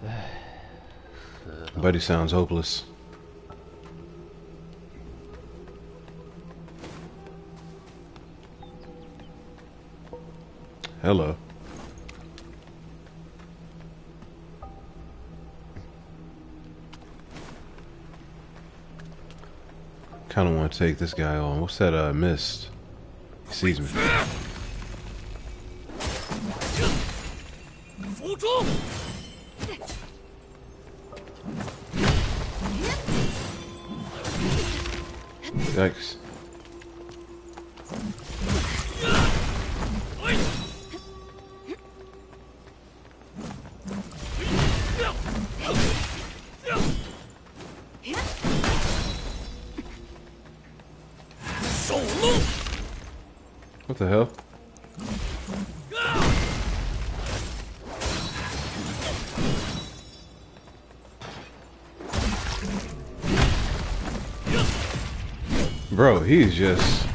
唉，是。
Buddy sounds hopeless. Hello. Kind of want to take this guy on. What's that mist? He sees me. Yikes. What the hell? Bro, he's just...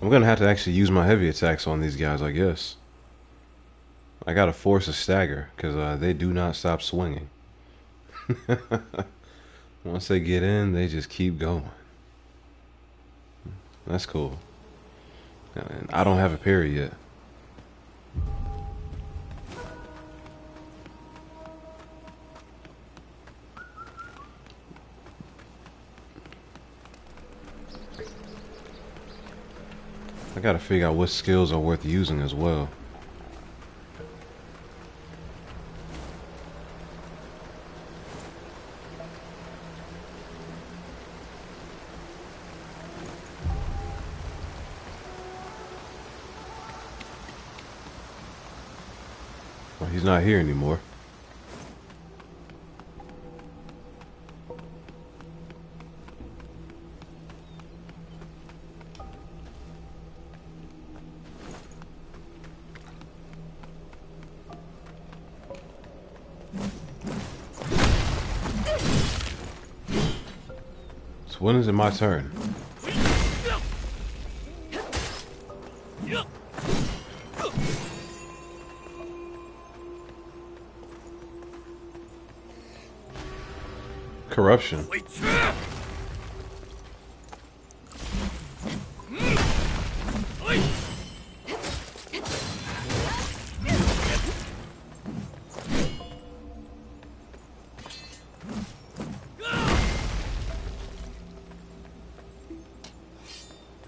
I'm gonna have to actually use my heavy attacks on these guys, I guess. I gotta force a stagger, because they do not stop swinging. Once they get in, they just keep going. That's cool. And I don't have a parry yet. I gotta figure out what skills are worth using as well. Well, he's not here anymore. So when is it my turn? Corruption.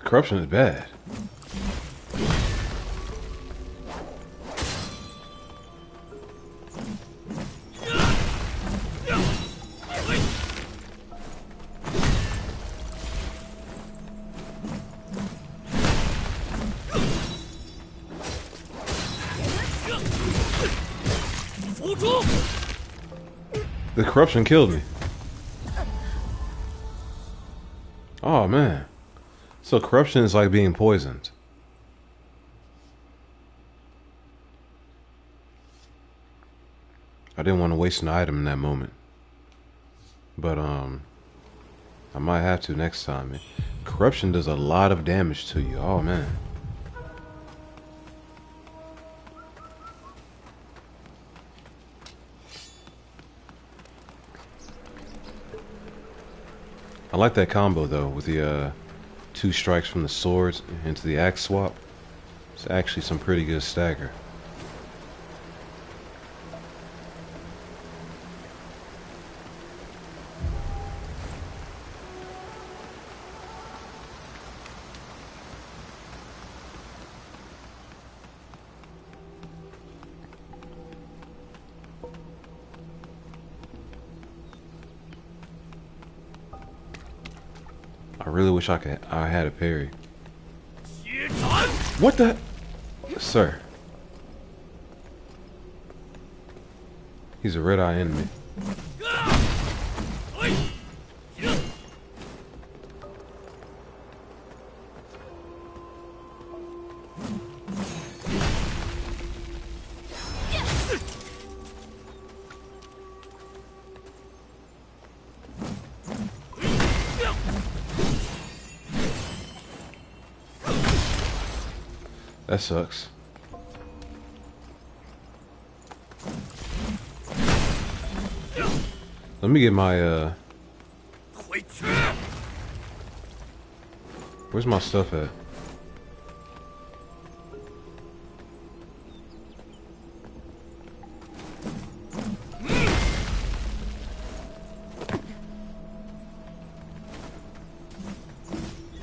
Corruption is bad. The corruption killed me. Oh man. So corruption is like being poisoned. I didn't want to waste an item in that moment. But I might have to next time. Corruption does a lot of damage to you. Oh man. I like that combo though, with the 2 strikes from the swords into the axe swap. It's actually some pretty good stagger. I really wish I had a parry. What the? Sir. He's a red-eye enemy. That sucks. Let me get my where's my stuff at?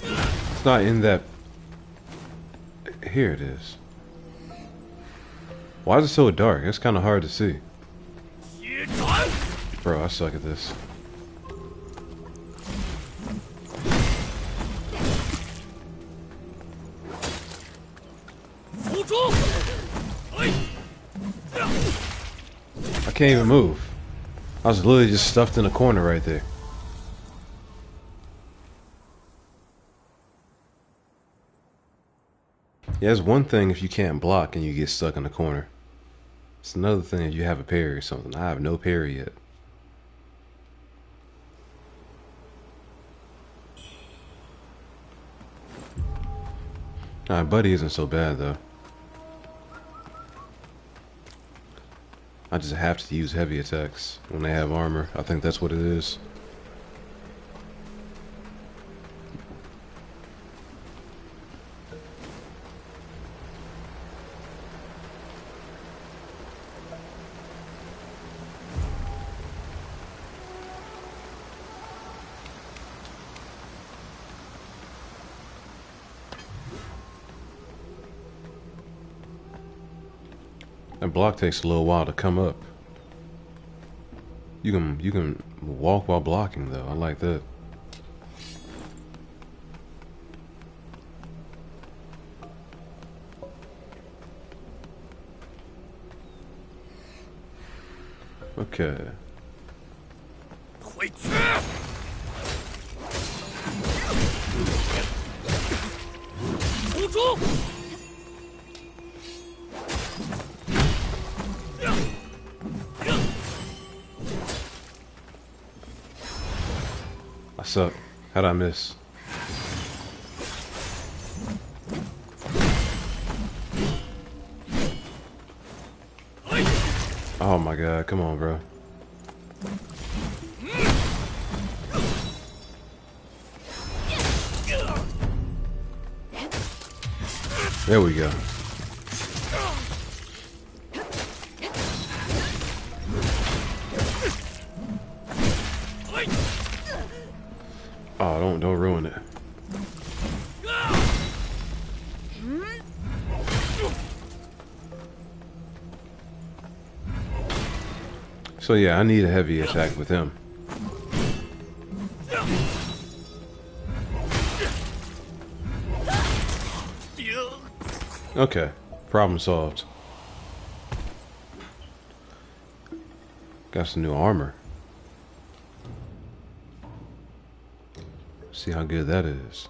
It's not in that. Here it is. Why is it so dark? It's kind of hard to see. Bro, I suck at this. I can't even move. I was literally just stuffed in a corner right there. Yeah, it's one thing if you can't block and you get stuck in the corner. It's another thing if you have a parry or something. I have no parry yet. Alright, Buddy isn't so bad though. I just have to use heavy attacks when they have armor. I think that's what it is. That block takes a little while to come up. You can walk while blocking though. I like that. Okay. I suck. How'd I miss? Oh my god, come on, bro. There we go. Oh, don't ruin it. So yeah, I need a heavy attack with him. Okay, problem solved. Got some new armor. See how good that is.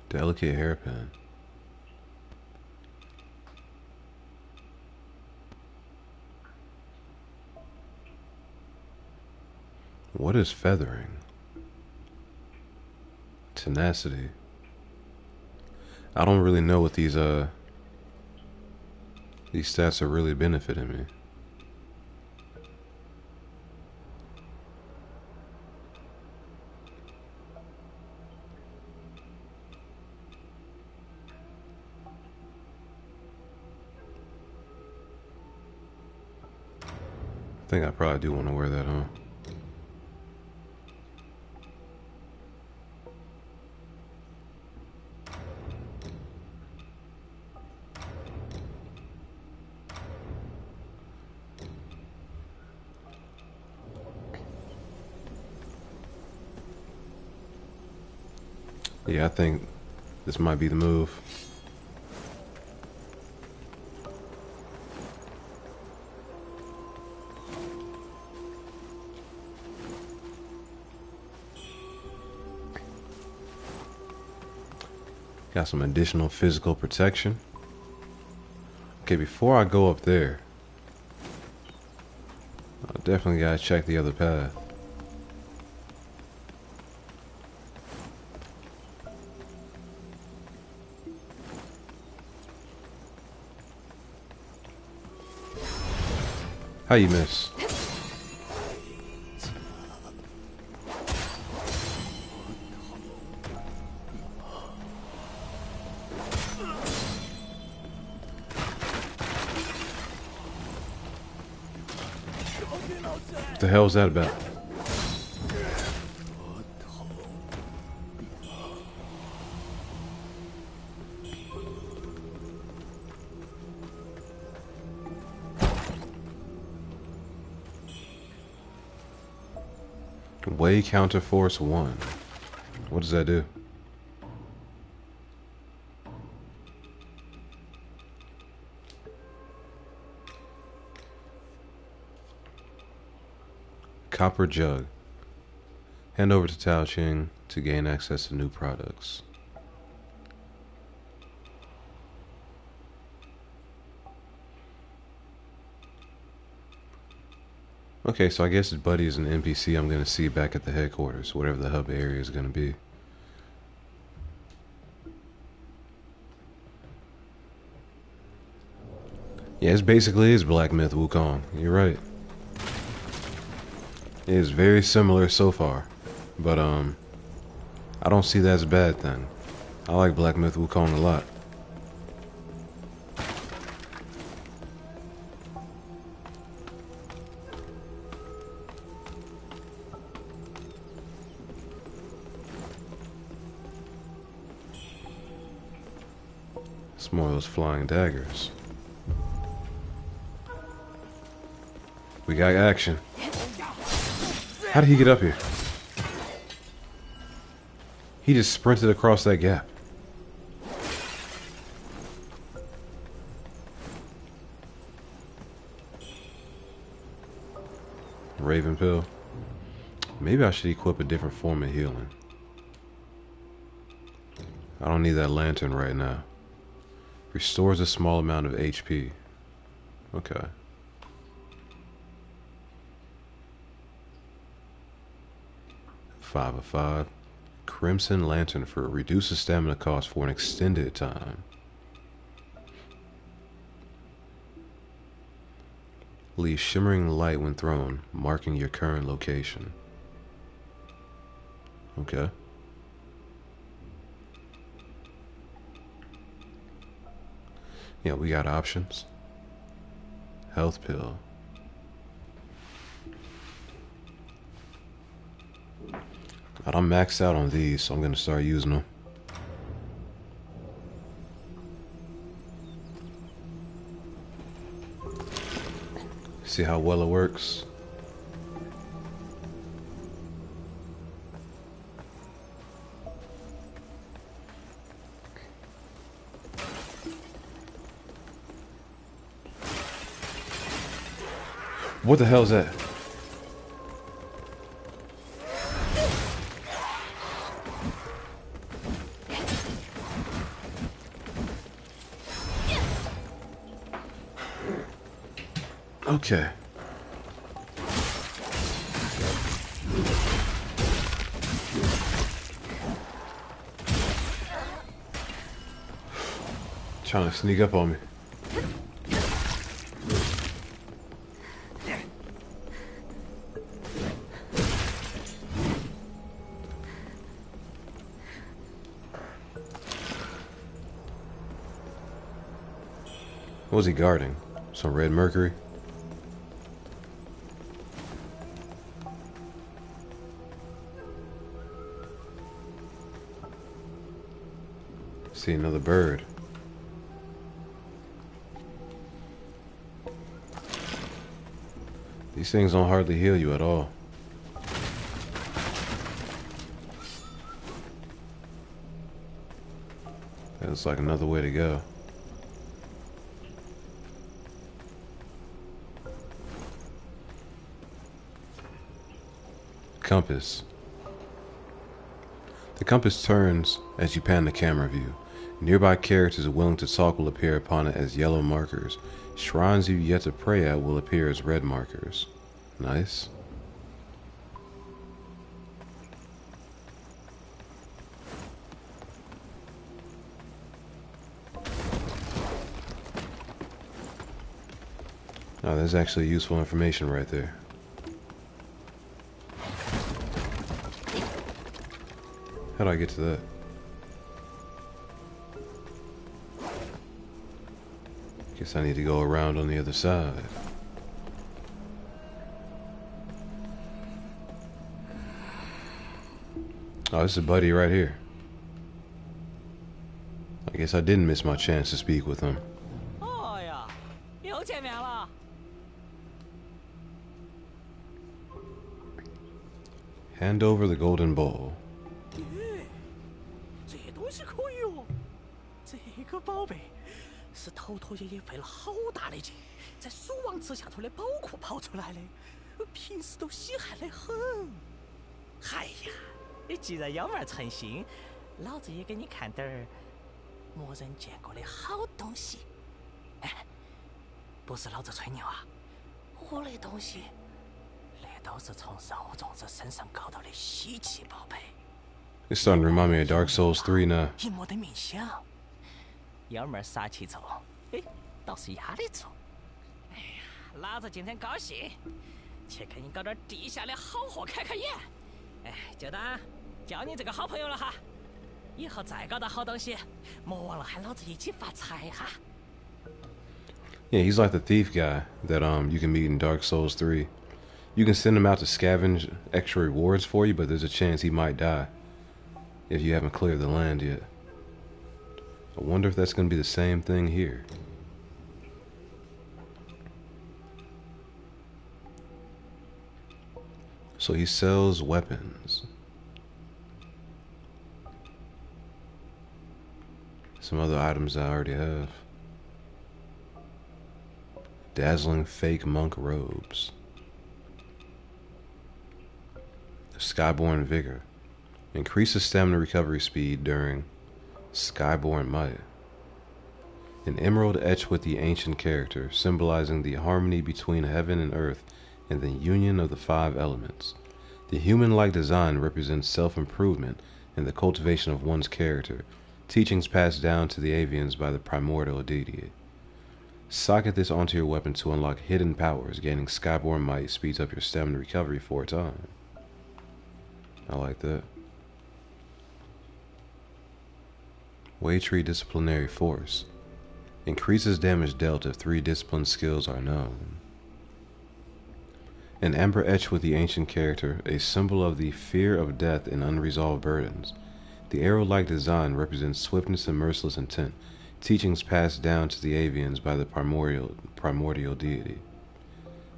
Delicate hairpin. What is feathering? Tenacity. I don't really know what these stats are really benefiting me. I think I probably do want to wear that, huh? Yeah, I think this might be the move. Got some additional physical protection. Okay, before I go up there, I definitely gotta check the other path. How you miss? What the hell is that about? Way counter force 1. What does that do? Copper jug. Hand over to Tao Ching to gain access to new products. Okay, so I guess his buddy is an NPC I'm going to see back at the headquarters, whatever the hub area is going to be. Yeah, it's basically his Black Myth Wukong. You're right. It is very similar so far, but I don't see that as a bad thing. I like Black Myth Wukong a lot. It's more of those flying daggers. We got action. How did he get up here? He just sprinted across that gap. Raven pill. Maybe I should equip a different form of healing. I don't need that lantern right now. Restores a small amount of HP. Okay. Five of 5. Crimson Lantern for reduces stamina cost for an extended time. Leave shimmering light when thrown, marking your current location. Okay. Yeah, we got options. Health pill. But I'm maxed out on these, so I'm gonna start using them. See how well it works. What the hell is that? Okay. Trying to sneak up on me. What was he guarding? Some red mercury? See another bird. These things don't hardly heal you at all. That's like another way to go. Compass. The compass turns as you pan the camera view. Nearby characters willing to talk will appear upon it as yellow markers. Shrines you've yet to pray at will appear as red markers. Nice. Oh, there's actually useful information right there. How do I get to that? Guess I need to go around on the other side. Oh, this is Buddy right here. I guess I didn't miss my chance to speak with him.
Oh呀，又见面了。
Hand over the golden bowl.
这东西可以哦，这个宝贝是头头爷爷费了好大的劲，在蜀王祠下头的宝库刨出来的，平时都稀罕得很。哎呀，你既然幺妹诚心，老子也给你看点儿没人见过的好东西。哎，不是老子吹牛啊，我的东西，那都是从肉粽子身上搞到的稀奇宝贝。
It's starting to remind me of Dark Souls 3 now.
一没得冥想，幺妹杀气重，哎，倒是压得住。哎呀，老子今天高兴，去给你搞点地下的好货开开眼。哎，就当交你这个好朋友了哈。以后再搞到好东西，莫忘了喊老子一起发财哈。
Yeah, he's like the thief guy that you can meet in Dark Souls 3. You can send him out to scavenge extra rewards for you, but there's a chance he might die if you haven't cleared the land yet. I wonder if that's going to be the same thing here. So he sells weapons. Some other items I already have. Dazzling fake monk robes. Skyborn Vigor. Increases stamina recovery speed during Skyborn Might. An emerald etched with the ancient character, symbolizing the harmony between heaven and earth and the union of the 5 elements. The human-like design represents self-improvement and the cultivation of one's character, teachings passed down to the avians by the primordial deity. Socket this onto your weapon to unlock hidden powers. Gaining Skyborn Might speeds up your stamina recovery for a time. I like that. Weitree Disciplinary Force. Increases damage dealt if 3 discipline skills are known. An amber etched with the ancient character, a symbol of the fear of death and unresolved burdens. The arrow-like design represents swiftness and merciless intent, teachings passed down to the avians by the primordial deity.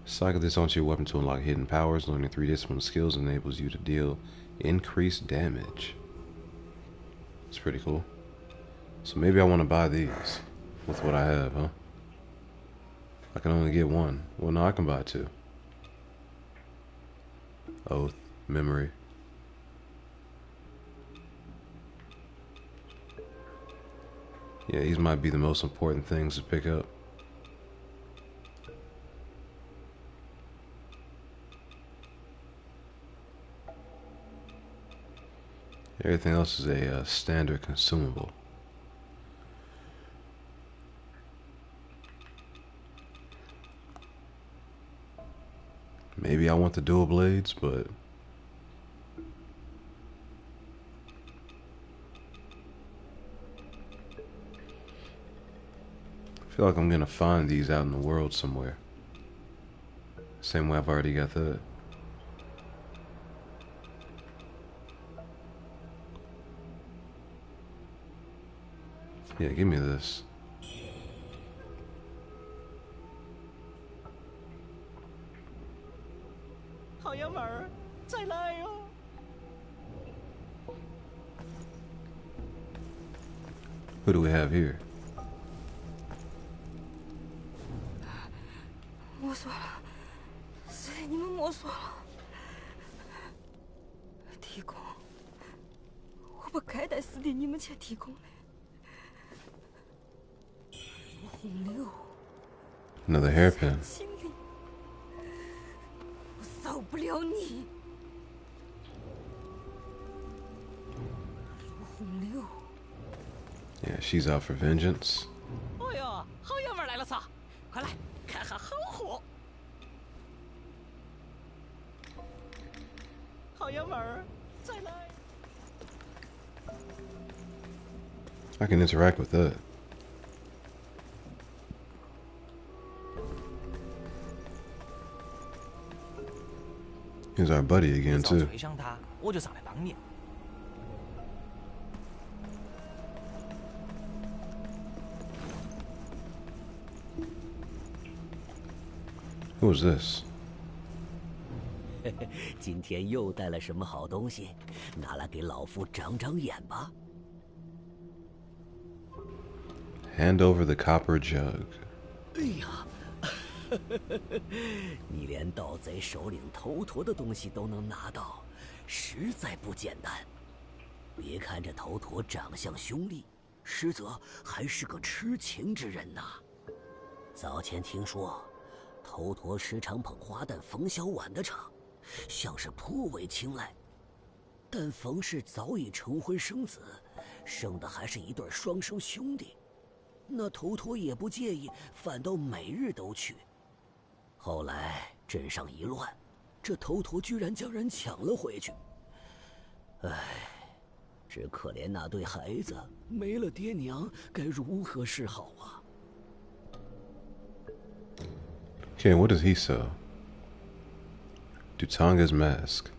Socket this onto your weapon to unlock hidden powers. Learning 3 discipline skills enables you to deal increased damage. It's pretty cool. So maybe I want to buy these with what I have, huh? I can only get 1. Well, no, I can buy 2. Oath, memory. Yeah, these might be the most important things to pick up. Everything else is a standard consumable. Maybe I want the dual blades, but I feel like I'm gonna find these out in the world somewhere. Same way I've already got that. Yeah, give me this. Who do we have here?
没锁了，是你们没锁了。提供，我不该在死敌你们前提供的。洪流。
Another hairpin.
我饶不了你。洪流。
Yeah, she's out for vengeance.
哎呦，好爷们儿来了撒！快来看下好货。好爷们儿，再来。
I can interact with that. Here's our buddy again too.
吹响他，我就上来帮你。
Who is this?
今天又带了什么好东西？拿来给老夫长长眼吧。
Hand over the copper jug.
哎呀，你连盗贼首领头陀的东西都能拿到，实在不简单。别看这头陀长相凶厉，实则还是个痴情之人呐。早前听说。 头陀时常捧花旦冯小婉的场，像是颇为青睐。但冯氏早已成婚生子，生的还是一对双生兄弟。那头陀也不介意，反倒每日都去。后来镇上一乱，这头陀居然将人抢了回去。唉，只可怜那对孩子没了爹娘，该如何是好啊？
Okay, what does he sell? Dutanga's mask.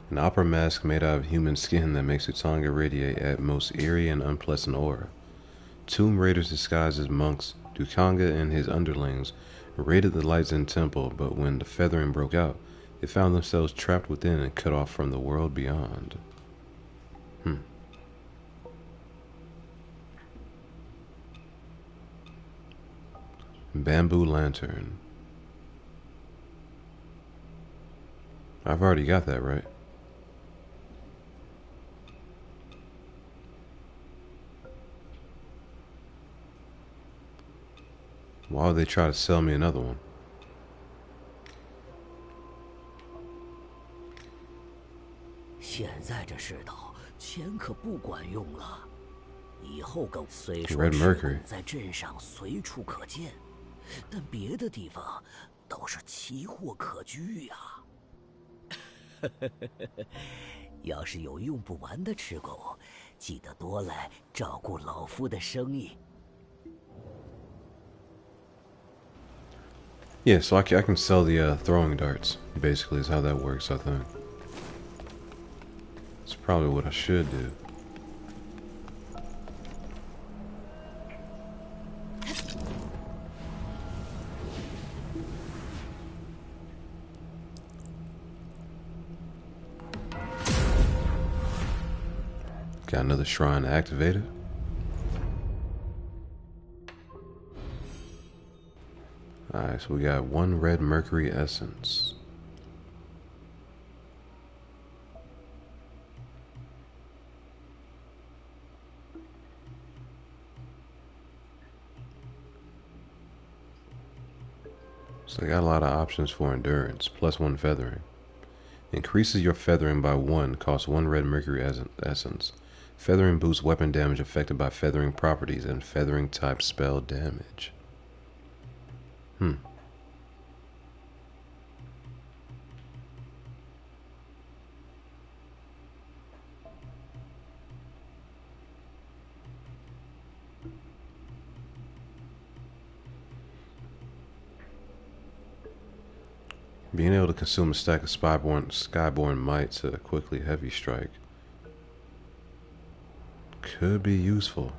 An opera mask made out of human skin that makes Dutanga radiate at most eerie and unpleasant aura. Tomb raiders disguised as monks, Dutanga and his underlings raided the lights in temple, but when the feathering broke out, they found themselves trapped within and cut off from the world beyond. Bamboo lantern. I've already got that, right? Why would they try to sell me another one?
现在这世道，钱可不管用了。以后更虽说
Red
赤
Mercury
拱在镇上随处可见，但别的地方倒是奇货可居呀。要是有用不完的赤拱，记得多来照顾老夫的生意。
Yeah, so I can sell the throwing darts. Basically, is how that works. I think it's probably what I should do. Got another shrine activated. Alright, so we got one red mercury essence. So I got a lot of options for endurance. +1 feathering. Increases your feathering by 1, costs 1 red mercury essence. Feathering boosts weapon damage affected by feathering properties and feathering type spell damage. Being able to consume a stack of skyborn might to quickly heavy strike could be useful.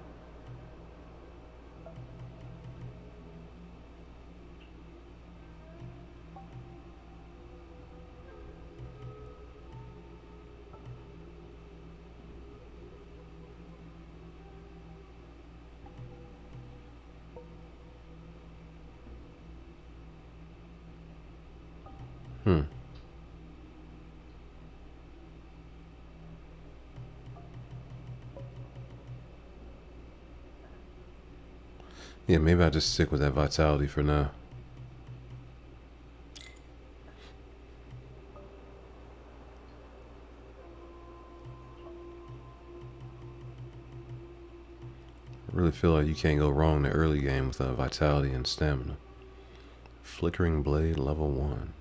Yeah, maybe I'll just stick with that vitality for now. I really feel like you can't go wrong in the early game with vitality and stamina. Flickering blade level 1.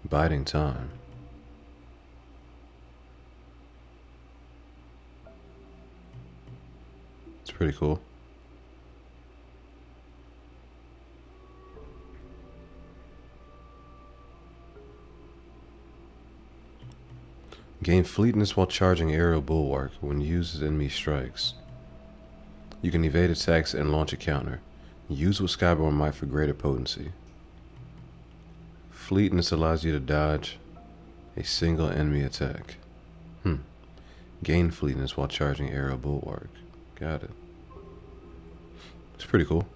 Biding time. It's pretty cool. Gain fleetness while charging aerial bulwark when used as enemy strikes. You can evade attacks and launch a counter. Use with Skyborn Might for greater potency. Fleetness allows you to dodge a single enemy attack. Gain fleetness while charging aerial bulwark. Got it. It's pretty cool.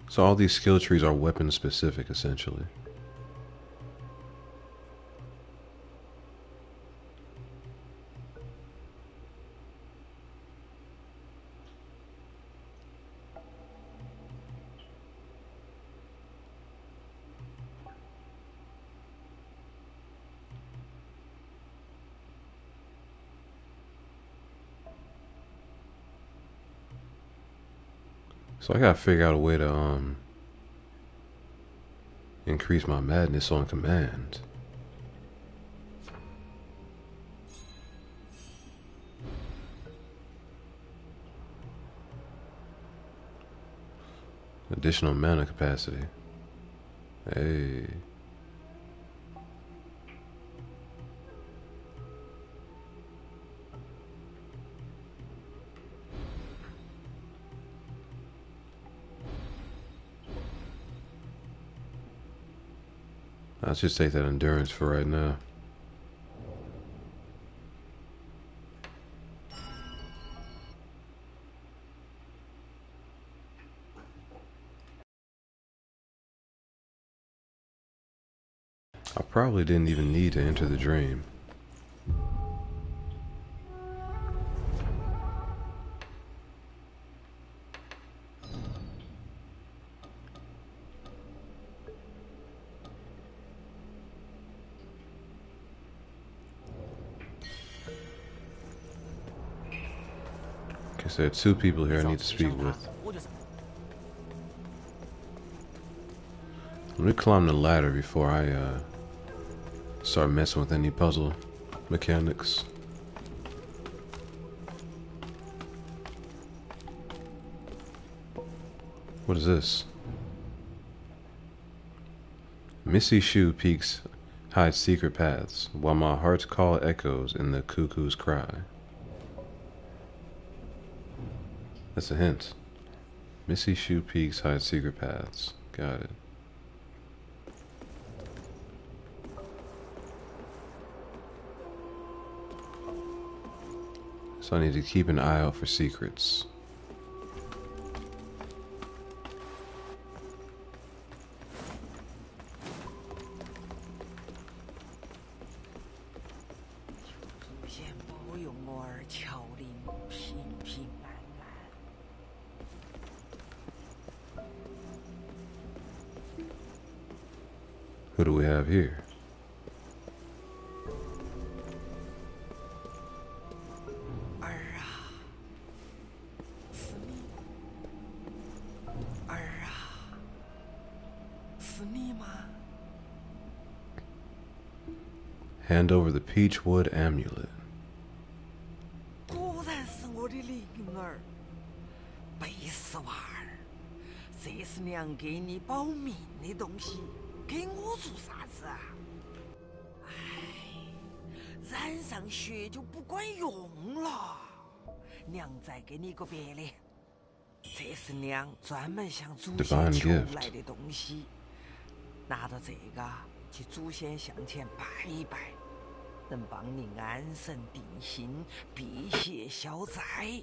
So all these skill trees are weapon specific, essentially. So I gotta figure out a way to increase my madness on command. Additional mana capacity. Hey. I'll just take that endurance for right now. I probably didn't even need to enter the dream. Okay, so there are two people here I need to speak with. Let me climb the ladder before I start messing with any puzzle mechanics. What is this? Misty Shoe peaks hide secret paths, while my heart's call echoes in the cuckoo's cry. That's a hint. Misty Shoe peaks hide secret paths. Got it. So I need to keep an eye out for secrets. Who do we have here? Hand over the Peachwood amulet.
果然是我的灵儿，贝斯娃儿，这是娘给你保命的东西，给我做啥子啊？哎，染上血就不管用了，娘再给你个别的，这是娘专门向祖先求来的东西，拿到这个去祖先向前拜一拜。 能帮你安神定心、辟邪消灾。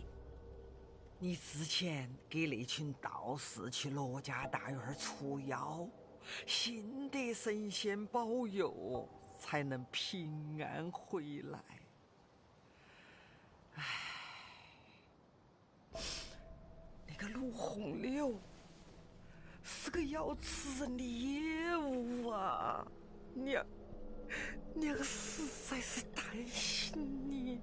你之前给那群道士去罗家大院除妖，幸得神仙保佑，才能平安回来。唉，那个卢红柳是个要吃人的业务啊，娘实在是担心你。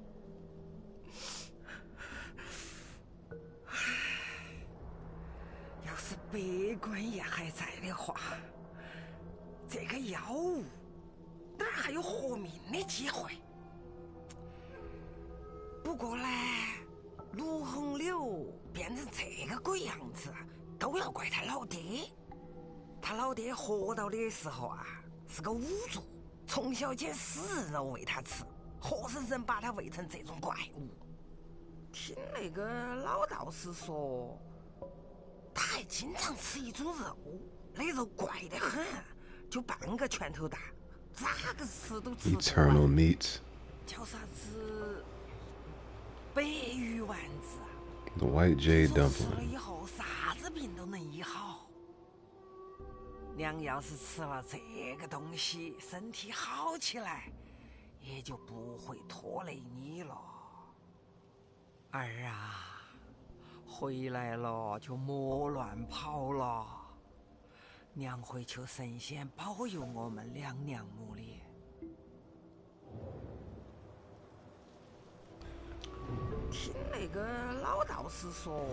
要是别官爷还在的话，这个药物哪儿还有活命的机会？不过呢，卢红柳变成这个鬼样子，都要怪他老爹。他老爹活到的时候啊，是个巫族。 从小捡死人肉喂他吃，活生生把他喂成这种怪物。听那个老道士说，他还经常吃一种肉，那肉怪得很，就半个拳头大，咋个吃都吃不完。
Eternal meat.
叫啥子？白玉丸子。
The white jade dumpling.
吃了以后，啥子病都能医好。 娘要是吃了这个东西，身体好起来，也就不会拖累你了。儿啊，回来了就莫乱跑了。娘会求神仙保佑我们两娘母的。听那个老道士说。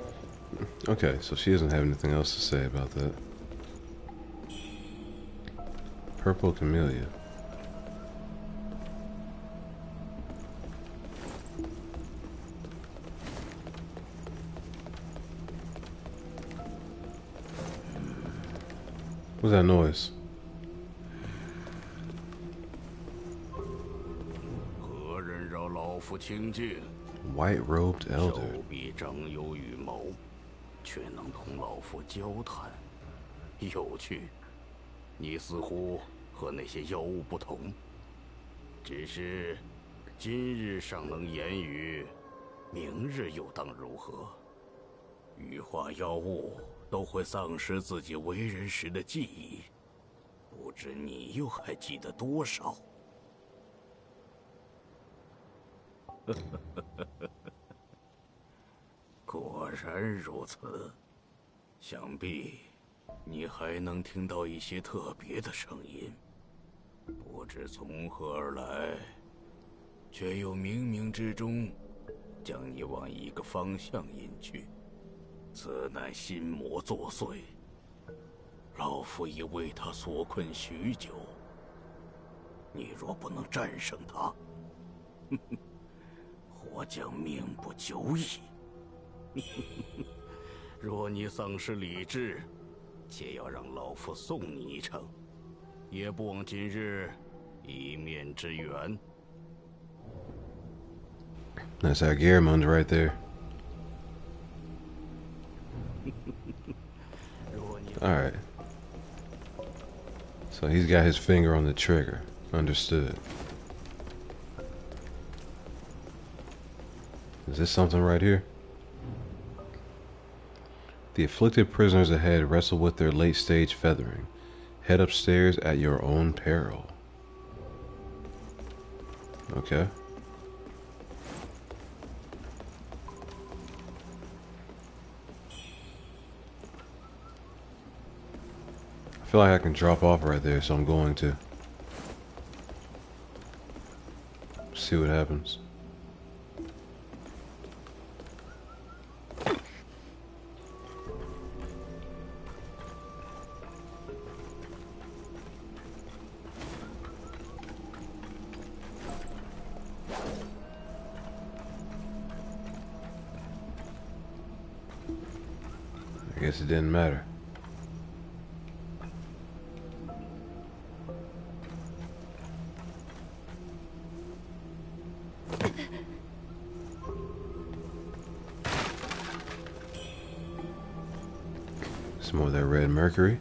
Okay, so she doesn't have anything else to say about that. Purple Camellia. What's that noise? White-robed elder.
手臂正有预谋，却能同老夫交谈，有趣。你似乎和那些妖物不同，只是今日尚能言语，明日又当如何？羽化妖物都会丧失自己为人时的记忆，不知你又还记得多少？果然如此，想必你还能听到一些特别的声音，不知从何而来，却又冥冥之中将你往一个方向引去。此乃心魔作祟，老夫已为他所困许久。你若不能战胜他，或将命不久矣。若你丧失理智，且要让老夫送你一程，也不枉今日一面之缘。
That's Agirmund right there. Alright. So he's got his finger on the trigger. Understood. Is this something right here? The afflicted prisoners ahead wrestle with their late-stage feathering. Head upstairs at your own peril. Okay. I feel like I can drop off right there, so I'm going to. See what happens. I guess it didn't matter. Some more of that red mercury.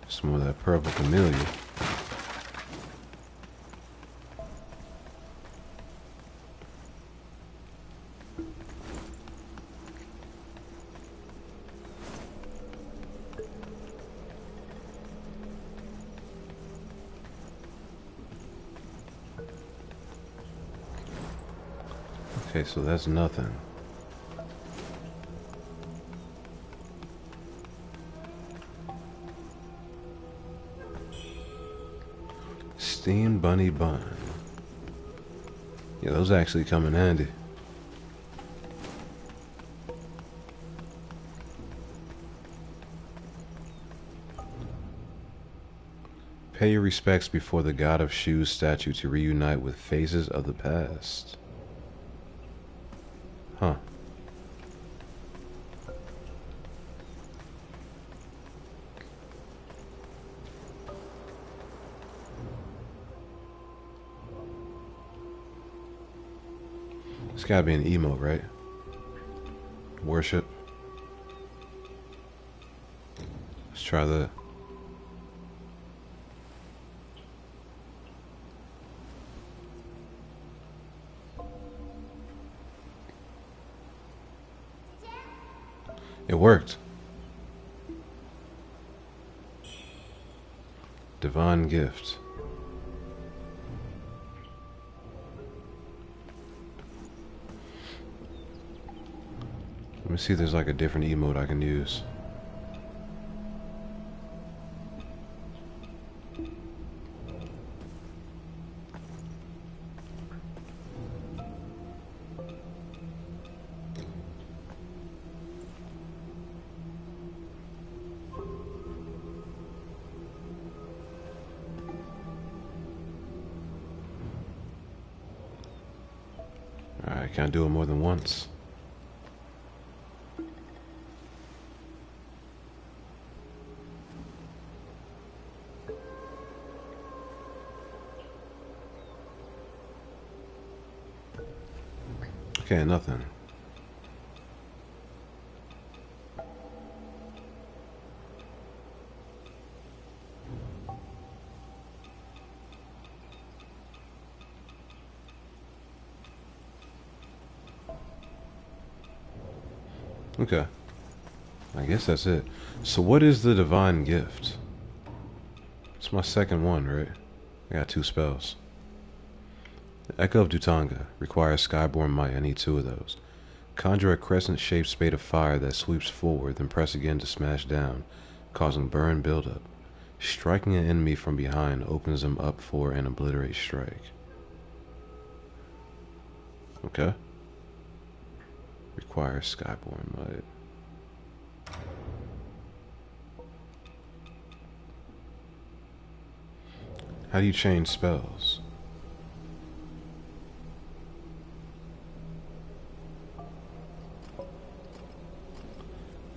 Some more of that purple camellia. Okay, so that's nothing. Steamed bunny bun. Yeah, those actually come in handy. Pay your respects before the God of Shoes statue to reunite with phases of the past. Huh. It's gotta be an emote, right? Worship. Let's try that. It worked. Divine gift. Let me see if there's like a different emote I can use. Alright, can't do it more than once. Okay, nothing. Okay. I guess that's it. So what is the divine gift? It's my second one, right? I got 2 spells. The Echo of Dutanga requires Skyborn Might. I need 2 of those. Conjure a crescent-shaped spade of fire that sweeps forward, then press again to smash down, causing burn buildup. Striking an enemy from behind opens them up for an obliterate strike. Okay. Requires Skyborn Might. How do you change spells?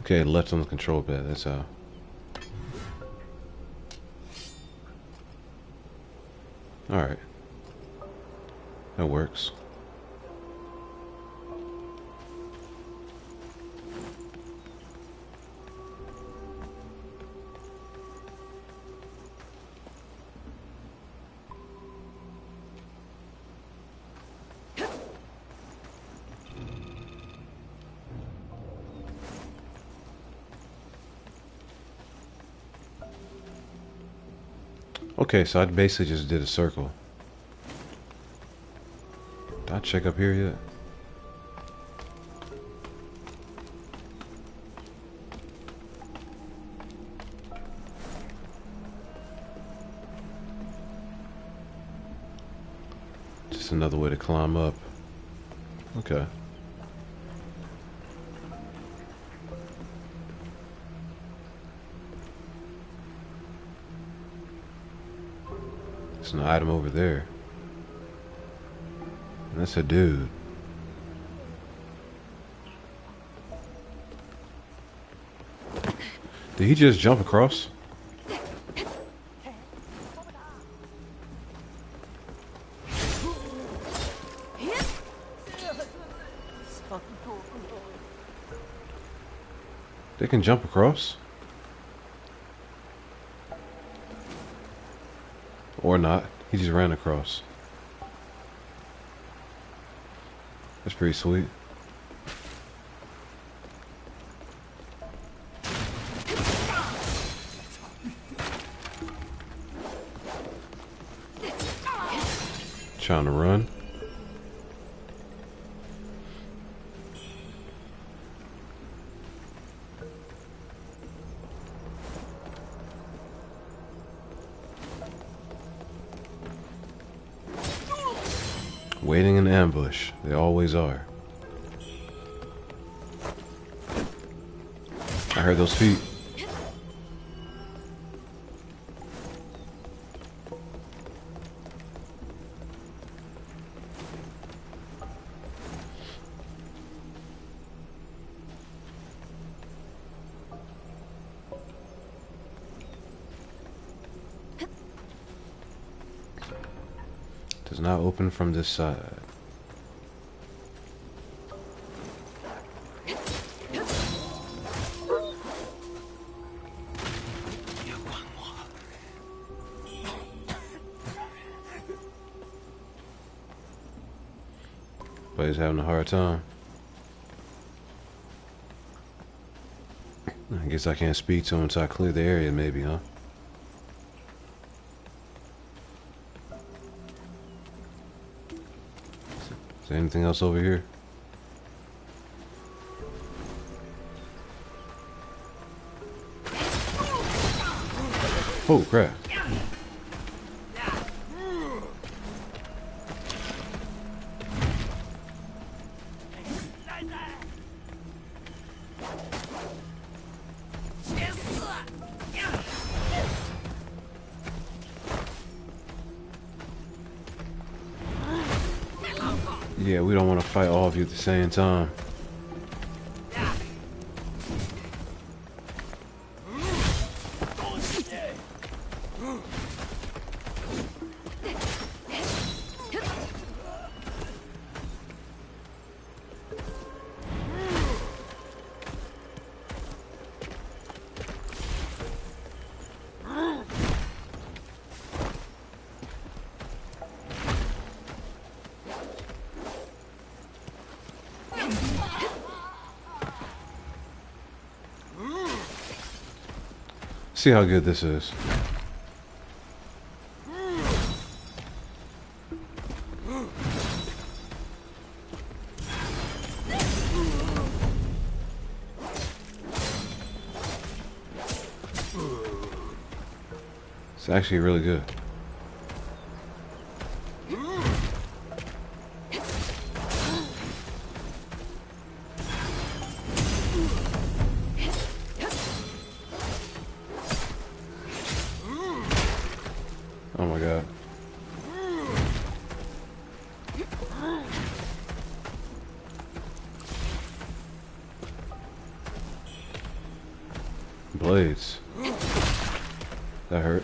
Okay, left on the control pad, that's how. Alright. That works. Okay, so I basically just did a circle. Did I check up here yet? Just another way to climb up. Okay. There's an item over there. And that's a dude. Did he just jump across? They can jump across? Or not. He just ran across. That's pretty sweet. Trying to run. Waiting in ambush. They always are. I heard those feet. Does not open from this side. But he's having a hard time. I guess I can't speak to him until I clear the area, maybe, huh? Is there anything else over here? Oh, crap. Yeah, we don't want to fight all of you at the same time. see how good this is. It's actually really good. Oh my god. Blades. That hurt.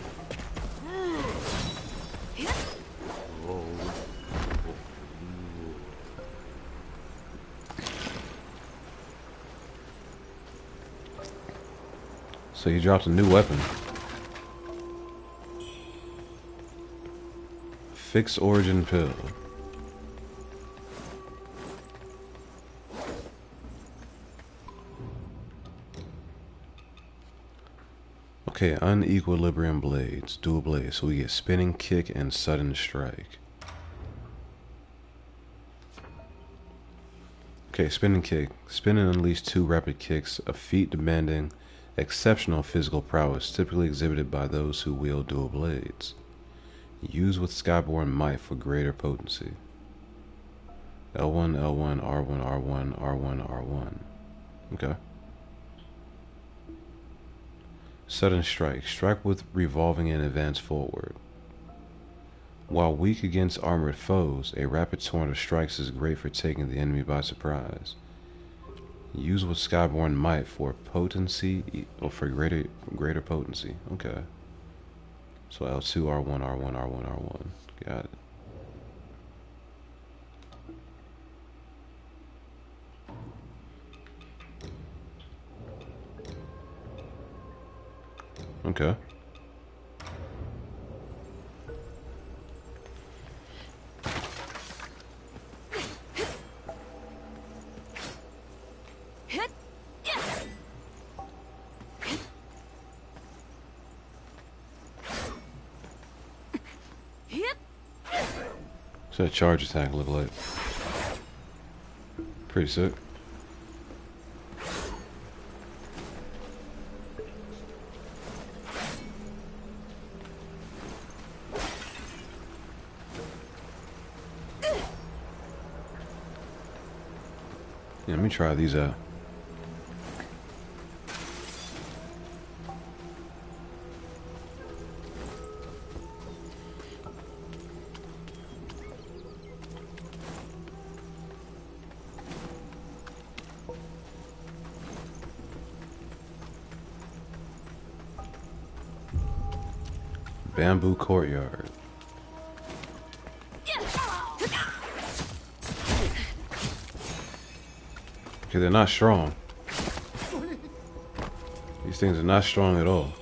So you dropped a new weapon. Fixed origin pill. Okay, unequilibrium blades, dual blades. So we get spinning kick and sudden strike. Okay, spinning kick. Spin and unleash 2 rapid kicks, a feat demanding exceptional physical prowess, typically exhibited by those who wield dual blades. Use with skyborn might for greater potency. L1, L1, R1, R1, R1, R1. Okay. Sudden strike. Strike with revolving and advance forward. While weak against armored foes, a rapid torrent of strikes is great for taking the enemy by surprise. Use with skyborn might for potency or for greater potency. Okay. So L2, R1, R1, R1, R1. Got it. Okay. What's that charge attack look like? Pretty sick. Yeah, let me try these out. Bamboo courtyard. Okay, they're not strong. These things are not strong at all.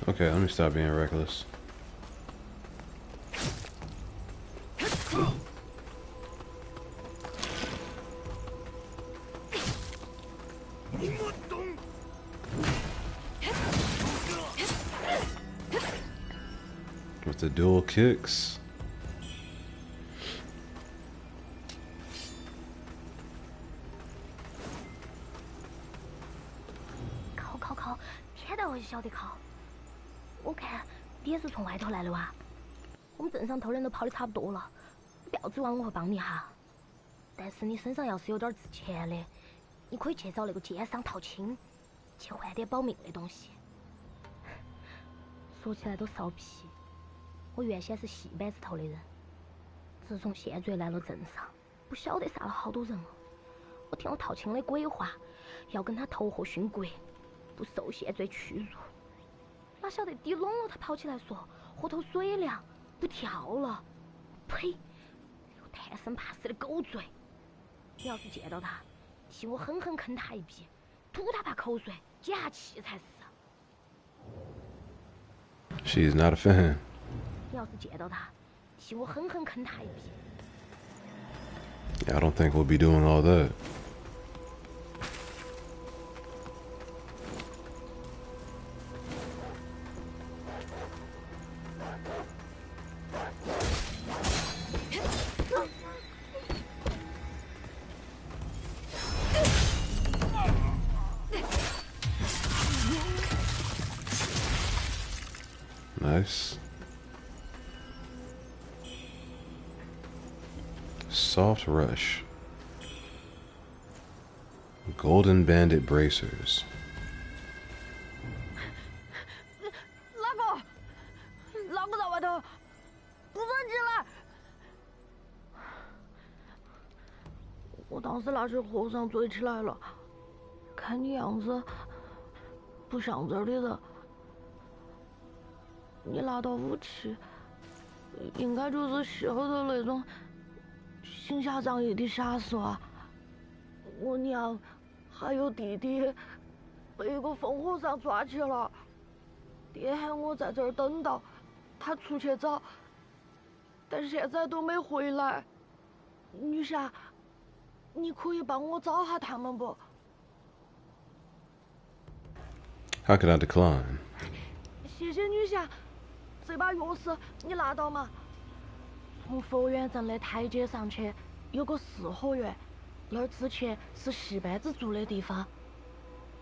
Okay, let me stop being reckless. With the dual kicks.
靠！天大我就晓得靠！我看你也是从外头来的哇？我们镇上偷人都跑的差不多了，不要指望我会帮你哈。但是你身上要是有点值钱的，你可以去找那个奸商套亲，去换点保命的东西。说起来都臊皮，我原先是戏班子头的人，自从谢罪来了镇上，不晓得杀了好多人了。我听我陶青的鬼话，要跟他投河殉国，不受限罪屈辱。哪晓得滴拢了，他跑起来说河头水凉，不跳了。呸！有贪生怕死的狗嘴！你要是见到他，替我狠狠坑他一笔，吐他把口水，解下气才是。
She is not a fan.
你要是见到他，替我狠狠坑他一笔。
Yeah, I don't think we'll be doing all that. Nice. Soft Rush. Golden Bandit Bracers.
哪个在外头？不准进来！我当时那是和尚追起来了，看你样子不像这儿的人。 你拿到武器，应该就是戏后头那种行侠仗义的侠士啊。我娘还有弟弟被一个疯和尚抓起了，爹喊我在这儿等到他出去找，但现在都没回来。女侠，你可以帮我找下他们不？
How can I decline?
谢谢女侠。 这把钥匙你拿到吗？从佛缘镇的台阶上去有个四合院，那儿之前是戏班子住的地方，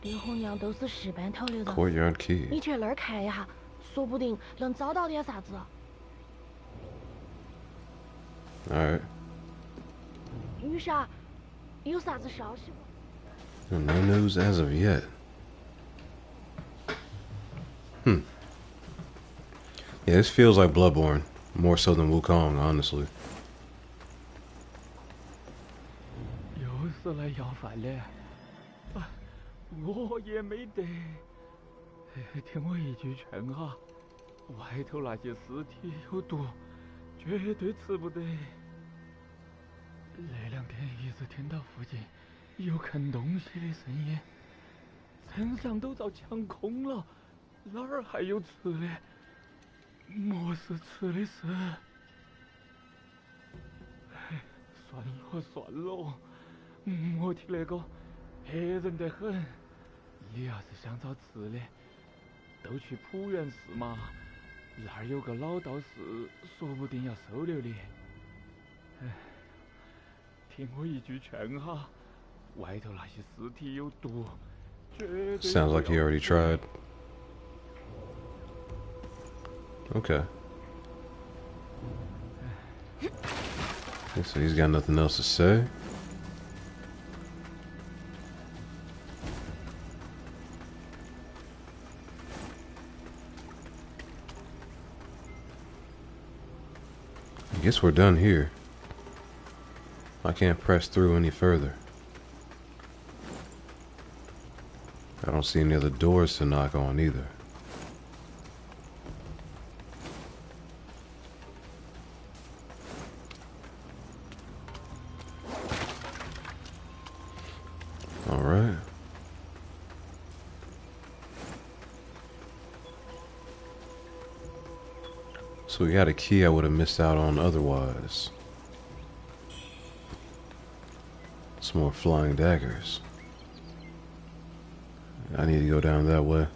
爹和娘都是戏班头的人。
Courtyard key.
你去那儿看一下，说不定能找到点啥子。
Alright.
女侠，有啥子消息不？
No news as of yet. Yeah, this feels like Bloodborne, more so than Wukong, honestly.
又是来要饭的，我也没得。听我一句劝哈，外头那些尸体有毒，绝对吃不得。那两天一直听到附近有啃东西的声音，镇上都遭抢空了，哪儿还有吃的？ 莫是吃的是，算了，我的那个吓人得很。你要是想找吃的，都去普元寺嘛，那儿有个老道士，说不定要收留你。听我一句劝哈，外头那些尸体有毒，绝对。
Sounds like he already tried. Okay. So he's got nothing else to say. I guess we're done here. I can't press through any further. I don't see any other doors to knock on either. Alright. So we got a key I would have missed out on otherwise. Some more flying daggers. I need to go down that way.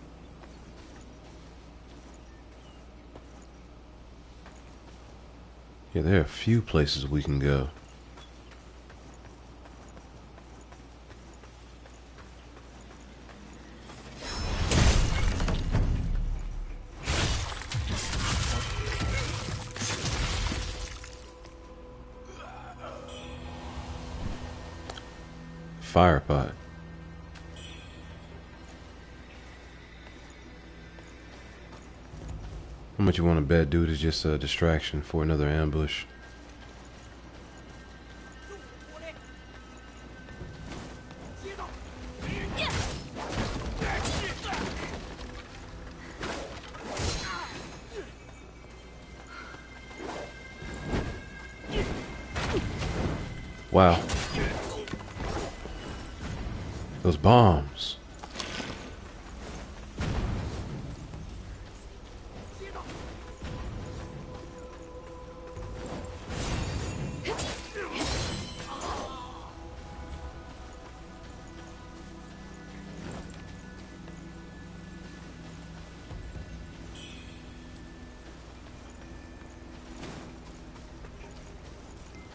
Yeah, there are a few places we can go. Fire pot. How much you want to bet, dude, is just a distraction for another ambush? Wow. Those bombs.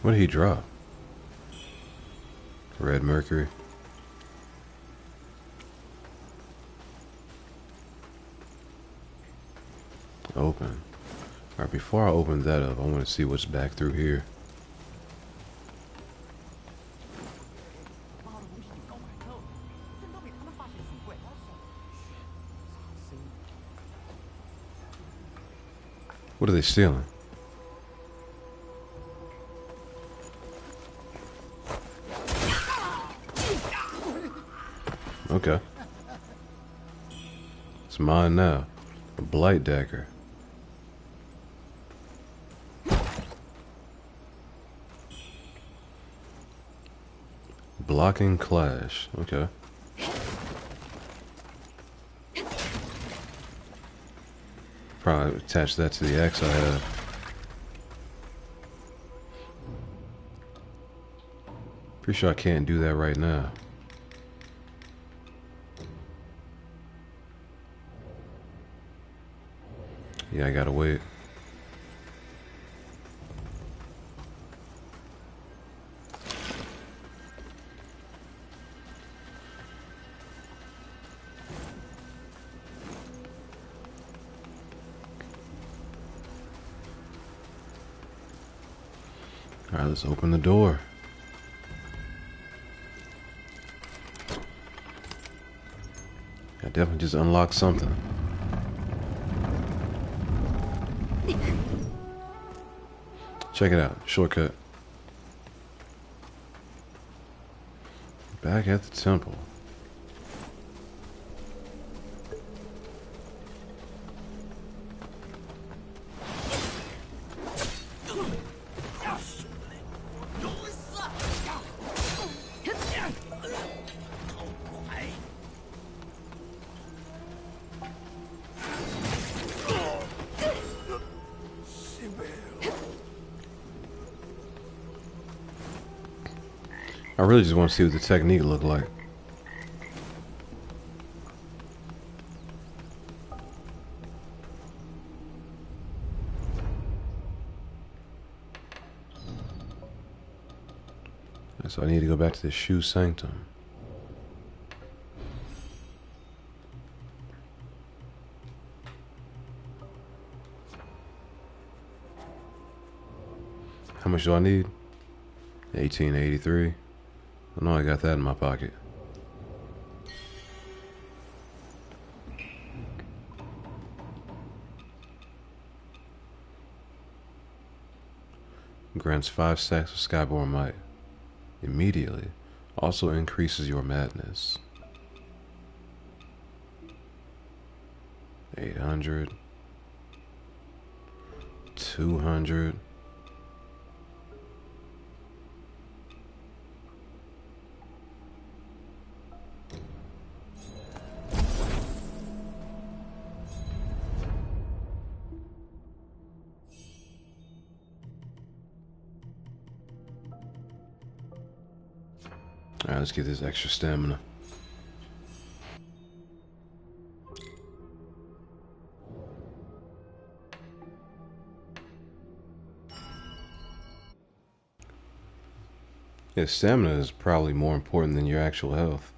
What did he drop? Red mercury. Open. Alright, before I open that up, I want to see what's back through here. What are they stealing? Okay. It's mine now. A blight dagger. Blocking clash. Okay. Probably attach that to the axe I have. Pretty sure I can't do that right now. Yeah, I gotta wait. Alright, let's open the door. I definitely just unlocked something. Check it out. Shortcut. Back at the temple. I really just want to see what the technique looked like. So I need to go back to the shoe sanctum. How much do I need? 1883. I know I got that in my pocket. Grants 5 stacks of Skyborn Might. Immediately. Also increases your madness. 800. 200. Alright, let's get this extra stamina. Yeah, stamina is probably more important than your actual health.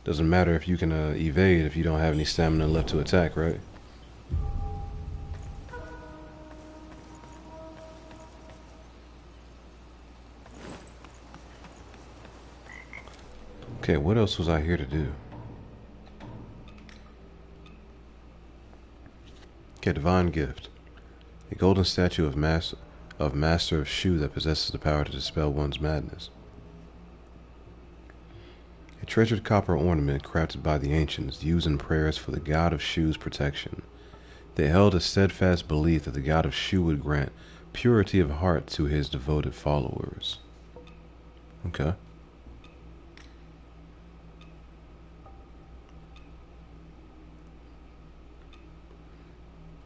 Doesn't matter if you can evade if you don't have any stamina left to attack, right? Okay, what else was I here to do? Okay, divine gift. A golden statue of Master of Shu that possesses the power to dispel one's madness. A treasured copper ornament crafted by the ancients, used in prayers for the god of Shu's protection. They held a steadfast belief that the god of Shu would grant purity of heart to his devoted followers. Okay.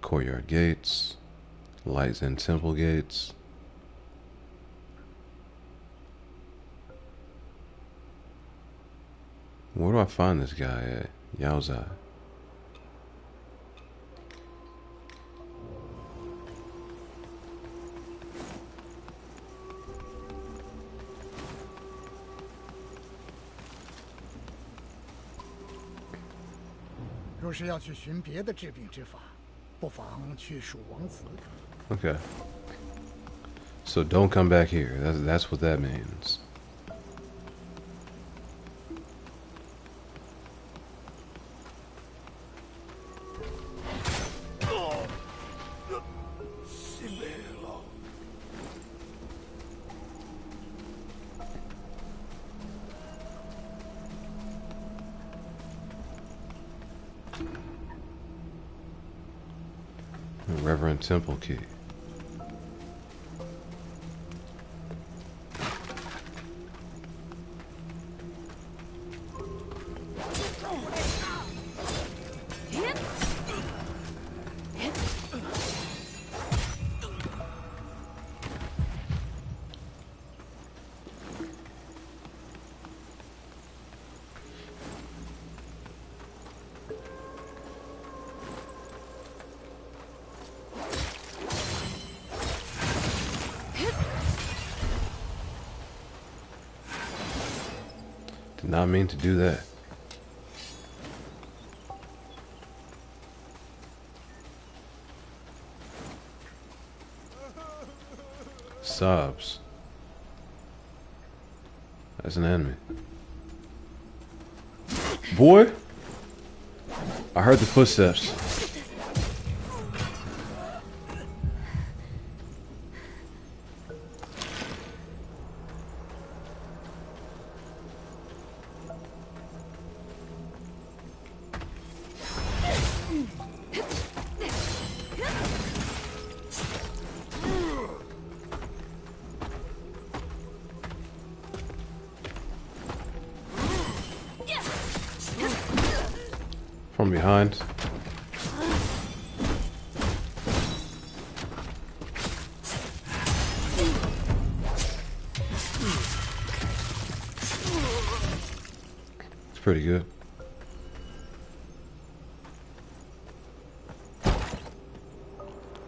Courtyard gates, lights and temple gates. Where do I find this guy at? Yowza.
若是要去寻别的治病之法，不妨去蜀王祠。
Okay. So don't come back here. That's what that means. Reverend Temple Key. Did not mean to do that. Sobs. That's an enemy. Boy! I heard the footsteps. From behind. It's pretty good.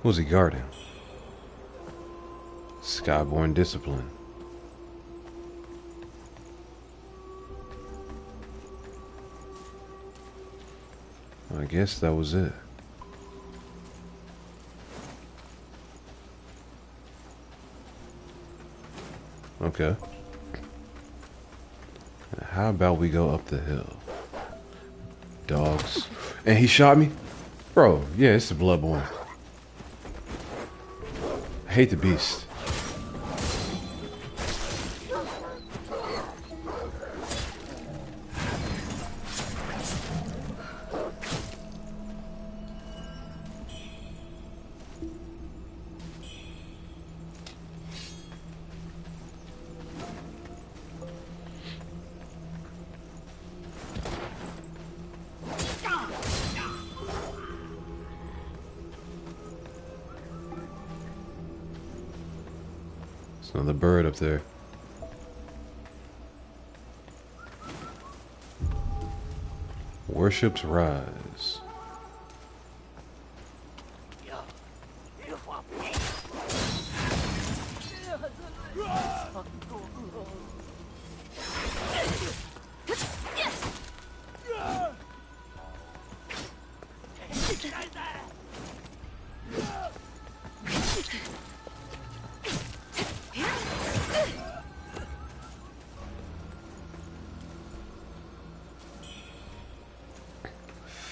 Who's he guarding? Skyborn discipline. I guess that was it. Okay. How about we go up the hill? Dogs. And he shot me? Bro, yeah, it's a bloodborne. I hate the beast. Another bird up there. Worships rise.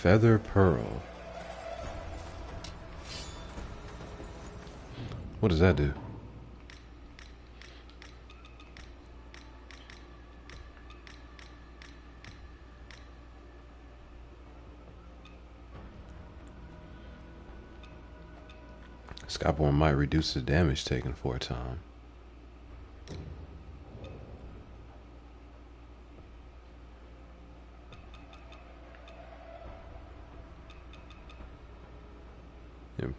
Feather Pearl. What does that do? Skyborn might reduce the damage taken for a time.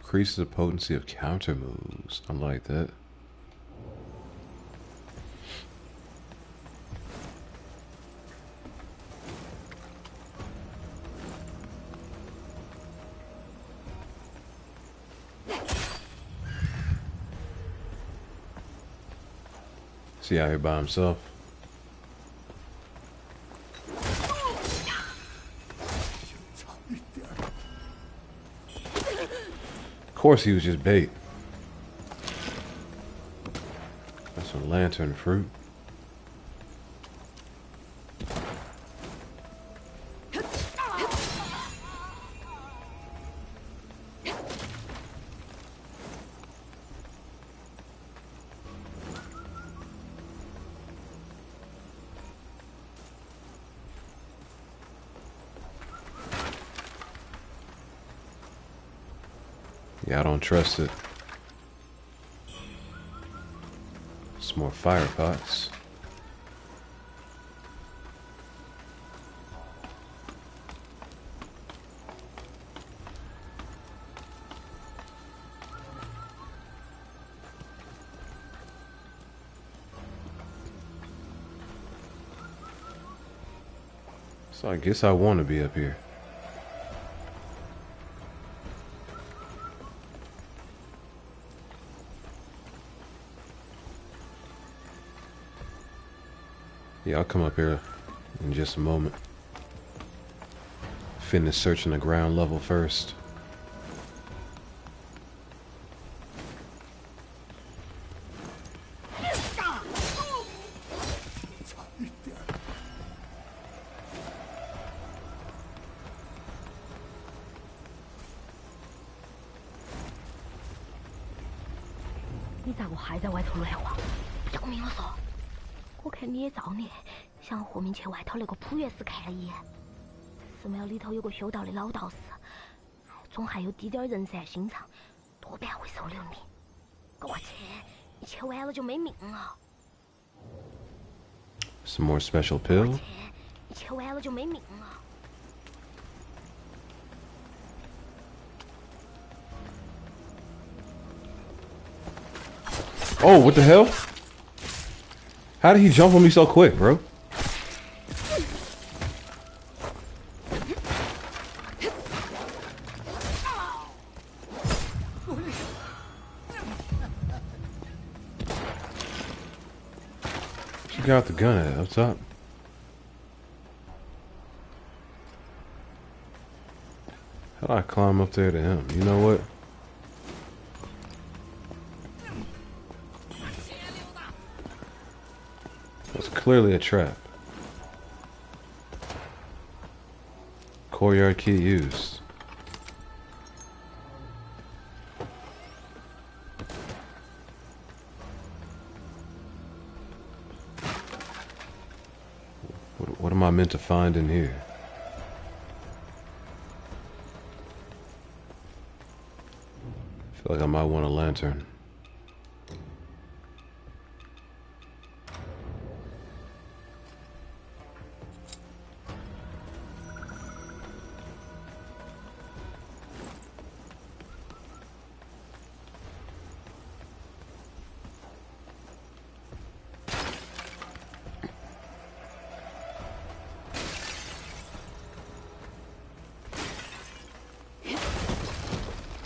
Increases the potency of counter moves. I like that. Is he out here by himself? Of course he was just bait. That's a lantern fruit. Yeah, I don't trust it. Some more fire pots. So I guess I want to be up here. Yeah, I'll come up here in just a moment. Finish searching the ground level first.
你咋个还在外头乱晃？不要命了嗦！我看你也造孽，想和面去外头那个普元寺看了一眼，寺庙里头有个修道的老道士，总还有滴点人善心肠，多半会收留你。我去，你去完了就没命了。
Some more special pill.
你去完了就没命了。
Oh, what the hell? How did he jump on me so quick, bro? She got the gun at up top. How do I climb up there to him? You know what? That's clearly a trap. Courtyard key used. What am I meant to find in here? I feel like I might want a lantern.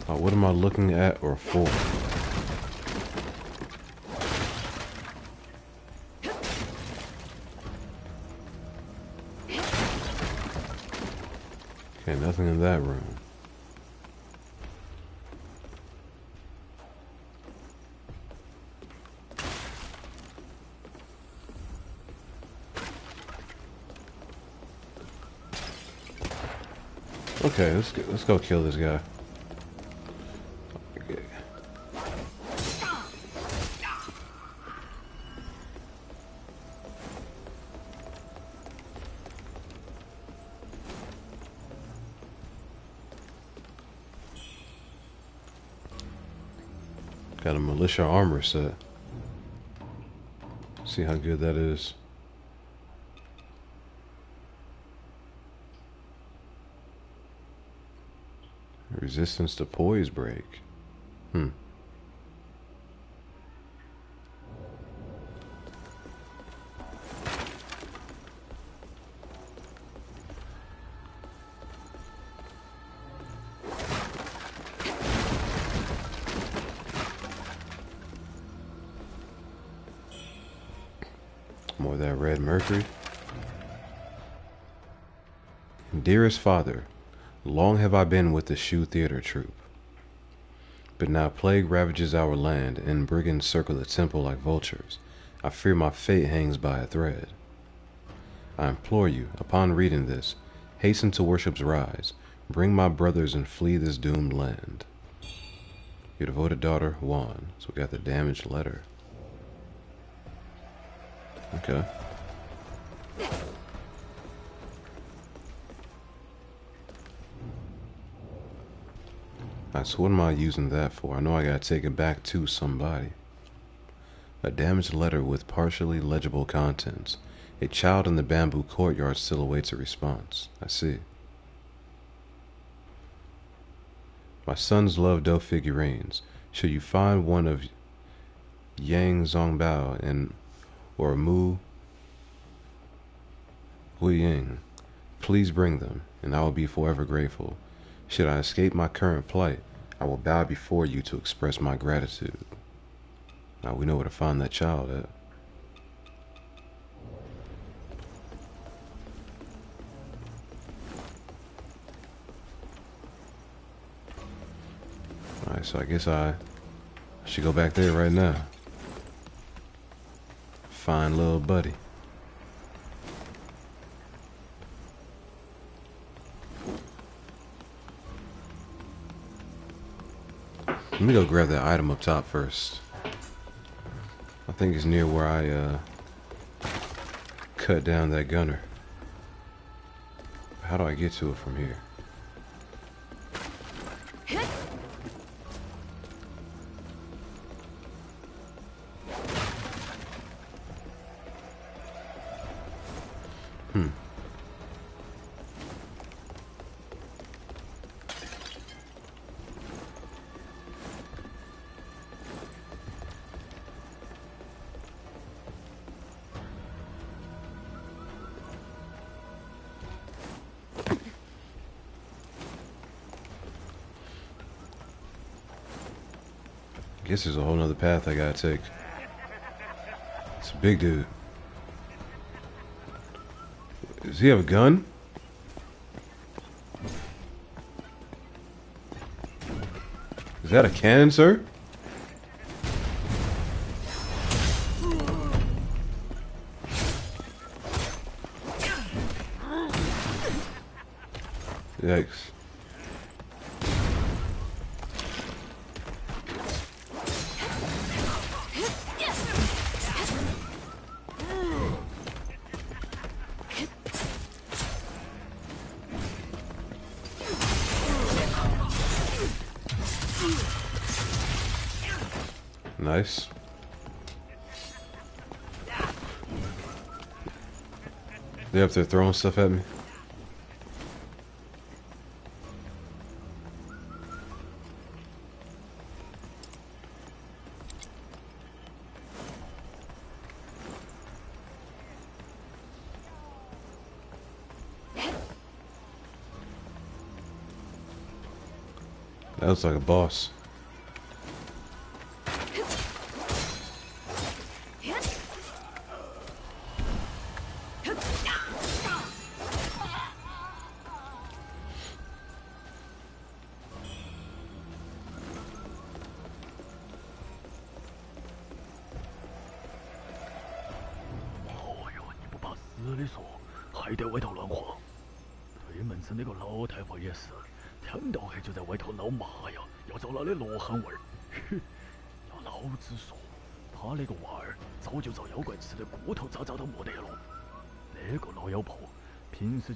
What am I looking at or for? Okay, nothing in that room. Okay, let's go kill this guy. Got a militia armor set. See how good that is. Resistance to poise break. More of that red mercury. Dearest Father, long have I been with the Shu theater troupe. But now plague ravages our land, and brigands circle the temple like vultures. I fear my fate hangs by a thread. I implore you, upon reading this, hasten to worship's rise. Bring my brothers and flee this doomed land. Your devoted daughter, Juan. So we got the damaged letter. Okay. Alright, so what am I using that for? I know I gotta take it back to somebody. A damaged letter with partially legible contents. A child in the bamboo courtyard still awaits a response. I see. My sons love dough figurines. Should you find one of Yang Zongbao and or Mu Huiying, please bring them, and I will be forever grateful. Should I escape my current plight, I will bow before you to express my gratitude. Now we know where to find that child at. Alright, so I guess I should go back there right now. Find little buddy. Let me go grab that item up top first. I think it's near where I cut down that gunner. How do I get to it from here? I guess there's a whole nother path I gotta take. It's a big dude. Does he have a gun? Is that a cannon, sir? Yikes. Nice. They up there throwing stuff at me. That looks like a boss.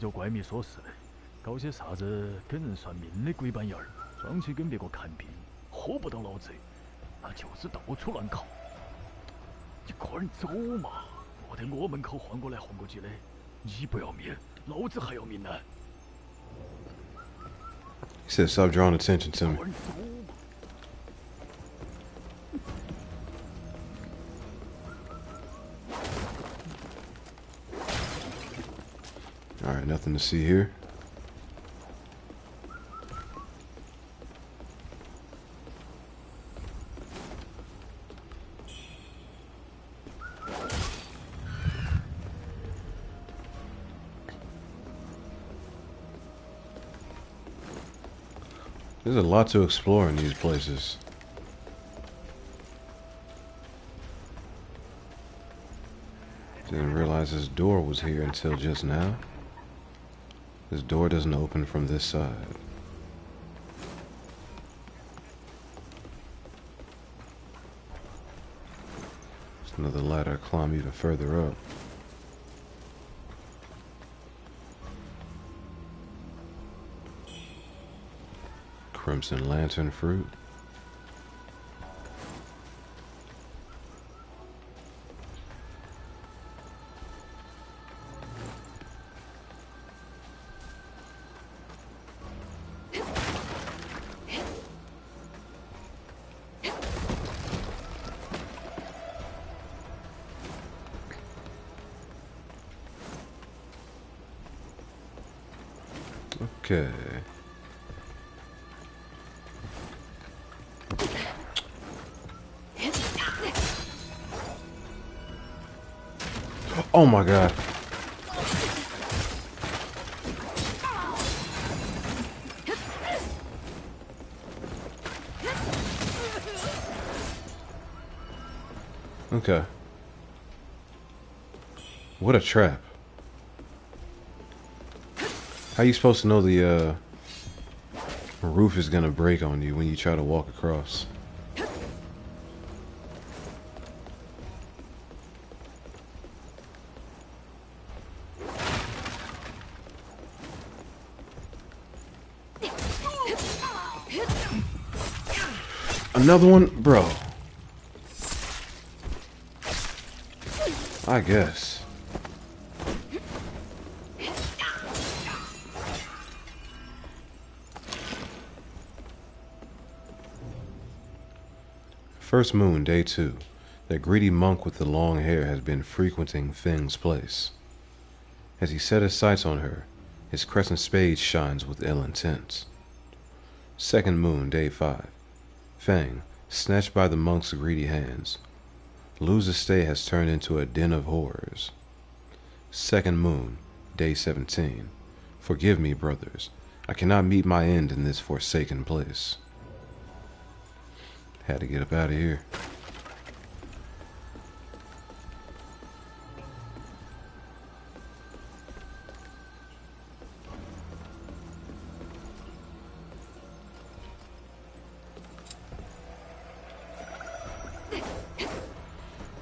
叫怪迷所事的，搞些啥子给人算命的鬼板眼儿，装起跟别个看病，喝不到老子，那就是到处乱靠。你快点走嘛，莫在我门口晃过来晃过去的。你不要命，老子还要命呢。
He said, "Stop drawing attention to me." Alright, nothing to see here. There's a lot to explore in these places. Didn't realize this door was here until just now. This door doesn't open from this side. There's another ladder to climb even further up. Crimson lantern fruit. Okay. Oh my god. Okay. What a trap. How you supposed to know the roof is gonna break on you when you try to walk across? Another one? Bro. I guess. First moon, day 2. That greedy monk with the long hair has been frequenting Feng's place. As he set his sights on her, his crescent spade shines with ill intent. Second moon, day 5. Feng, snatched by the monk's greedy hands. Lu's estate has turned into a den of horrors. Second moon, day 17. Forgive me, brothers. I cannot meet my end in this forsaken place. Had to get up out of here.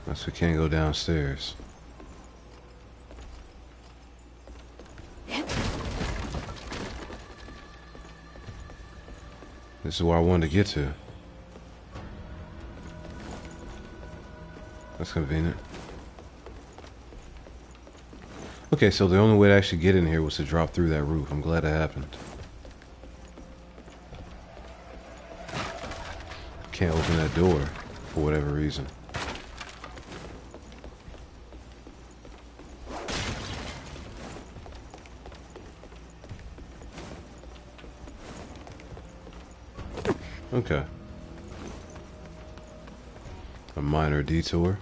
Guess we can't go downstairs. This is where I wanted to get to. That's convenient. Okay, so the only way to actually get in here was to drop through that roof. I'm glad it happened. Can't open that door for whatever reason. Okay. A minor detour.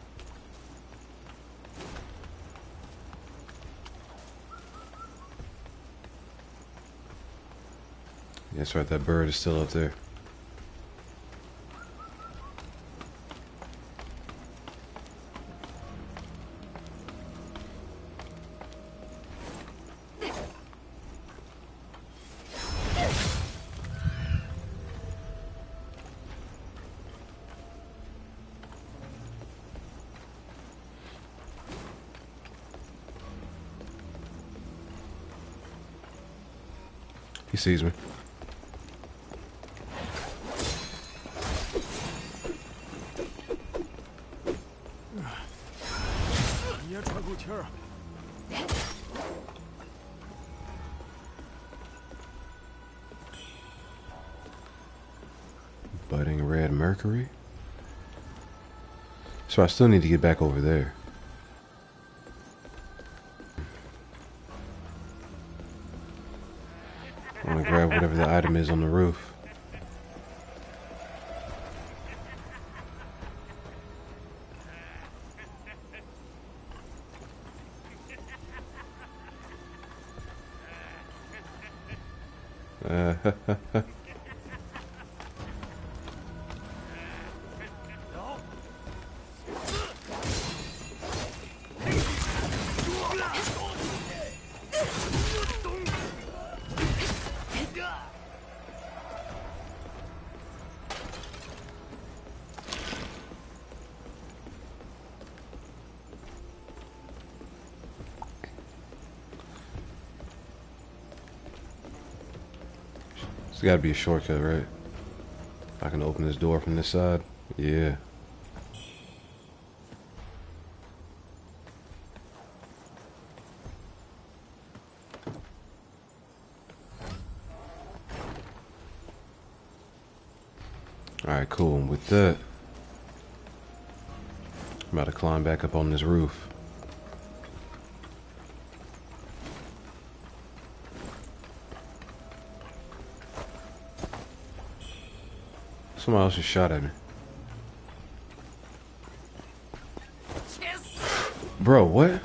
That's right, that bird is still up there. He sees me. Budding red mercury. So I still need to get back over there. trying to grab whatever the item is on the roof. There's gotta be a shortcut, right? I can open this door from this side. Yeah. Alright, cool. And with that, I'm about to climb back up on this roof. Someone else just shot at me. Bro, what?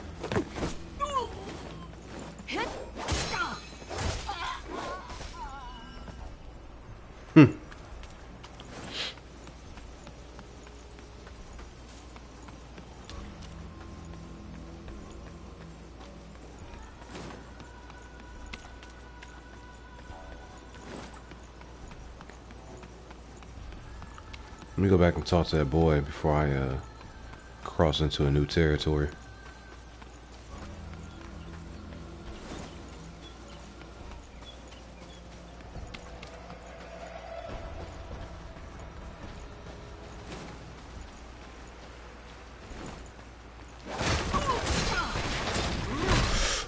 Let me go back and talk to that boy before I cross into a new territory.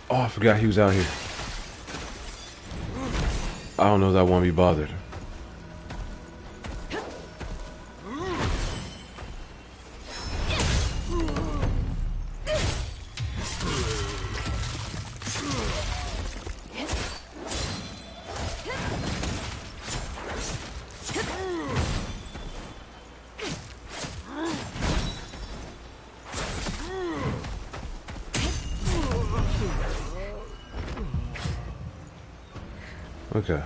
Oh, I forgot he was out here. I don't know if I want to be bothered. Okay.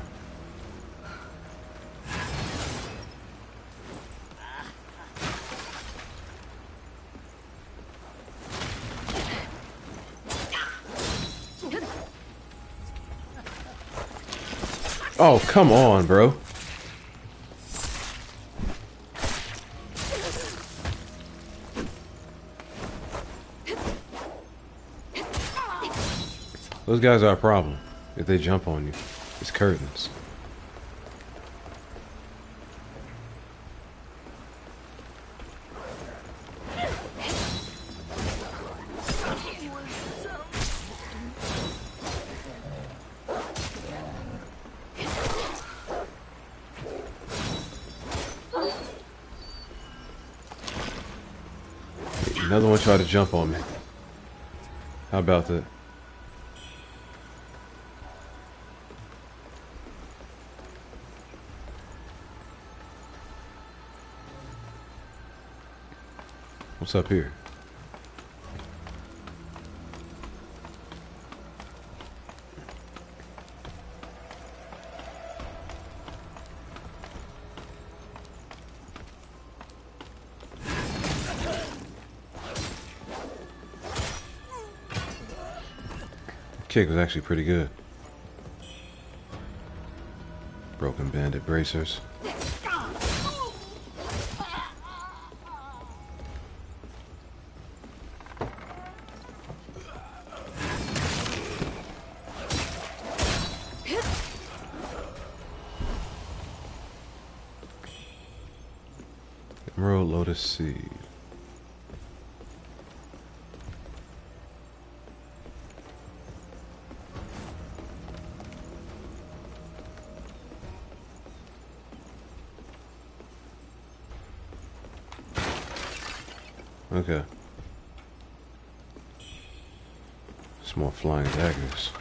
Oh, come on, bro. Those guys are a problem if they jump on you. It's curtains. Another one tried to jump on me. How about that? What's up here? Kick was actually pretty good. Broken bandit bracers. Emerald lotus seed. Okay. Some more flying daggers.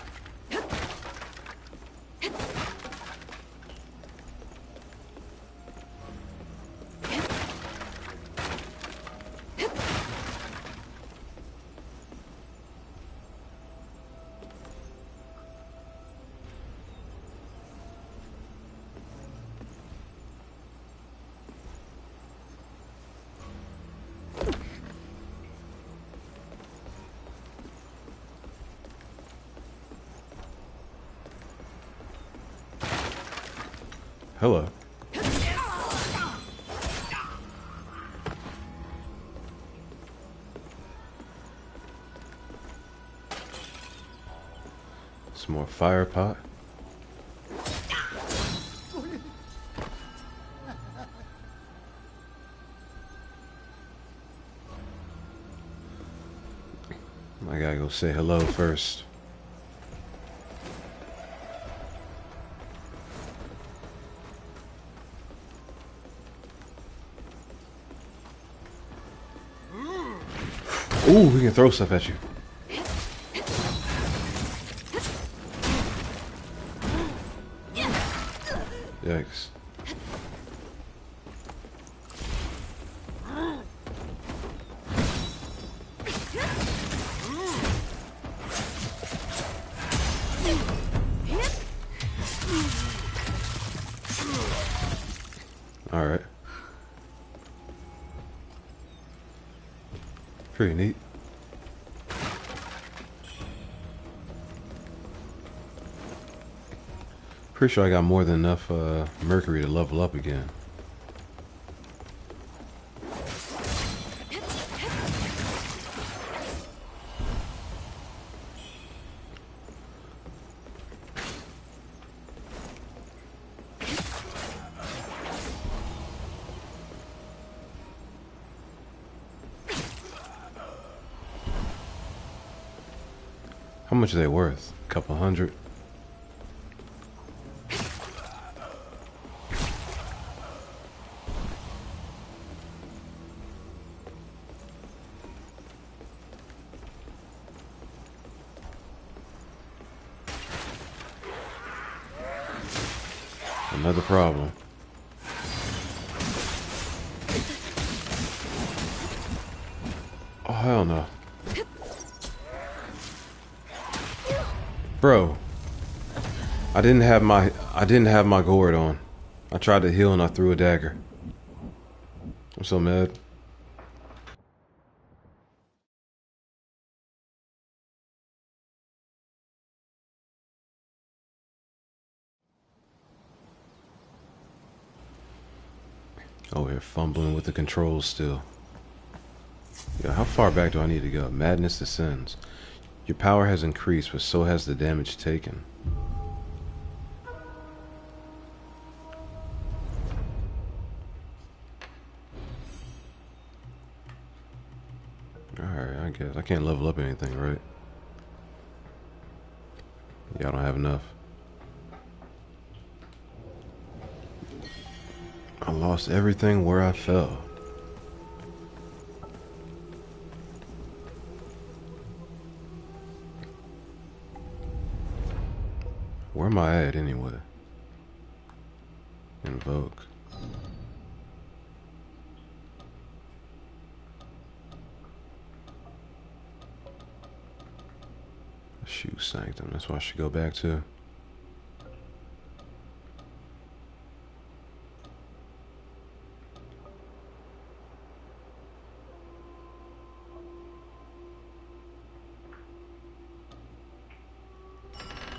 Hello. Some more fire pot. I gotta go say hello first. Ooh, we can throw stuff at you. Yikes. All right. Pretty neat. Pretty sure I got more than enough mercury to level up again. How much are they worth? A couple hundred? Another problem. Oh hell no. Bro, I didn't have my gourd on. I tried to heal and I threw a dagger. I'm so mad. Over here fumbling with the controls still. Yeah, how far back do I need to go? Madness descends. Your power has increased, but so has the damage taken. Alright, I guess. I can't level up anything, right? Yeah, I don't have enough. I lost everything where I fell. Where am I at anyway? Invoke. Shoot Sanctum, that's what I should go back to.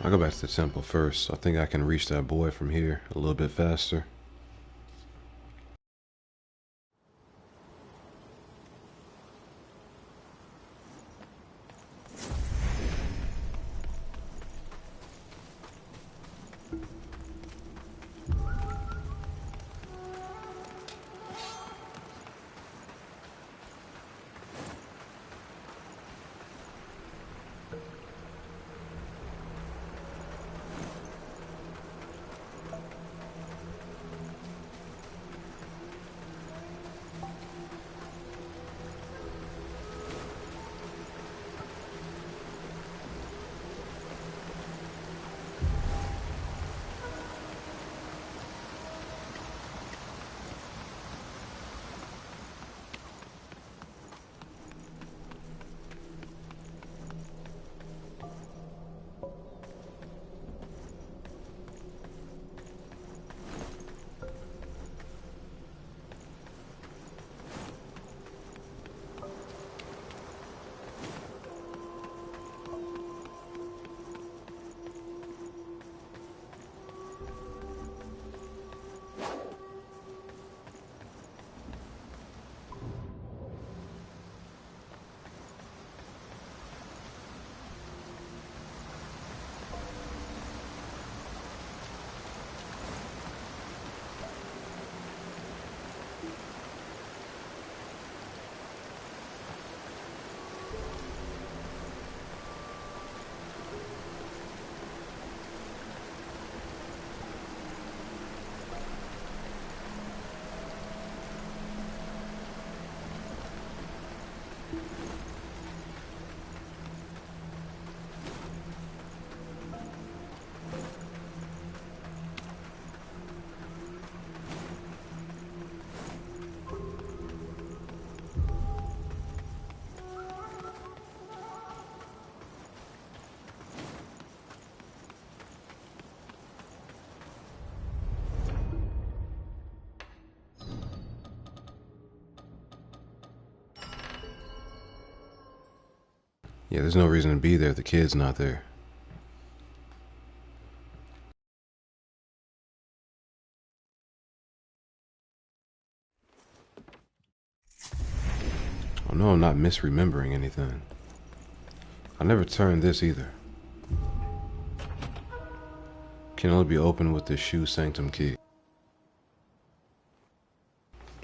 I'll go back to the temple first. I think I can reach that boy from here a little bit faster. Yeah, there's no reason to be there if the kid's not there. Oh no, I'm not misremembering anything. I never turned this either. Can only be opened with the Shoe Sanctum key.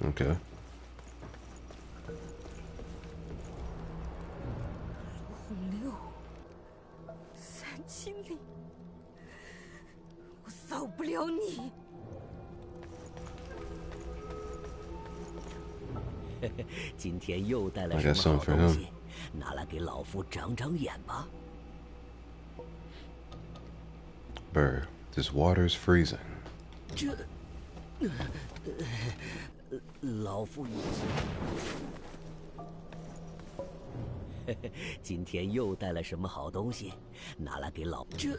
Okay.
洪流3千里，我少不了你。
今天又带了什么好东西？拿来给老夫长长眼吧。
Burr, this water's freezing.
这，老夫今天又带了什么好东西？拿来给老这。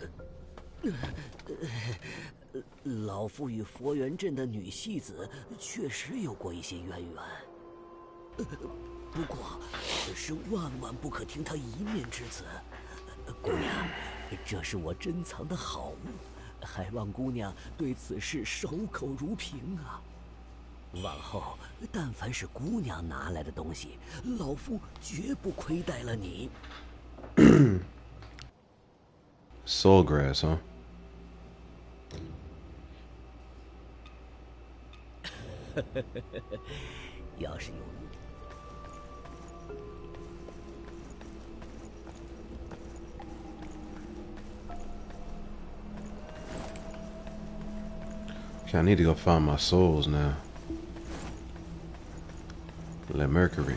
老夫与佛缘镇的女戏子确实有过一些渊源。 不过，此事万万不可听他一面之词。姑娘，这是我珍藏的好物，还望姑娘对此事守口如瓶啊！往后，但凡是姑娘拿来的东西，老夫绝不亏待了你。
Soul grass, huh?
要是有。
Okay, I need to go find my souls now. Le Mercury.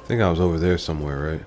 I think I was over there somewhere, right?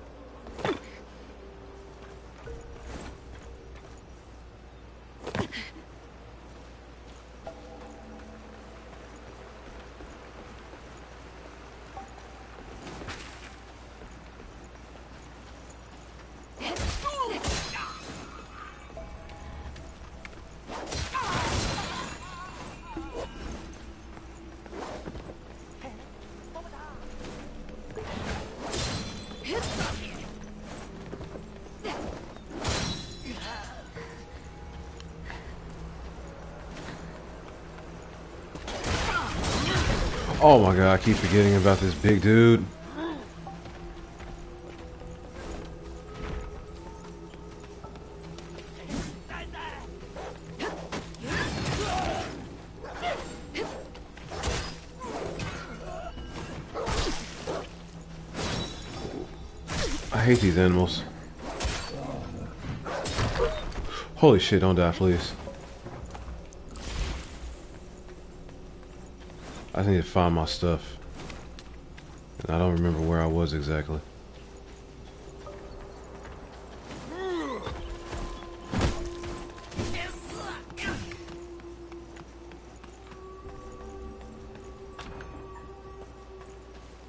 Oh my god, I keep forgetting about this big dude. I hate these animals. Holy shit, don't die, please. I need to find my stuff. And I don't remember where I was exactly.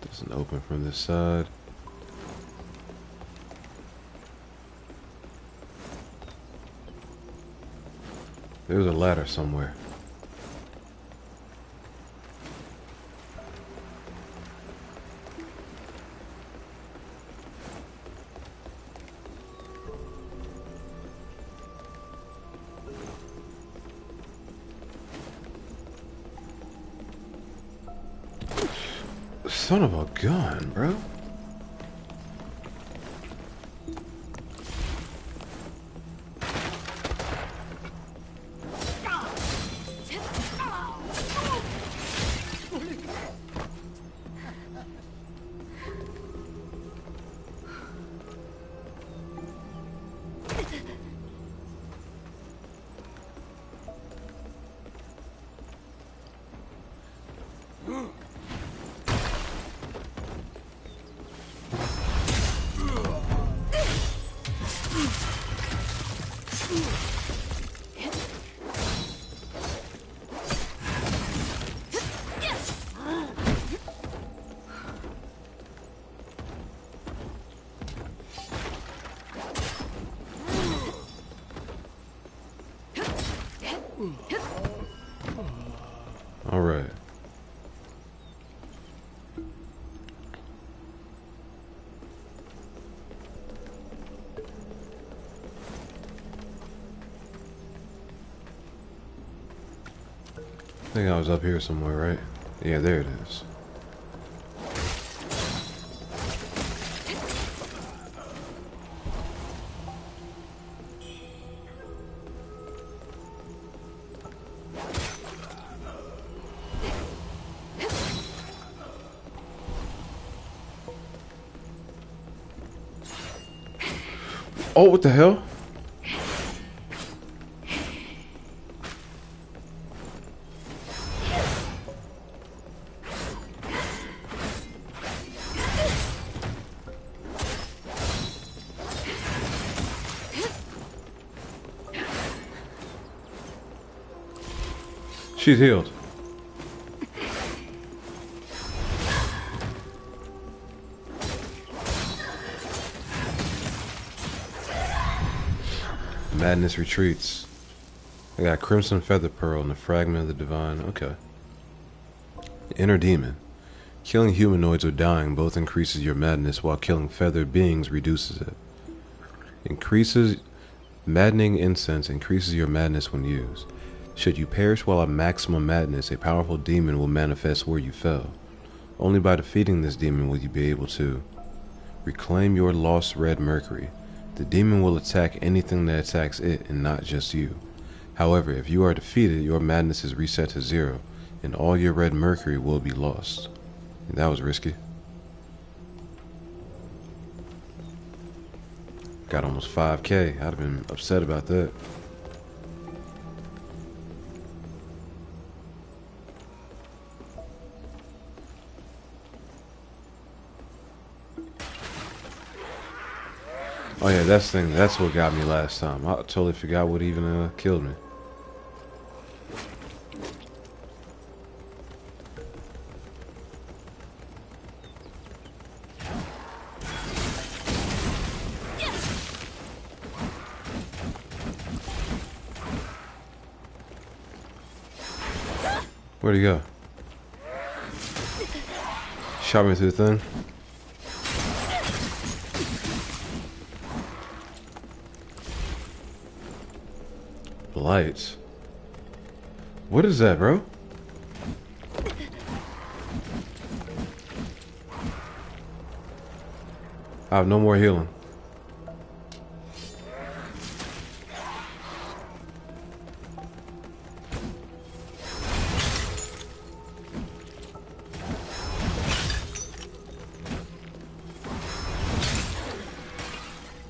Doesn't open from this side. There's a ladder somewhere. Son of a gun, bro. All right. I think I was up here somewhere, right? Yeah, there it is. Oh, what the hell? She's healed. Madness retreats. I got Crimson Feather Pearl and the Fragment of the Divine. Okay. Inner Demon. Killing humanoids or dying both increases your madness, while killing feathered beings reduces it. Increases maddening incense increases your madness when used. Should you perish while at maximum madness, a powerful demon will manifest where you fell. Only by defeating this demon will you be able to reclaim your lost red mercury. The demon will attack anything that attacks it and not just you. However, if you are defeated, your madness is reset to 0 and all your red mercury will be lost. And that was risky. Got almost 5K. I'd have been upset about that. Oh yeah, that's what got me last time. I totally forgot what even killed me. Where'd he go? Shot me through the thing. Lights. What is that, bro? I have no more healing.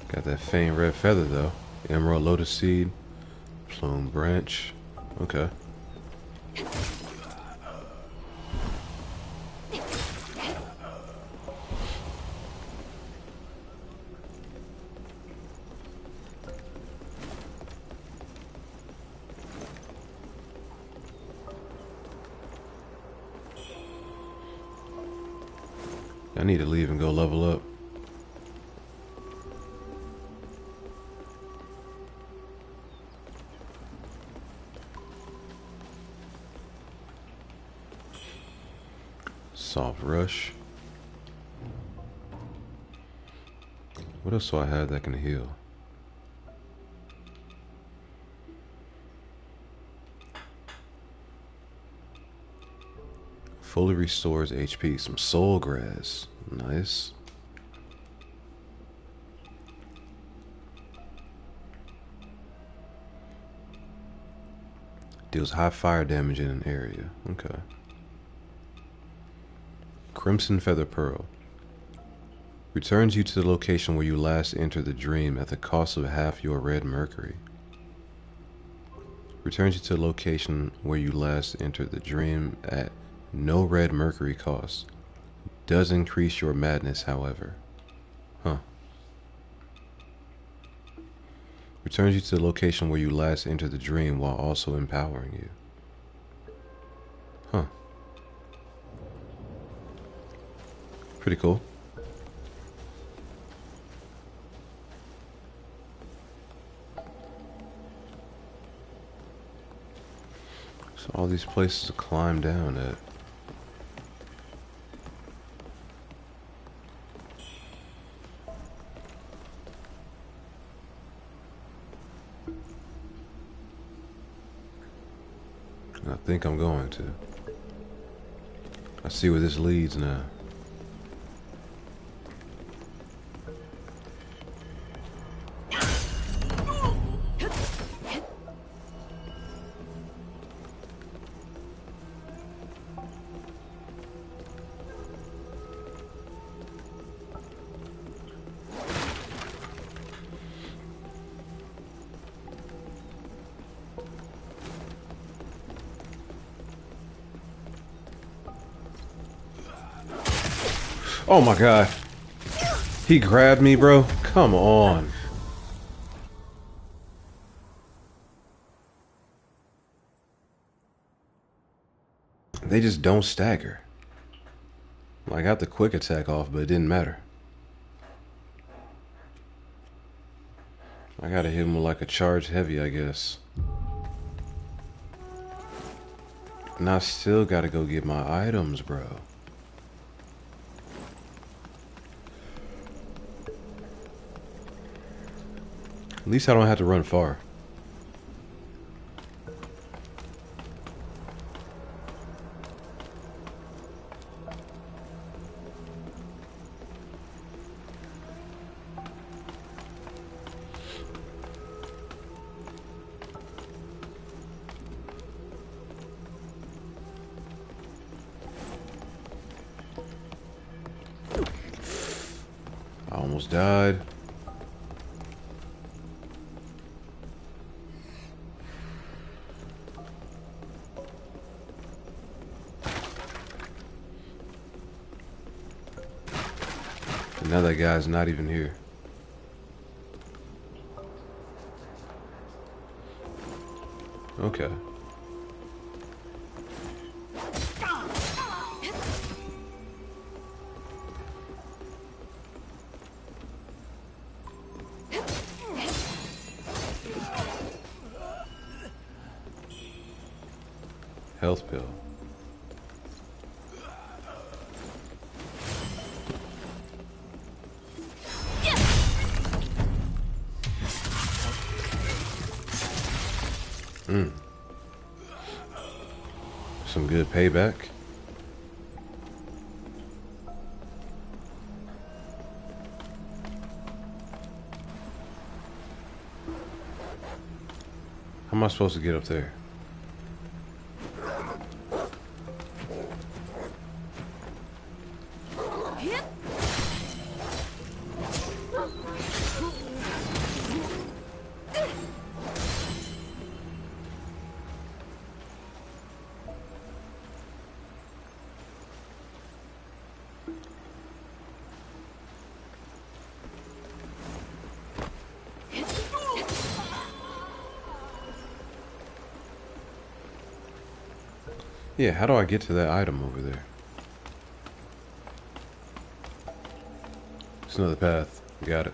Got that faint red feather though. Emerald lotus seed. Plume branch. Okay. I need to leave and go level up. Soft rush. What else do I have that can heal? Fully restores HP. Some soul grass. Nice. Deals high fire damage in an area. Okay. Crimson Feather Pearl. Returns you to the location where you last entered the dream at the cost of half your red mercury. Returns you to the location where you last entered the dream at no red mercury cost. Does increase your madness, however. Huh. Returns you to the location where you last entered the dream while also empowering you. Huh. Pretty cool. So all these places to climb down at. I think I'm going to. I see where this leads now. Oh my god. He grabbed me, bro. Come on. They just don't stagger. I got the quick attack off, but it didn't matter. I gotta hit him with like a charge heavy, I guess. And I still gotta go get my items, bro. At least I don't have to run far. I almost died. And now that guy's not even here. Okay. Health pill. Some good payback. How am I supposed to get up there? Yeah, how do I get to that item over there? It's another path. Got it.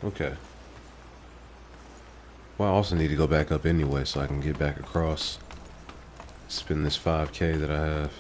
Okay. Well, I also need to go back up anyway so I can get back across. Spend this 5K that I have.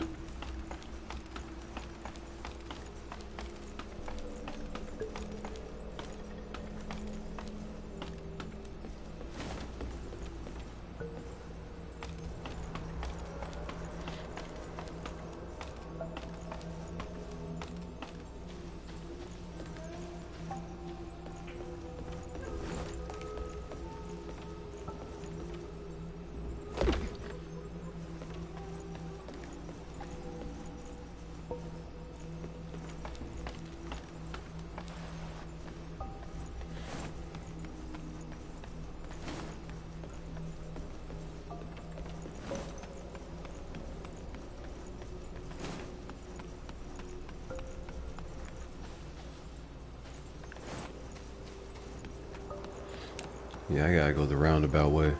Yeah, I gotta go the roundabout way.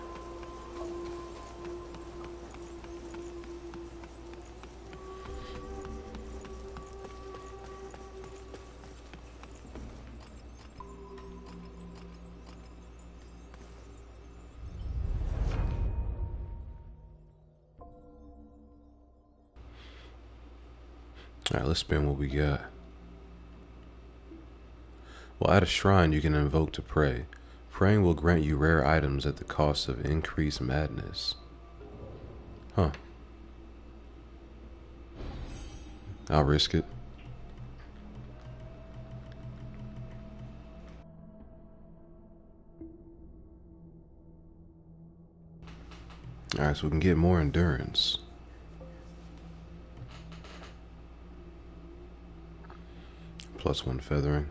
Alright, let's spin what we got. Well, at a shrine you can invoke to pray. Praying will grant you rare items at the cost of increased madness. Huh. I'll risk it. Alright, so we can get more endurance. +1 feathering.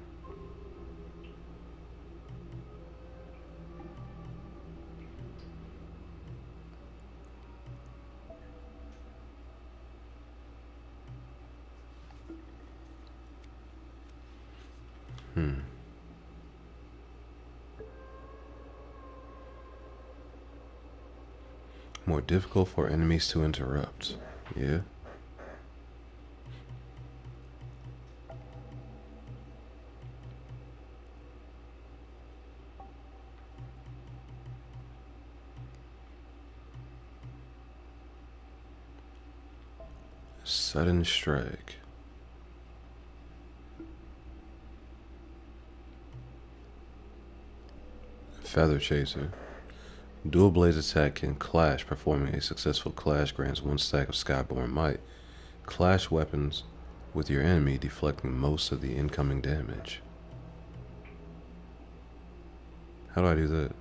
More difficult for enemies to interrupt. Yeah. Sudden strike. Feather chaser. Dual blades attack can clash. Performing a successful clash grants 1 stack of skyborn might. Clash weapons with your enemy, deflecting most of the incoming damage. How do I do that?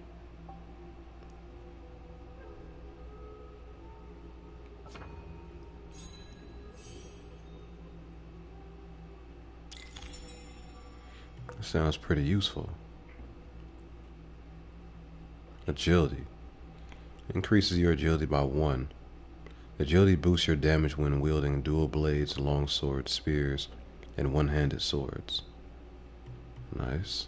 Sounds pretty useful. Agility. Increases your agility by 1. Agility boosts your damage when wielding dual blades, long swords, spears, and one-handed swords. Nice.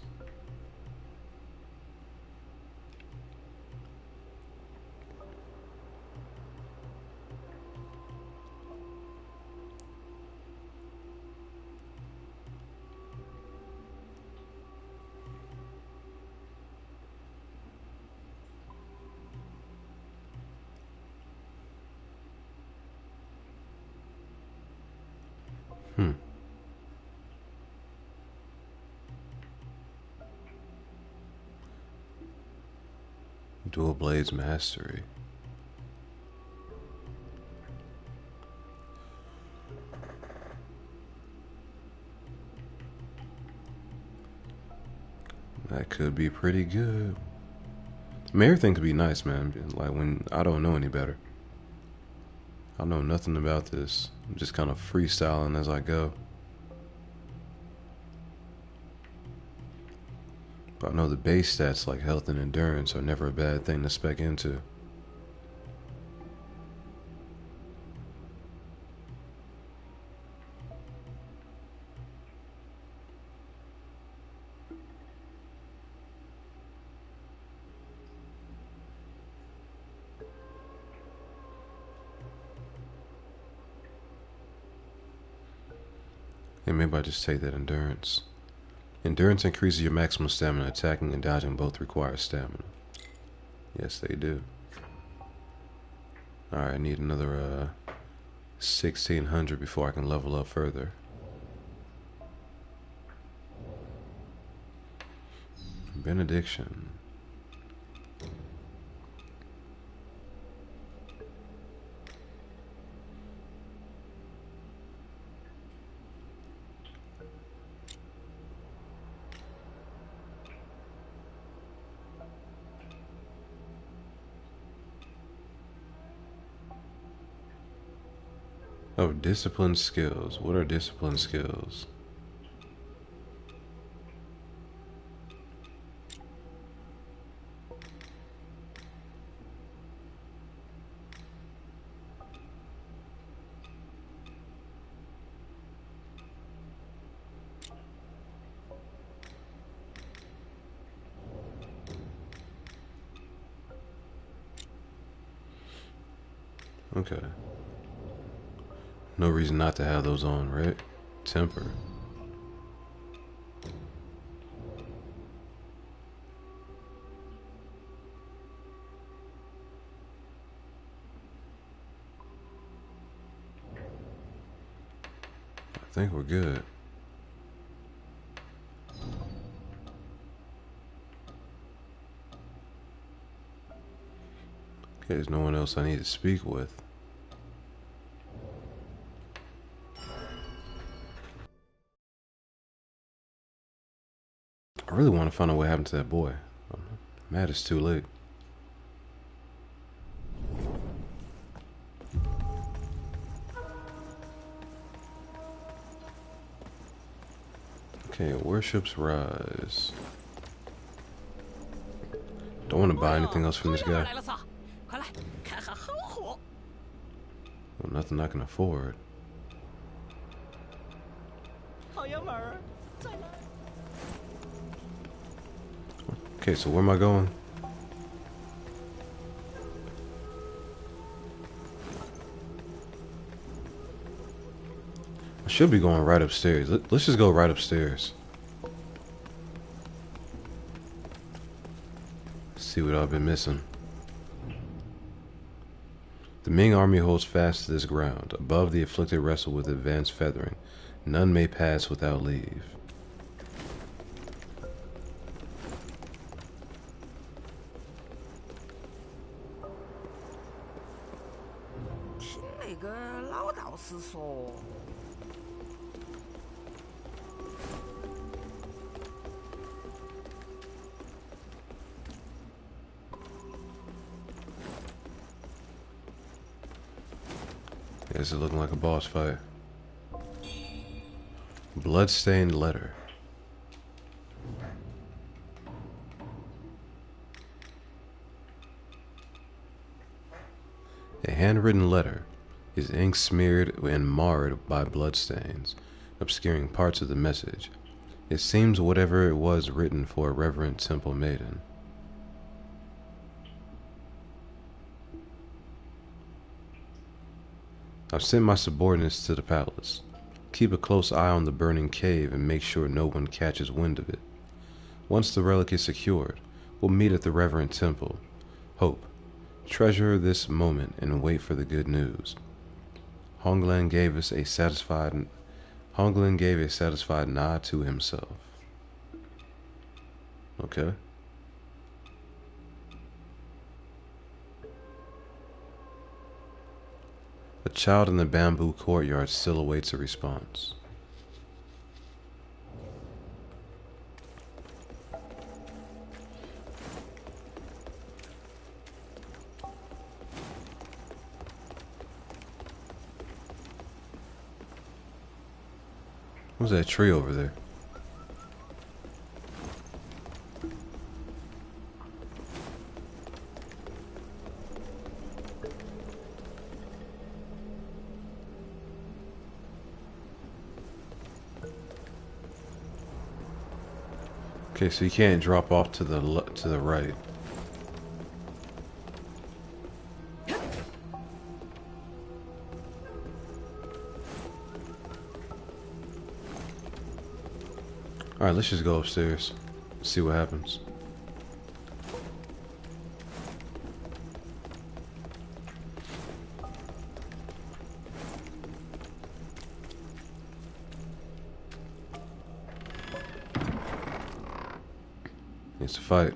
Dual blades mastery. That could be pretty good. I mean, everything could be nice, man. Like when I don't know any better. I know nothing about this. I'm just kind of freestyling as I go. But I know the base stats like health and endurance are never a bad thing to spec into. And maybe I just take that endurance. Endurance increases your maximum stamina. Attacking and dodging both require stamina. Yes, they do. Alright, I need another 1600 before I can level up further. Benediction. Oh, discipline skills. What are discipline skills? Okay. No reason not to have those on, right? Temper. I think we're good. Okay, there's no one else I need to speak with. I really want to find out what happened to that boy. I'm mad it's too late. Okay, worships rise. Don't want to buy anything else from this guy. Well, nothing I can afford. Okay, so where am I going? I should be going right upstairs. Let's just go right upstairs. See what I've been missing. The Ming army holds fast to this ground. Above, the afflicted wrestle with advanced feathering. None may pass without leave. This is looking like a boss fight. Bloodstained letter. A handwritten letter. His ink smeared and marred by bloodstains, obscuring parts of the message. It seems whatever it was written for a reverent temple maiden. I've sent my subordinates to the palace. Keep a close eye on the burning cave and make sure no one catches wind of it. Once the relic is secured, we'll meet at the reverent temple. Hope, treasure this moment and wait for the good news. Honglan gave a satisfied nod to himself. Okay. A child in the bamboo courtyard still awaits a response. What's that tree over there? Okay, so you can't drop off to the right. All right, let's just go upstairs. See what happens. It's a fight.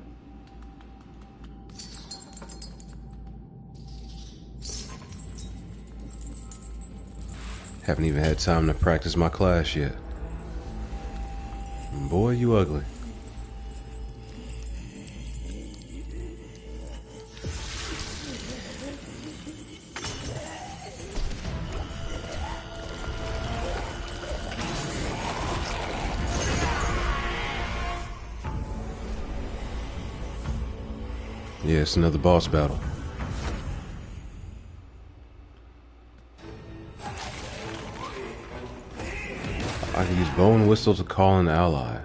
Haven't even had time to practice my class yet. Boy, you ugly. Yeah, it's another boss battle. I can use bow and whistle to call an ally.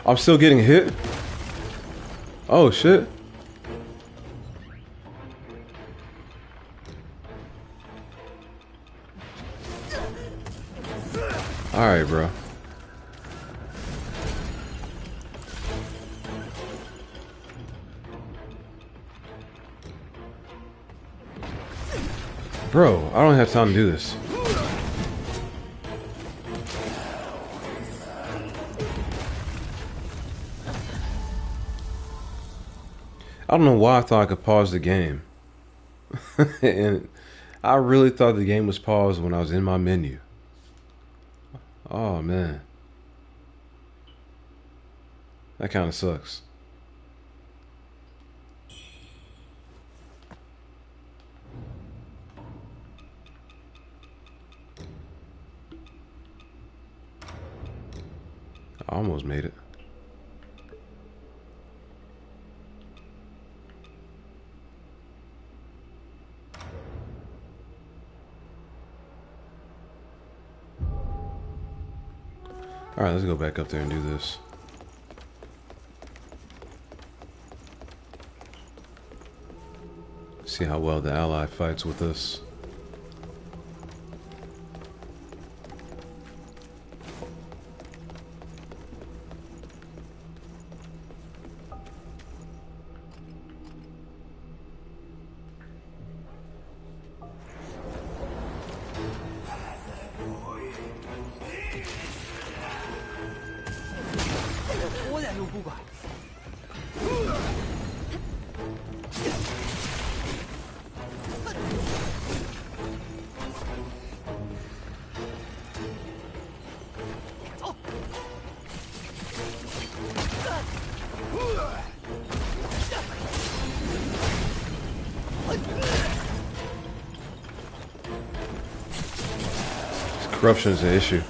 I'm still getting hit? Oh shit. Alright, bro. Bro, I don't have time to do this. I don't know why I thought I could pause the game. And I really thought the game was paused when I was in my menu. Oh man. That kind of sucks. I almost made it. Alright, let's go back up there and do this. See how well the ally fights with us. Corruption is an issue.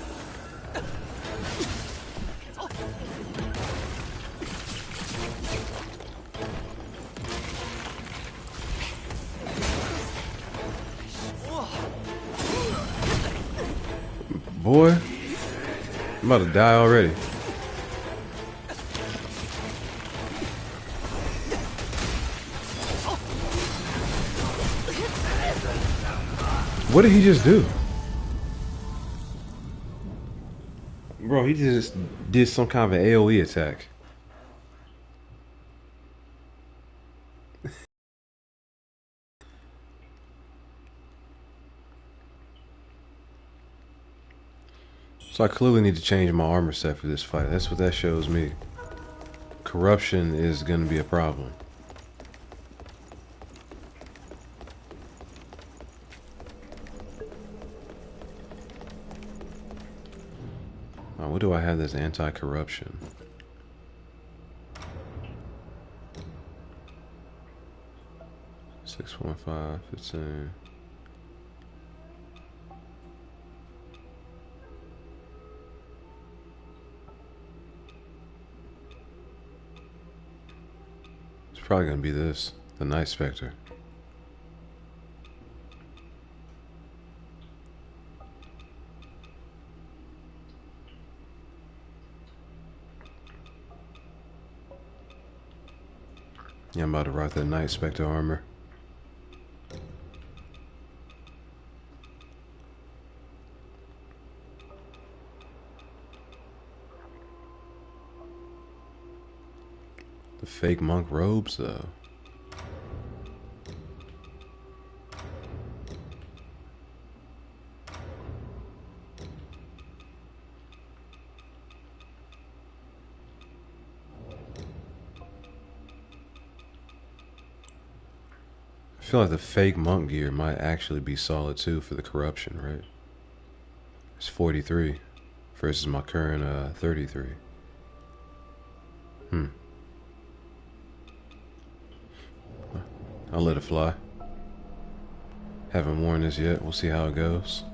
Boy, I'm about to die already. What did he just do? Bro, he just did some kind of an AoE attack. So I clearly need to change my armor set for this fight. That's what that shows me. Corruption is going to be a problem. What do I have that's anti-corruption? Six, 1, 5, 15. It's probably gonna be this, the Night Spectre. Yeah, I'm about to rock that Night Spectre armor. The fake monk robes, though. I feel like the fake monk gear might actually be solid too for the corruption, right? It's 43 versus my current 33. I'll let it fly. Haven't worn this yet. We'll see how it goes.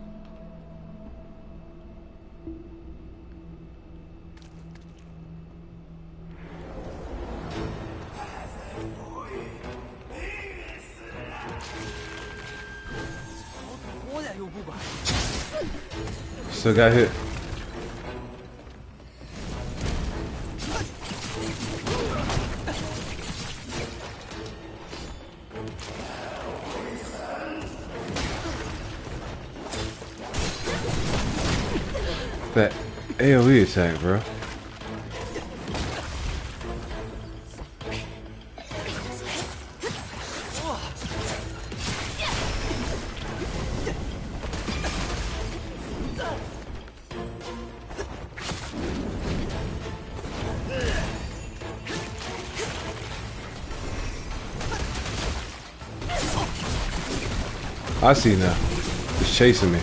Still got hit. That AoE attack, bro. I see now. It's chasing me.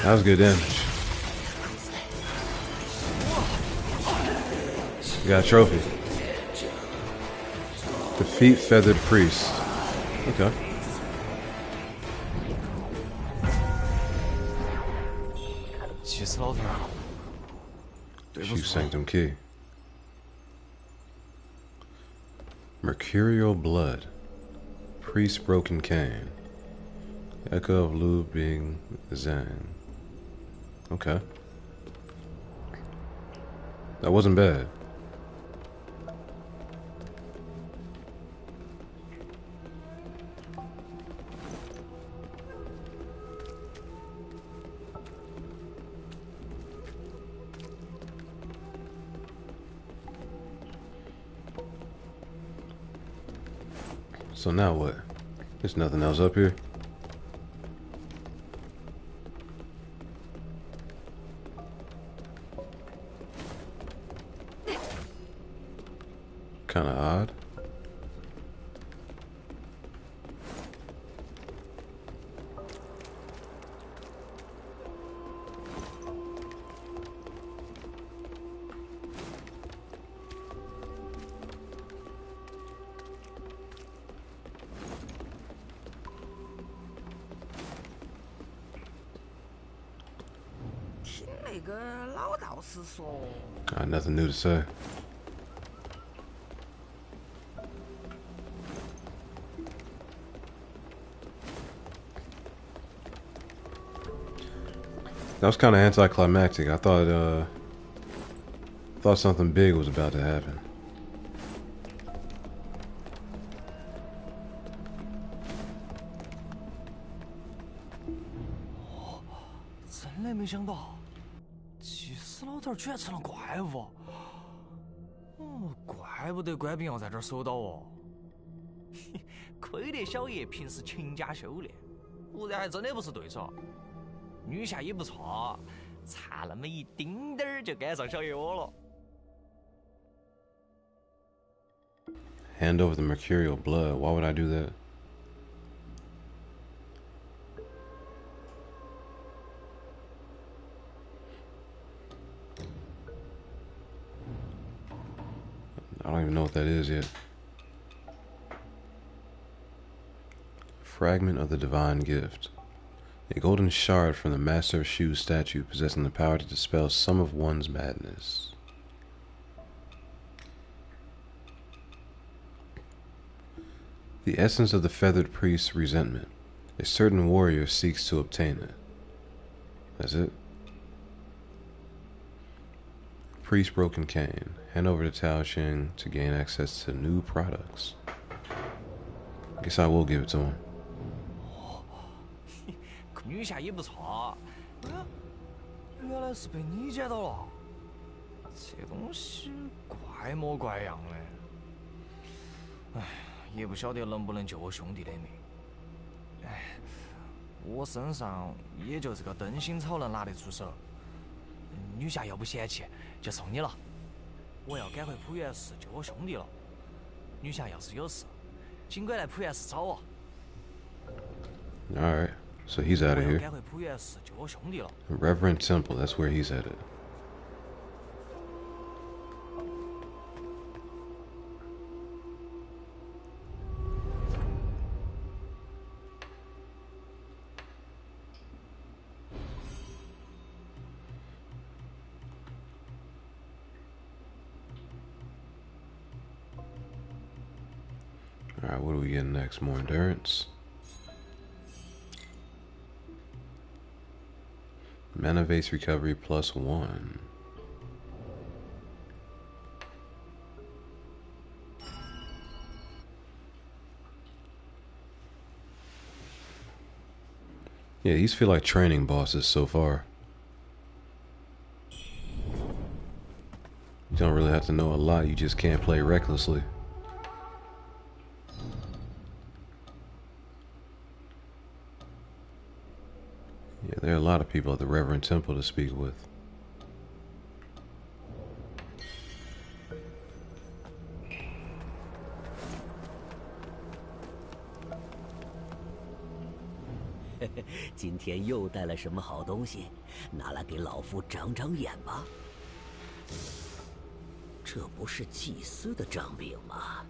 That was good damage. You got a trophy. Defeat Feathered Priest. Okay. Shoot Sanctum Key. Mercurial Blood. Priest Broken Cane. Echo of Lu being Zhang. Okay. That wasn't bad. So now what? There's nothing else up here. Kinda odd. Got nothing new to say. That was kind of anticlimactic. I thought something big was about to happen.
亏得小爷平时勤加修炼，不然还真的不是对手。女下也不错，差那么一丁点儿就赶上小爷我了。
Hand over the mercurial blood. Why would I do that? I don't even know what that is yet. Fragment of the Divine Gift. A golden shard from the Master of Shu's statue possessing the power to dispel some of one's madness. The essence of the feathered priest's resentment. A certain warrior seeks to obtain it. That's it. Priest Broken Cane. Hand over to Tao Xing to gain access to new products. Guess I will give it to him.
女下也不错，原来是被你捡到了。这东西怪模怪样的，哎，也不晓得能不能救我兄弟的命。哎，我身上也就这个灯芯草能拿得出手。女下要不嫌弃，就送你了。我要赶回普元寺救我兄弟了。女下要是有事，尽管来普元寺找我。
All right. So he's out of here. Reverend Temple, that's where he's headed. Alright, what do we get next? More endurance. Mana base recovery +1. Yeah, these feel like training bosses so far. You don't really have to know a lot, you just can't play recklessly. Yeah, there are a lot of people at the Reverend Temple to speak with.
今天又带了什么好东西？拿来给老夫长长眼吧。这不是祭司的杖柄吗？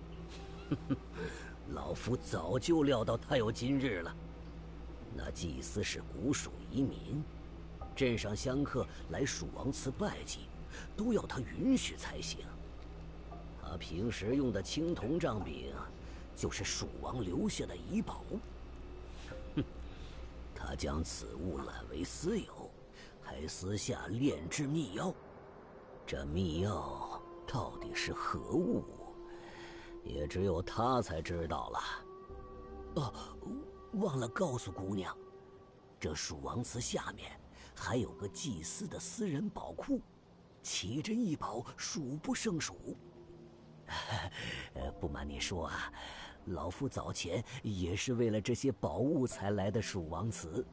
老夫早就料到他有今日了。那祭司是古蜀遗民，镇上香客来蜀王祠拜祭，都要他允许才行。他平时用的青铜杖柄，就是蜀王留下的遗宝。他将此物揽为私有，还私下炼制秘药。这秘药到底是何物，也只有他才知道了。哦，忘了告诉姑娘，这蜀王祠下面还有个祭司的私人宝库，奇珍异宝数不胜数。不瞒你说啊，老夫早前也是为了这些宝物才来的蜀王祠。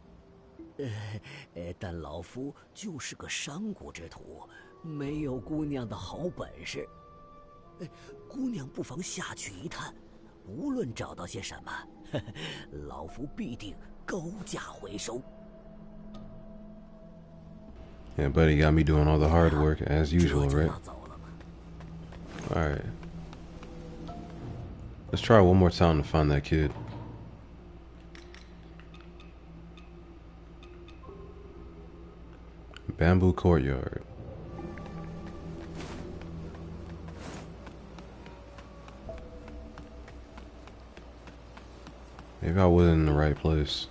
但老夫就是个商贾之徒，没有姑娘的好本事。姑娘不妨下去一探，无论找到些什么，老夫必定高价回收。
Yeah, buddy got me doing all the hard work as usual, right? Alright. Let's try one more time to find that kid. Bamboo Courtyard. Maybe I wasn't in the right place.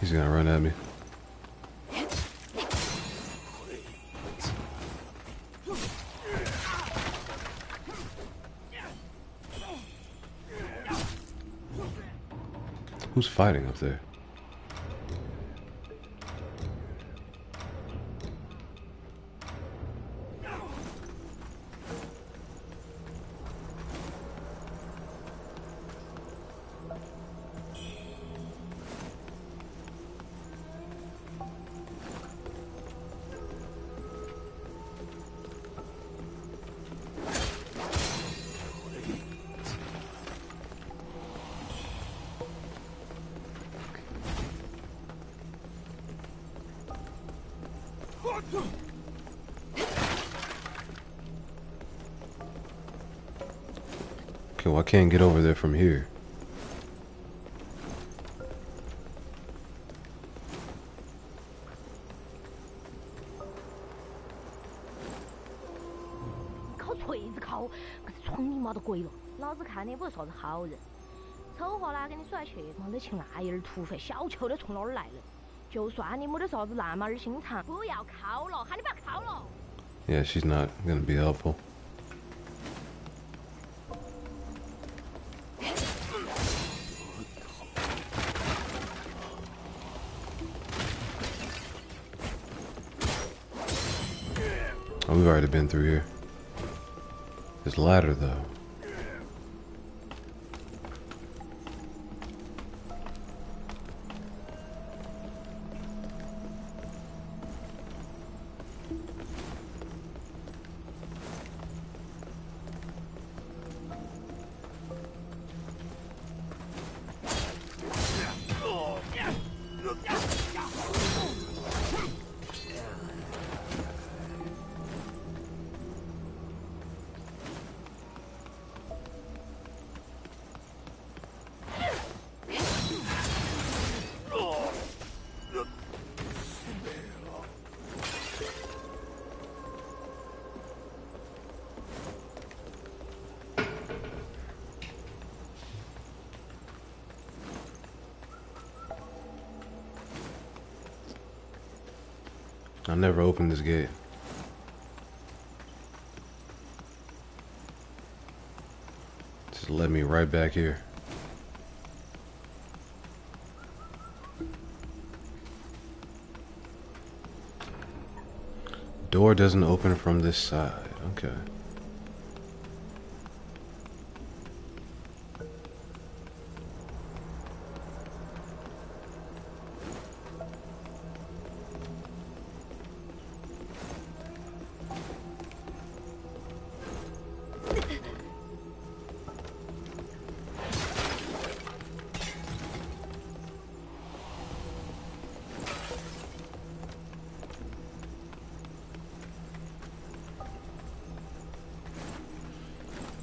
He's gonna run at me. Who's fighting up there? Okay, well I can't get over there from here.
靠锤子靠，可是窗你妈都鬼了！老子看你不是啥子好人，丑话哪给你甩去？没得情爱一点土匪，小球的从哪儿来的？就算你没得啥子烂马儿心肠，不要靠了，喊你不要靠了。
Yeah, she's not gonna be helpful. Oh, we've already been through here. This ladder, though. I never opened this gate. Just let me right back here. Door doesn't open from this side. Okay.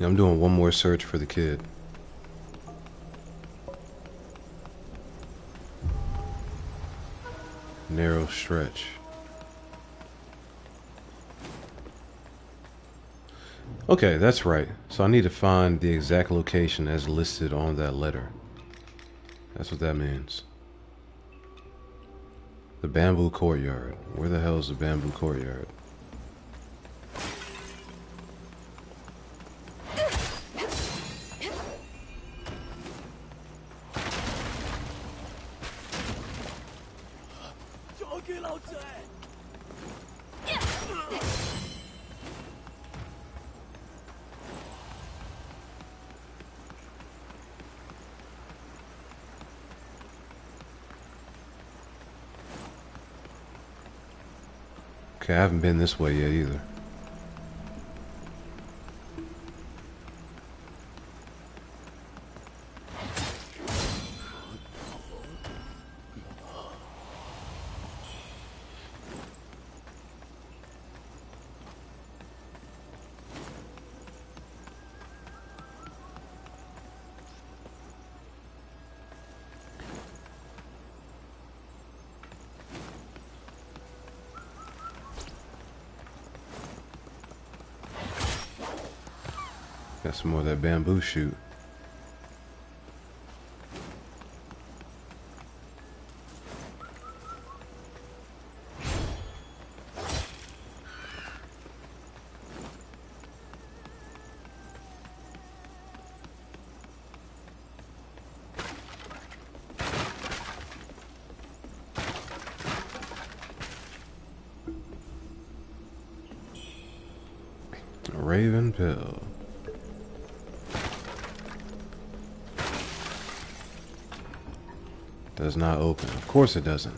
I'm doing one more search for the kid. Narrow stretch. Okay, that's right. So I need to find the exact location as listed on that letter. That's what that means. The bamboo courtyard. Where the hell is the bamboo courtyard? Okay, I haven't been this way yet either. Got some more of that bamboo shoot. A raven pill. Does not open. Of course it doesn't.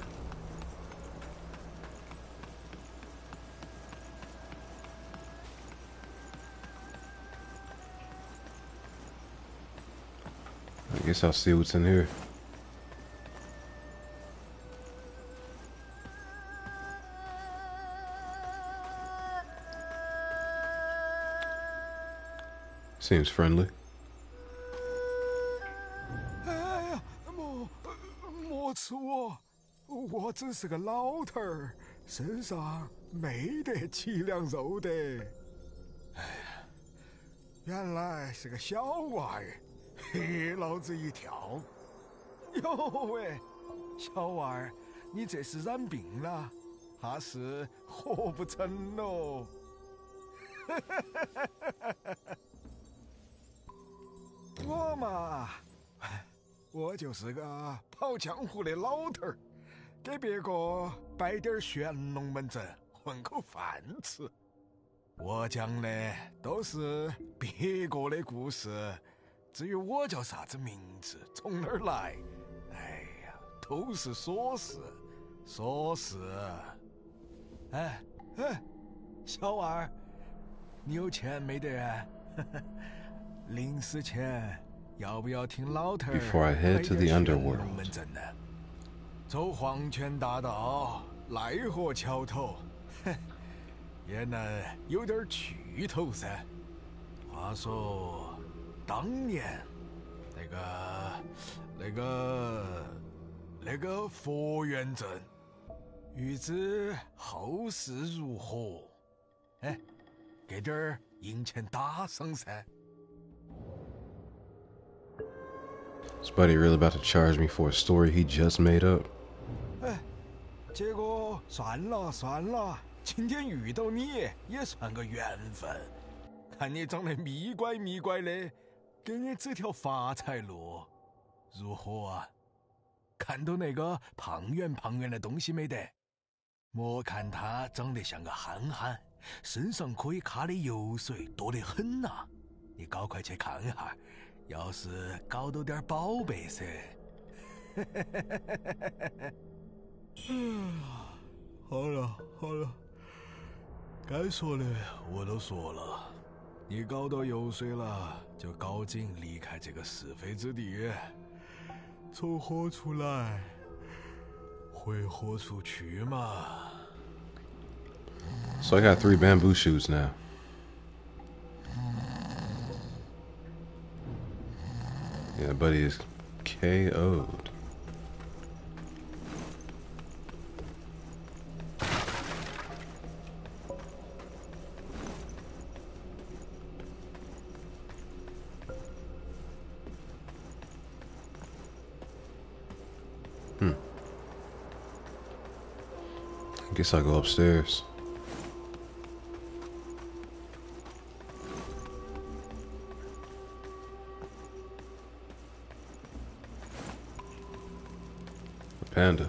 I guess I'll see what's in here. Seems friendly.
我只是个老头儿，身上没得几两肉的。哎呀，原来是个小娃儿，吓老子一跳。哟喂，小娃儿，你这是染病了，还是活不成喽？我嘛，我就是个跑江湖的老头儿。给别个摆点玄龙门阵，混口饭吃。我讲的都是别个的故事，至于我叫啥子名字，从哪儿来，哎呀，都是琐事，琐事。哎，小娃儿，你有钱没得？临死前要不要听老头儿摆点玄龙门阵呢？走黄泉大道，奈何桥头，也能有点趣头噻。话说，当年那个佛缘阵，欲知后事如何？哎，给点银钱打赏噻。
Is Buddy really about to charge me for a story he just made up?
结果算了算了，今天遇到你也算个缘分。看你长得咪乖咪乖的，给你指条发财路，如何啊？看到那个胖圆的东西没得？莫看他长得像个憨憨，身上可以卡的油水多得很呐、你赶快去看下，要是搞到点宝贝噻。好了好了，该说的我都说了，你搞到油水了，就赶紧离开这个是非之地，从何处来，回何处去嘛。
So I got 3 bamboo shoots now. Yeah, buddy is KO'd. I guess I'll go upstairs. A panda.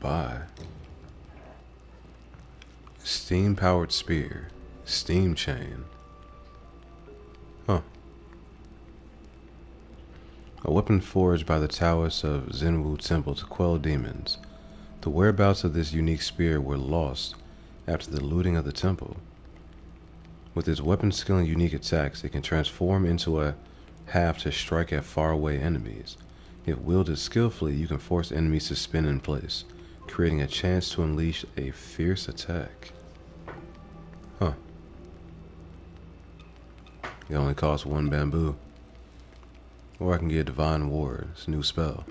Buy. Steam-powered spear. Steam chain. Huh. A weapon forged by the Taoists of Zenwu Temple to quell demons. The whereabouts of this unique spear were lost after the looting of the temple. With its weapon skill and unique attacks, it can transform into a half to strike at faraway enemies. If wielded skillfully, you can force enemies to spin in place, creating a chance to unleash a fierce attack. Huh. It only costs 1 bamboo. Or I can get Divine Ward. It's a new spell.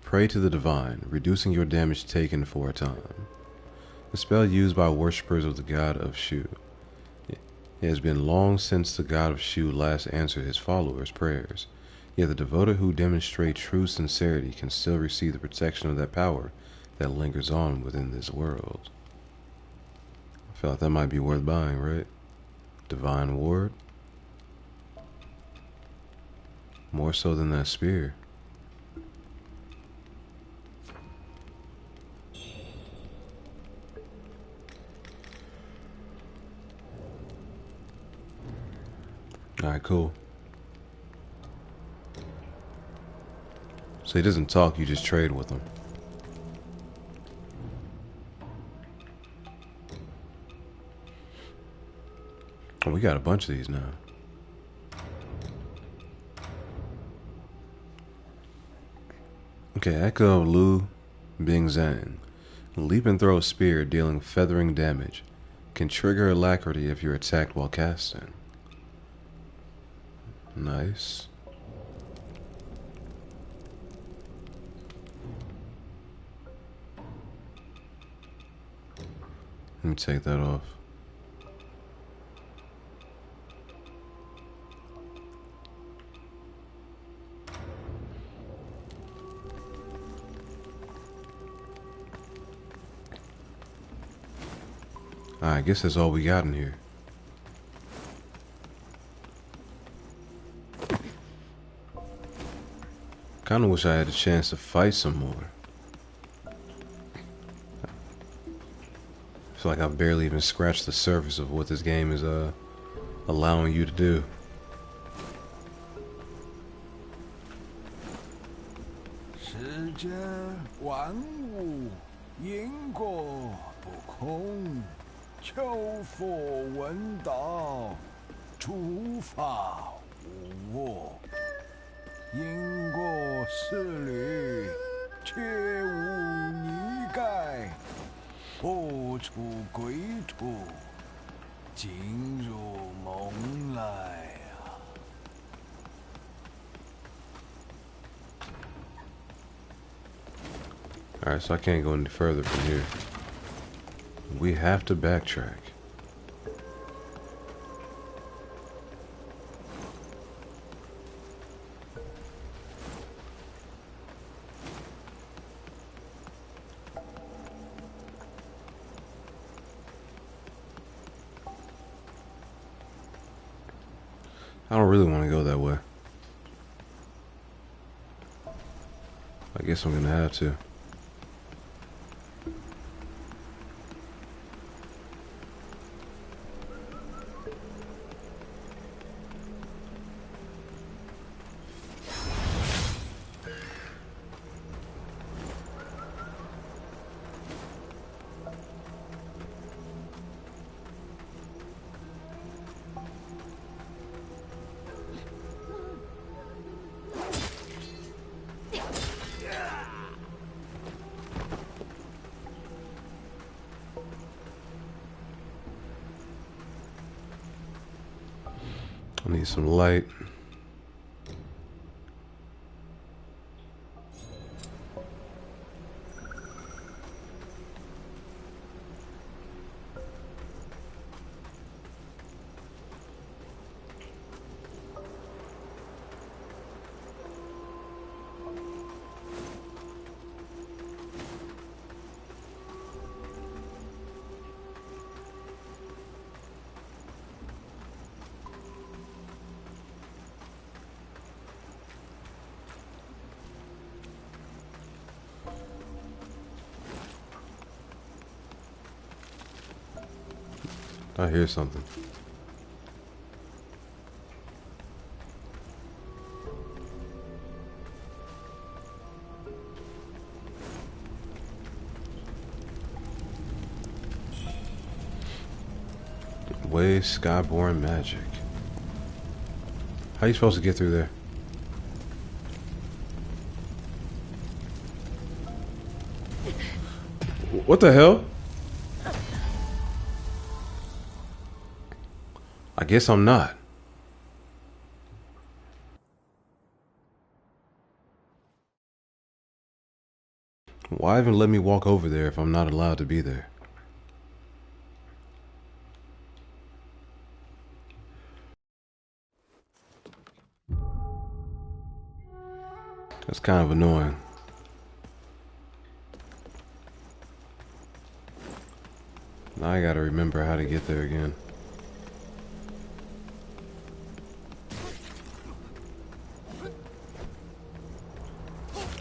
Pray to the Divine, reducing your damage taken for a time. A spell used by worshippers of the god of Shu. It has been long since the god of Shu last answered his followers' prayers, yet the devoted who demonstrate true sincerity can still receive the protection of that power that lingers on within this world. I feel like that might be worth buying, right? Divine Ward? More so than that spear. Alright, cool. So he doesn't talk, you just trade with him. Oh, we got a bunch of these now. Okay, Echo of Lu Bing Zhang. Leap and throw a spear dealing feathering damage. Can trigger alacrity if you're attacked while casting. Nice. Let me take that off. I guess that's all we got in here. Kinda wish I had a chance to fight some more. I feel like I've barely even scratched the surface of what this game is allowing you to do.
世间万物因果不空，求佛问道，诸法无我。因果是律，却无逆改，何处归途？进入梦来啊！
Alright, so I can't go any further from here. We have to backtrack. I don't really want to go that way. I guess I'm gonna have to. I need some light. I hear something. Way Skyborn magic. How you supposed to get through there? What the hell? I guess I'm not. Why even let me walk over there if I'm not allowed to be there? That's kind of annoying. Now I gotta remember how to get there again.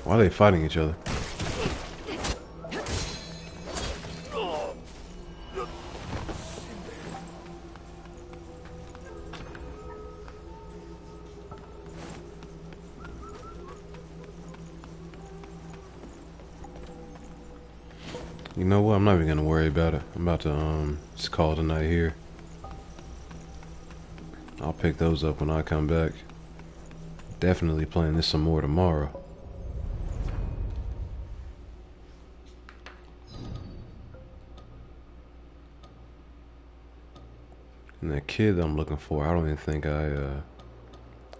Why are they fighting each other? You know what? I'm not even gonna worry about it. I'm about to just call it a night here. I'll pick those up when I come back. Definitely playing this some more tomorrow. And that kid that I'm looking for, I don't even think I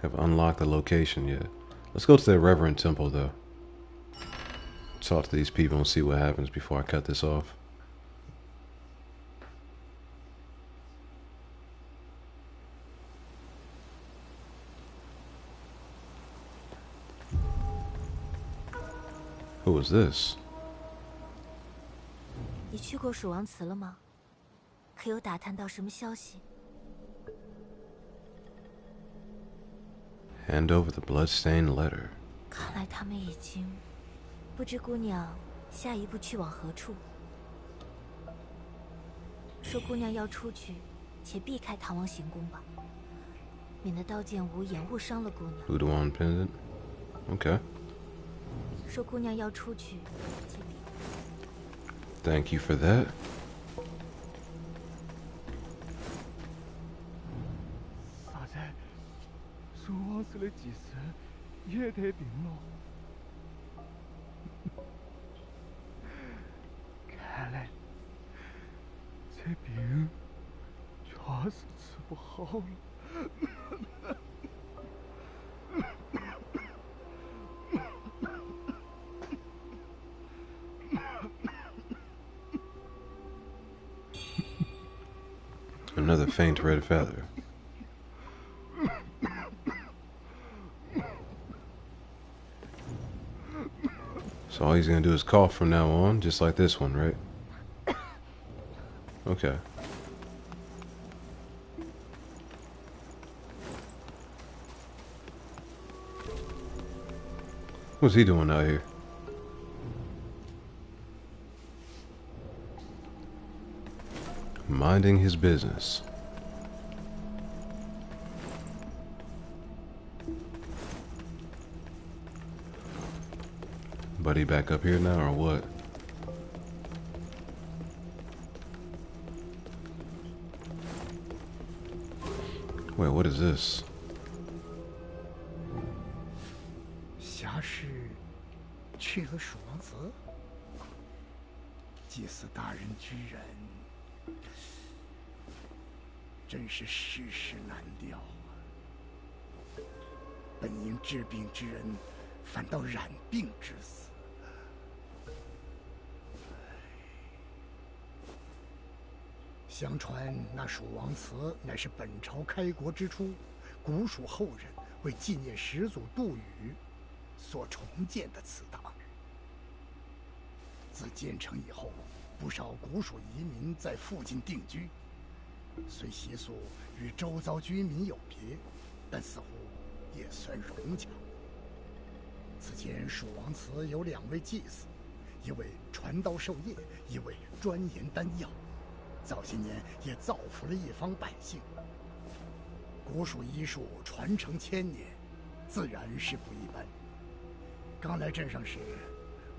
have unlocked the location yet. Let's go to that Reverend Temple though. Talk to these people and see what happens before I cut this off. Who is this?
你去过蜀王祠了吗？可有打探到什么消息？
Hand over the bloodstained letter.
看来他们已经不知姑娘下一步去往何处。说姑娘要出去，且避开唐王行宫吧，免得刀剑无眼误伤了姑娘。
Wukong pendant. Okay.
说姑娘要出去，且避。
Thank you for that.
啥子？蜀王寺的祭祀也得病了？看来这病确实治不好了。
the faint red feather. So all he's gonna do is cough from now on, just like this one, right? Okay. What's he doing out here? Minding his business. Buddy back up here now, or what? Wait, what is this?
侠士去了蜀王祠，祭祀大人居人，真是世事难料啊！本应治病之人，反倒染病致死。相传那蜀王祠乃是本朝开国之初，古蜀后人为纪念始祖杜宇所重建的祠堂。自建成以后，不少古蜀移民在附近定居，虽习俗与周遭居民有别，但似乎也算融洽。此前蜀王祠有2位祭司，一位传道授业，一位专研丹药。早些年也造福了一方百姓。古蜀医术传承1000年，自然是不一般。刚来镇上时，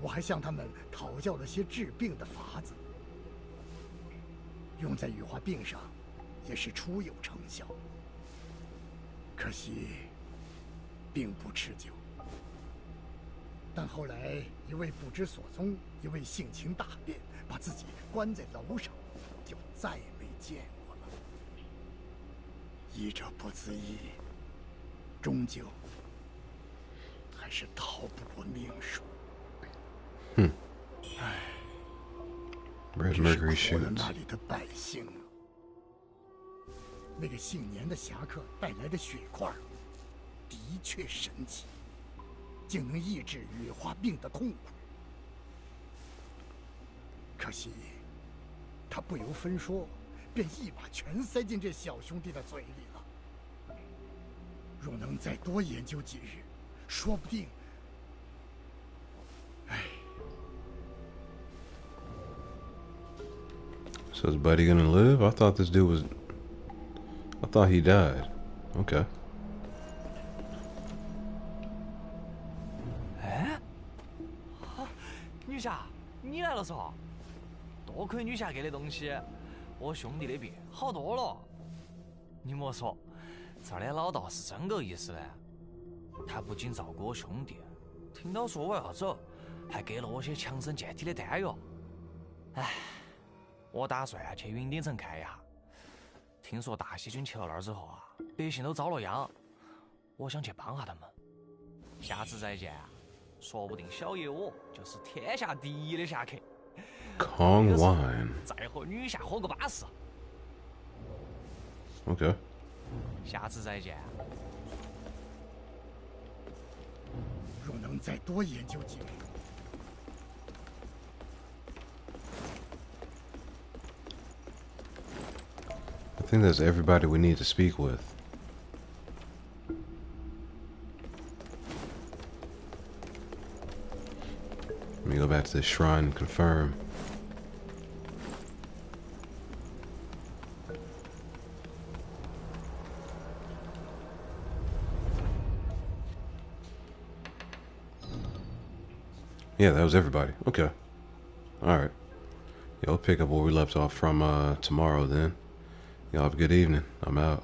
我还向他们讨教了些治病的法子，用在羽化病上，也是初有成效。可惜，并不持久。但后来一位不知所踪，一位性情大变，把自己关在楼上，就再没见过了。医者不自医，终究还是逃不过命数。唉
，Red Mercury
苦了
shoots.
那里的百姓了。那个姓年的侠客带来的血块，的确神奇，竟能抑制羽化病的痛苦。可惜，他不由分说，便一把全塞进这小兄弟的嘴里了。若能再多研究几日，说不定……唉。
So is Buddy gonna live? I thought this dude was... I thought he died. Okay.
哎，女侠，你来了嗦！多亏女侠给的东西，我兄弟的病好多了。你莫说，这儿的老道是真够意思的。他不仅照顾我兄弟，听到说我要走，还给了我些强身健体的丹药。哎。 我打算去云顶城看一下，听说大西军去了那儿之后啊，百姓都遭了殃，我想去帮下他们。下次再见，说不定小爷我就是天下第1的侠客。
Kong wine.
再和女侠喝个巴适。
Okay.
下次再见。
若能再多研究几日。
I think that's everybody we need to speak with. Let me go back to this shrine and confirm. Yeah, that was everybody. Okay. Alright. Yeah, we'll pick up where we left off from tomorrow then. Y'all have a good evening. I'm out.